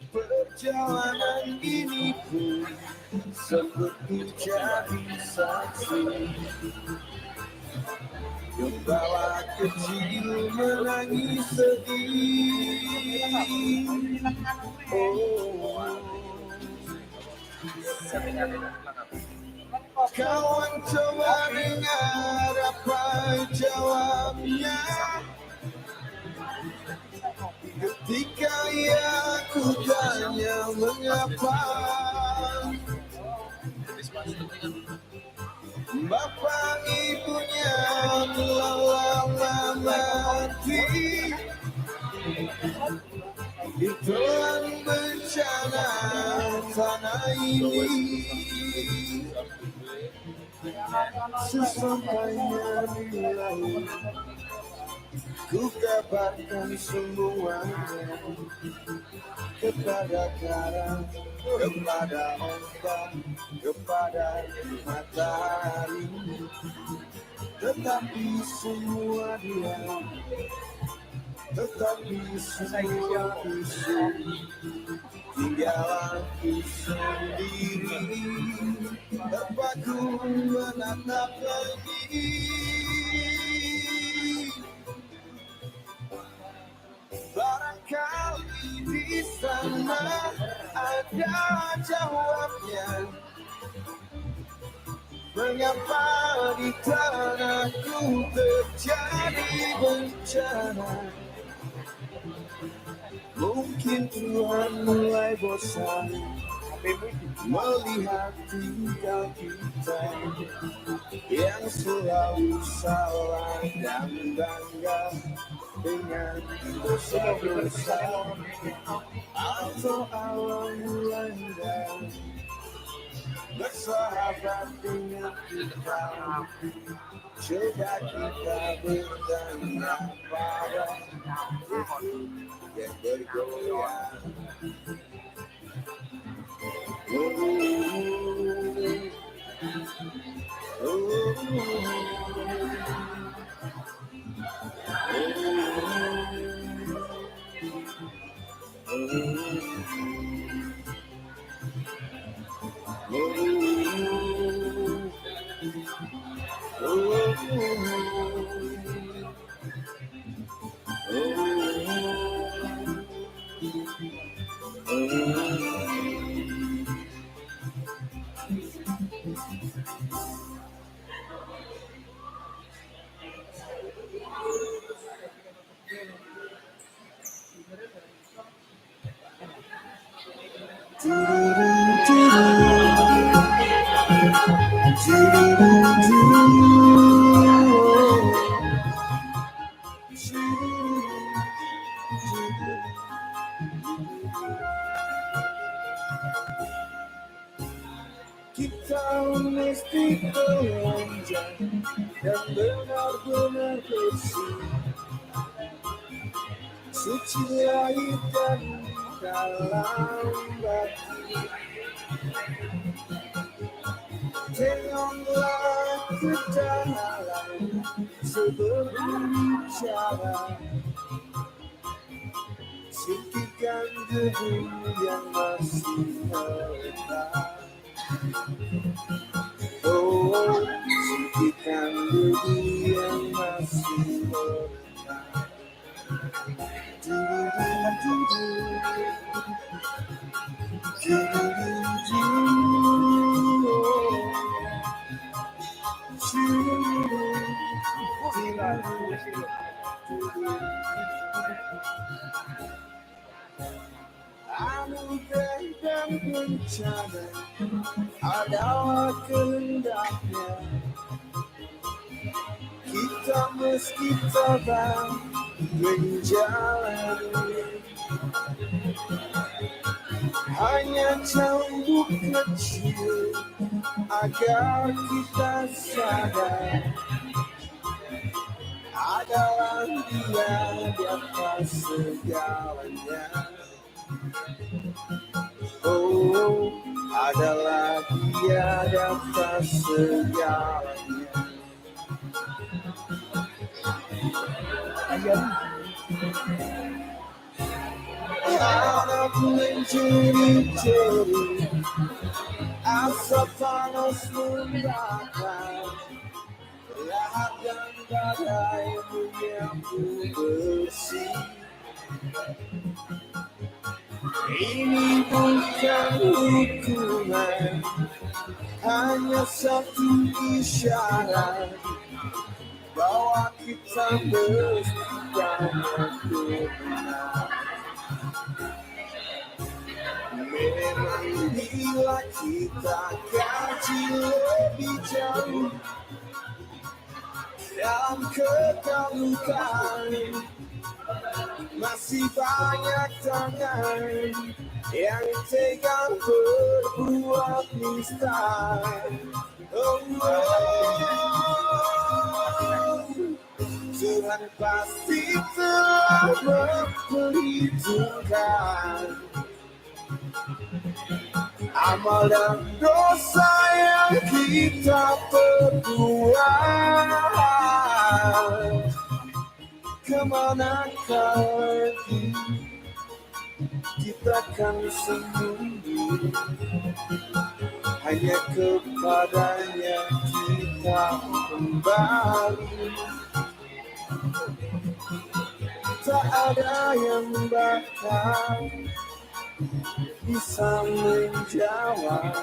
perjalanan ini pun seperti jadi saksi. Gembala kecil menangis sedih. Oh, kawan coba dengar apa jawabnya. Ketika ia ku tanya mengapa, bapak ibunya telah lama mati. Ditelan bencana tanah ini. Sesampainya di air, ku kabarkan semuanya kepada karang, kepada ombak, kepada matahari. Tetapi semua diam, tetapi semua isu, tinggal aku sendiri, terpaku menatap lagi. Barangkali di sana ada jawabnya. Mengapa di tanahku terjadi bencana? Mungkin Tuhan mulai bosan melihat tingkah kita yang selalu salah dan bangga dengan dosa-dosa atau alam melanda. Bersahabat dengan kita, coba kita bertanya pada bukti yang bergoyang. Kita mesti telanjang dan benar-benar bersih, suci lahir dan dalam batin. Tengoklah ke dalam sebelum bicara, singkirkan debu yang masih melekat. Oh, singkirkan debu yang masih melekat. Anugerah dan bencana adalah kehendaknya. Kita meski tabah menjalani, hanya cambuk kecil agar kita sadar adalah Dia di atas segalanya. Oh, adalah Dia di atas segalanya. Anak mencuri-curi, asap panas membakar, lahar dan badai menyapu bersih. Ini bukan hukuman, hanya satu isyarat bahwa kita mesti banyak benar. Memang bila kita kaji lebih jauh dalam kegaulan, masih banyak tangan yang tega berbuat nista. Oh, oh, oh. Tuhan pasti telah memperhitungkan amal dan dosa yang kita perbuat. Kemana kau pergi, kita akan sembunyi. Hanya kepadanya kita kembali. Tak ada yang bakal bisa menjawab.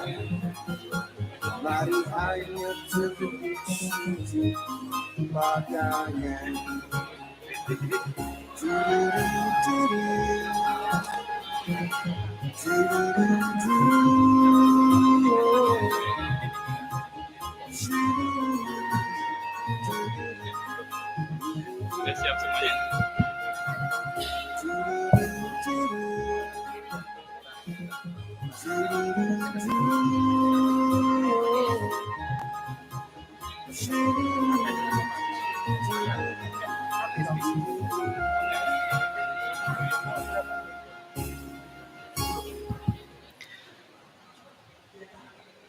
Mari hanya tunduk sujud padanya. Sudah siap semuanya?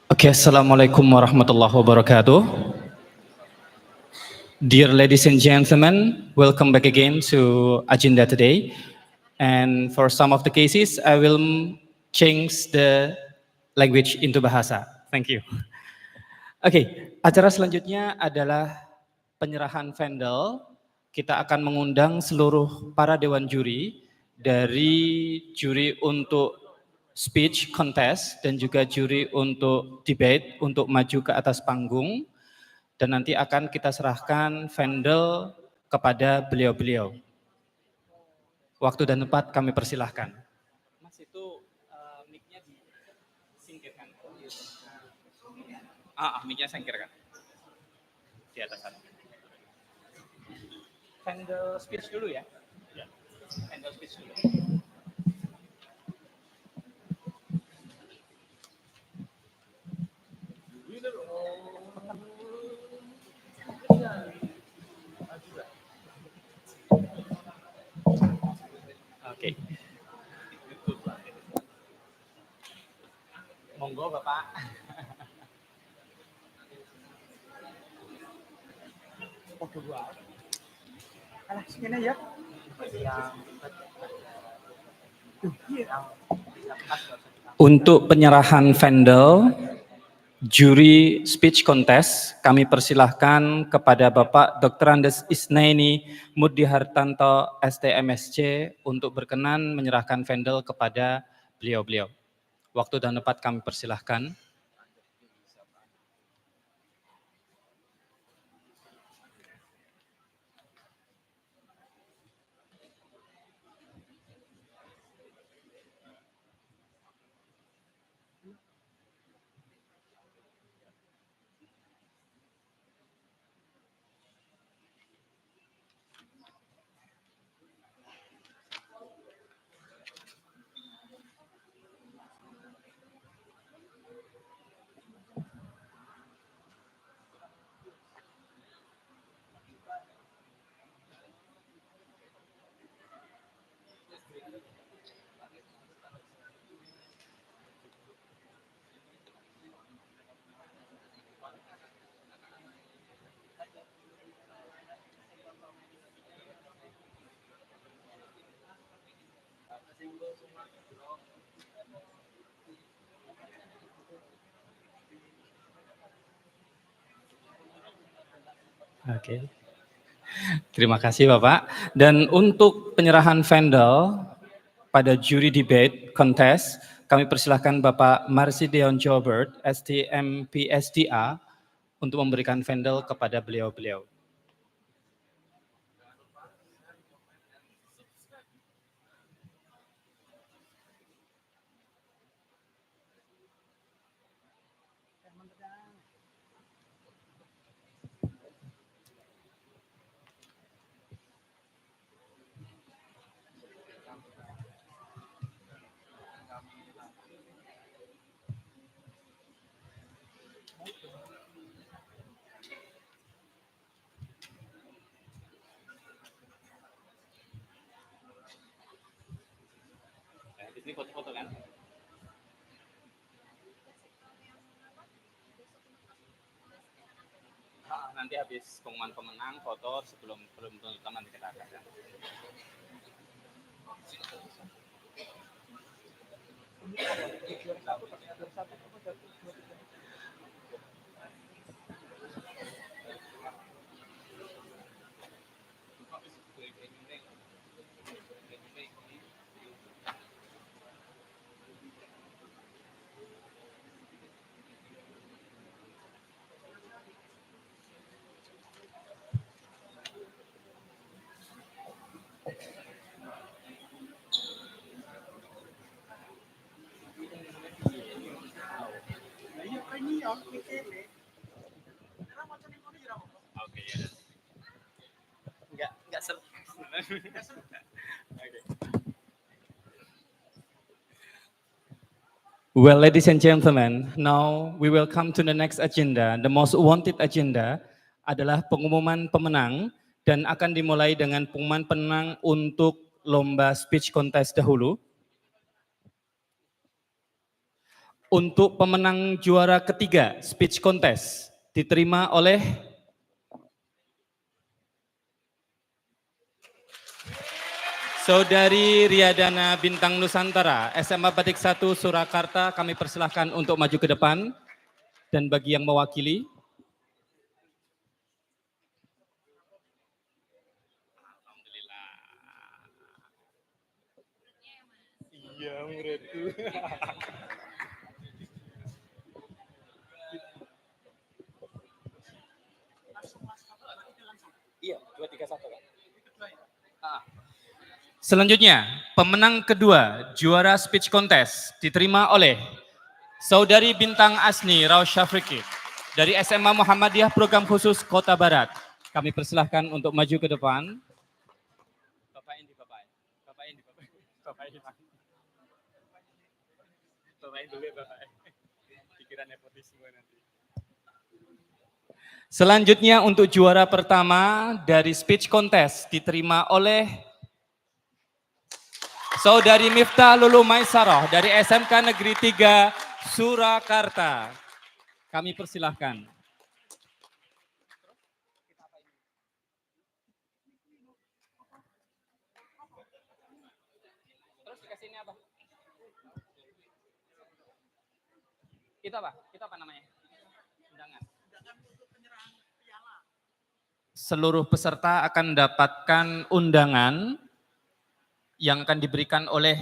Oke, Assalamualaikum warahmatullahi wabarakatuh. Dear ladies and gentlemen, welcome back again to agenda today. And for some of the cases, I will change the language into bahasa. Thank you. Oke, acara selanjutnya adalah penyerahan vendel. Kita akan mengundang seluruh para dewan juri, dari juri untuk speech contest dan juga juri untuk debate untuk maju ke atas panggung, dan nanti akan kita serahkan vendel kepada beliau-beliau. Waktu dan tempat kami persilahkan. Mas, itu mic-nya disingkirkan. Mic-nya singkirkan. Di atas sana. Vendel speech dulu ya. Vendel speech dulu. Oke. Monggo Bapak. Sini ya. Untuk penyerahan vendel juri speech contest, kami persilahkan kepada Bapak Dr. Andes Isnaini Muddihartanto STMSC untuk berkenan menyerahkan vendel kepada beliau-beliau. Waktu dan tempat kami persilahkan. Oke. Terima kasih Bapak. Dan untuk penyerahan vendel pada juri debate contest, kami persilahkan Bapak Marsideon Jobert, STM PSDA, untuk memberikan vendel kepada beliau-beliau. habis pengumuman pemenang foto sebelum penutupan nanti kita akan. Oke ya. Enggak seru. Oke. Well, ladies and gentlemen, now we will come to the next agenda. The most wanted agenda adalah pengumuman pemenang dan akan dimulai dengan pengumuman pemenang untuk lomba speech contest dahulu. Untuk pemenang juara ketiga speech contest diterima oleh Saudari Riyadana Bintang Nusantara, SMA Batik 1 Surakarta, kami persilahkan untuk maju ke depan. Dan bagi yang mewakili, Alhamdulillah. Iya, muridku. Iya, 2, 3, 1 kan? Selanjutnya, pemenang kedua juara speech contest diterima oleh Saudari Bintang Asni Raus Syafriki dari SMA Muhammadiyah Program Khusus Kota Barat. Kami persilahkan untuk maju ke depan. Selanjutnya untuk juara pertama dari speech contest diterima oleh Saudari Miftah Lulu Maisarah dari SMK Negeri 3 Surakarta. Kami persilahkan. Terus dikasih ini apa? Itu apa? Itu apa namanya? Undangan. Seluruh peserta akan mendapatkan undangan yang akan diberikan oleh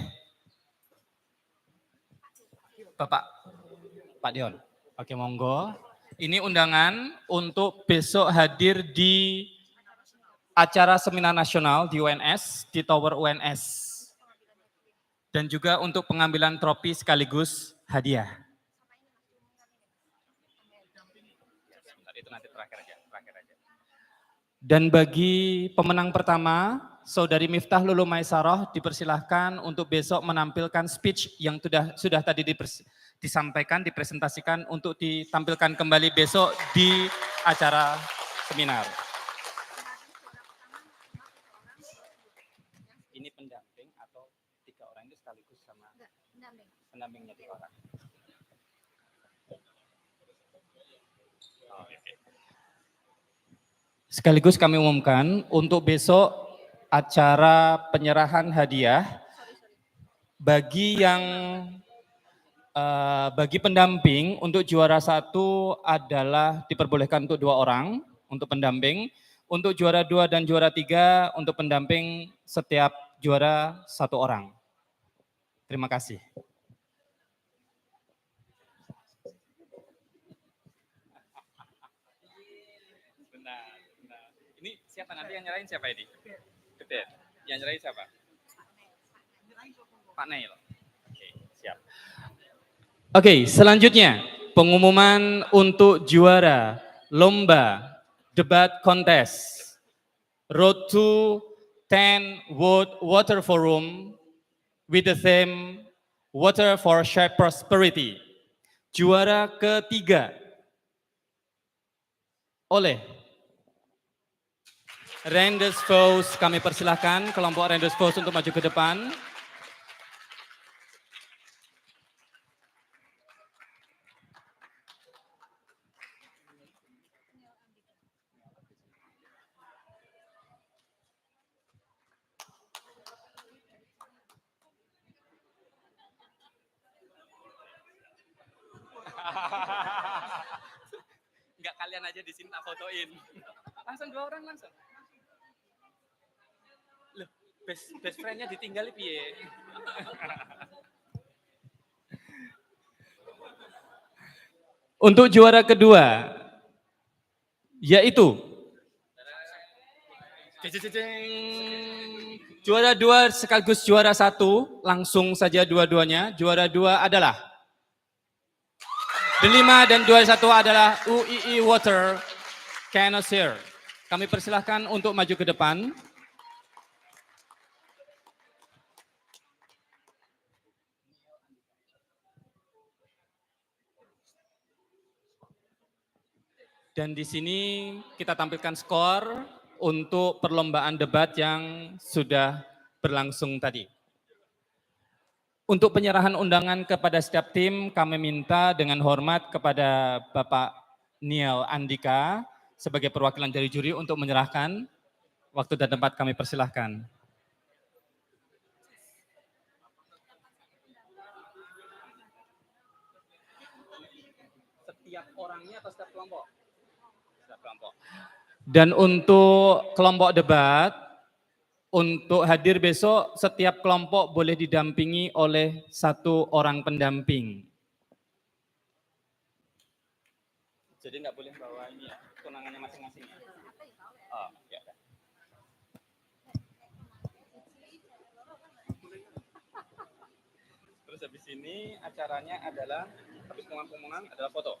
Pak Dion. Oke, monggo. Ini undangan untuk besok hadir di acara seminar nasional di UNS, di Tower UNS. Dan juga untuk pengambilan trofi sekaligus hadiah. Itu nanti terakhir aja. Dan bagi pemenang pertama, Saudari Miftah Lulu Maisarah dipersilahkan untuk besok menampilkan speech yang sudah tadi disampaikan, dipresentasikan untuk ditampilkan kembali besok di acara seminar. Ini pendamping atau 3 orang itu sekaligus sama pendampingnya 3 orang. Sekaligus kami umumkan untuk besok acara penyerahan hadiah bagi pendamping untuk juara 1 adalah diperbolehkan untuk 2 orang untuk pendamping, untuk juara 2 dan juara 3 untuk pendamping setiap juara 1 orang. Terima kasih. Benar. Ini siapa nanti yang nyerahin siapa ini? Yang nyerahin siapa? Pak Nail. Oke, siap. Oke, selanjutnya pengumuman untuk juara lomba debat kontes Road to 10 World Water Forum with the theme Water for Shared Prosperity. Juara ketiga oleh Rendez Vos, kami persilahkan kelompok Rendez Vos untuk maju ke depan. aja di sini tak fotoin. Langsung 2 orang langsung. Loh, best friend-nya ditinggali piye? Untuk juara kedua, yaitu juara 2 sekaligus juara 1, langsung saja dua-duanya. Juara 2 adalah Delima dan juara 1 adalah UII Water Canossier. Kami persilahkan untuk maju ke depan. Dan di sini kita tampilkan skor untuk perlombaan debat yang sudah berlangsung tadi. Untuk penyerahan undangan kepada setiap tim, kami minta dengan hormat kepada Bapak Niel Andika sebagai perwakilan dari juri untuk menyerahkan. Waktu dan tempat kami persilahkan. Setiap orangnya atau setiap kelompok? Setiap kelompok. Dan untuk kelompok debat, untuk hadir besok, setiap kelompok boleh didampingi oleh 1 orang pendamping. Jadi nggak boleh bawa ini ya, tunangannya masing-masing ya? Oh, ya. Terus habis ini acaranya adalah, habis pengumuman adalah foto.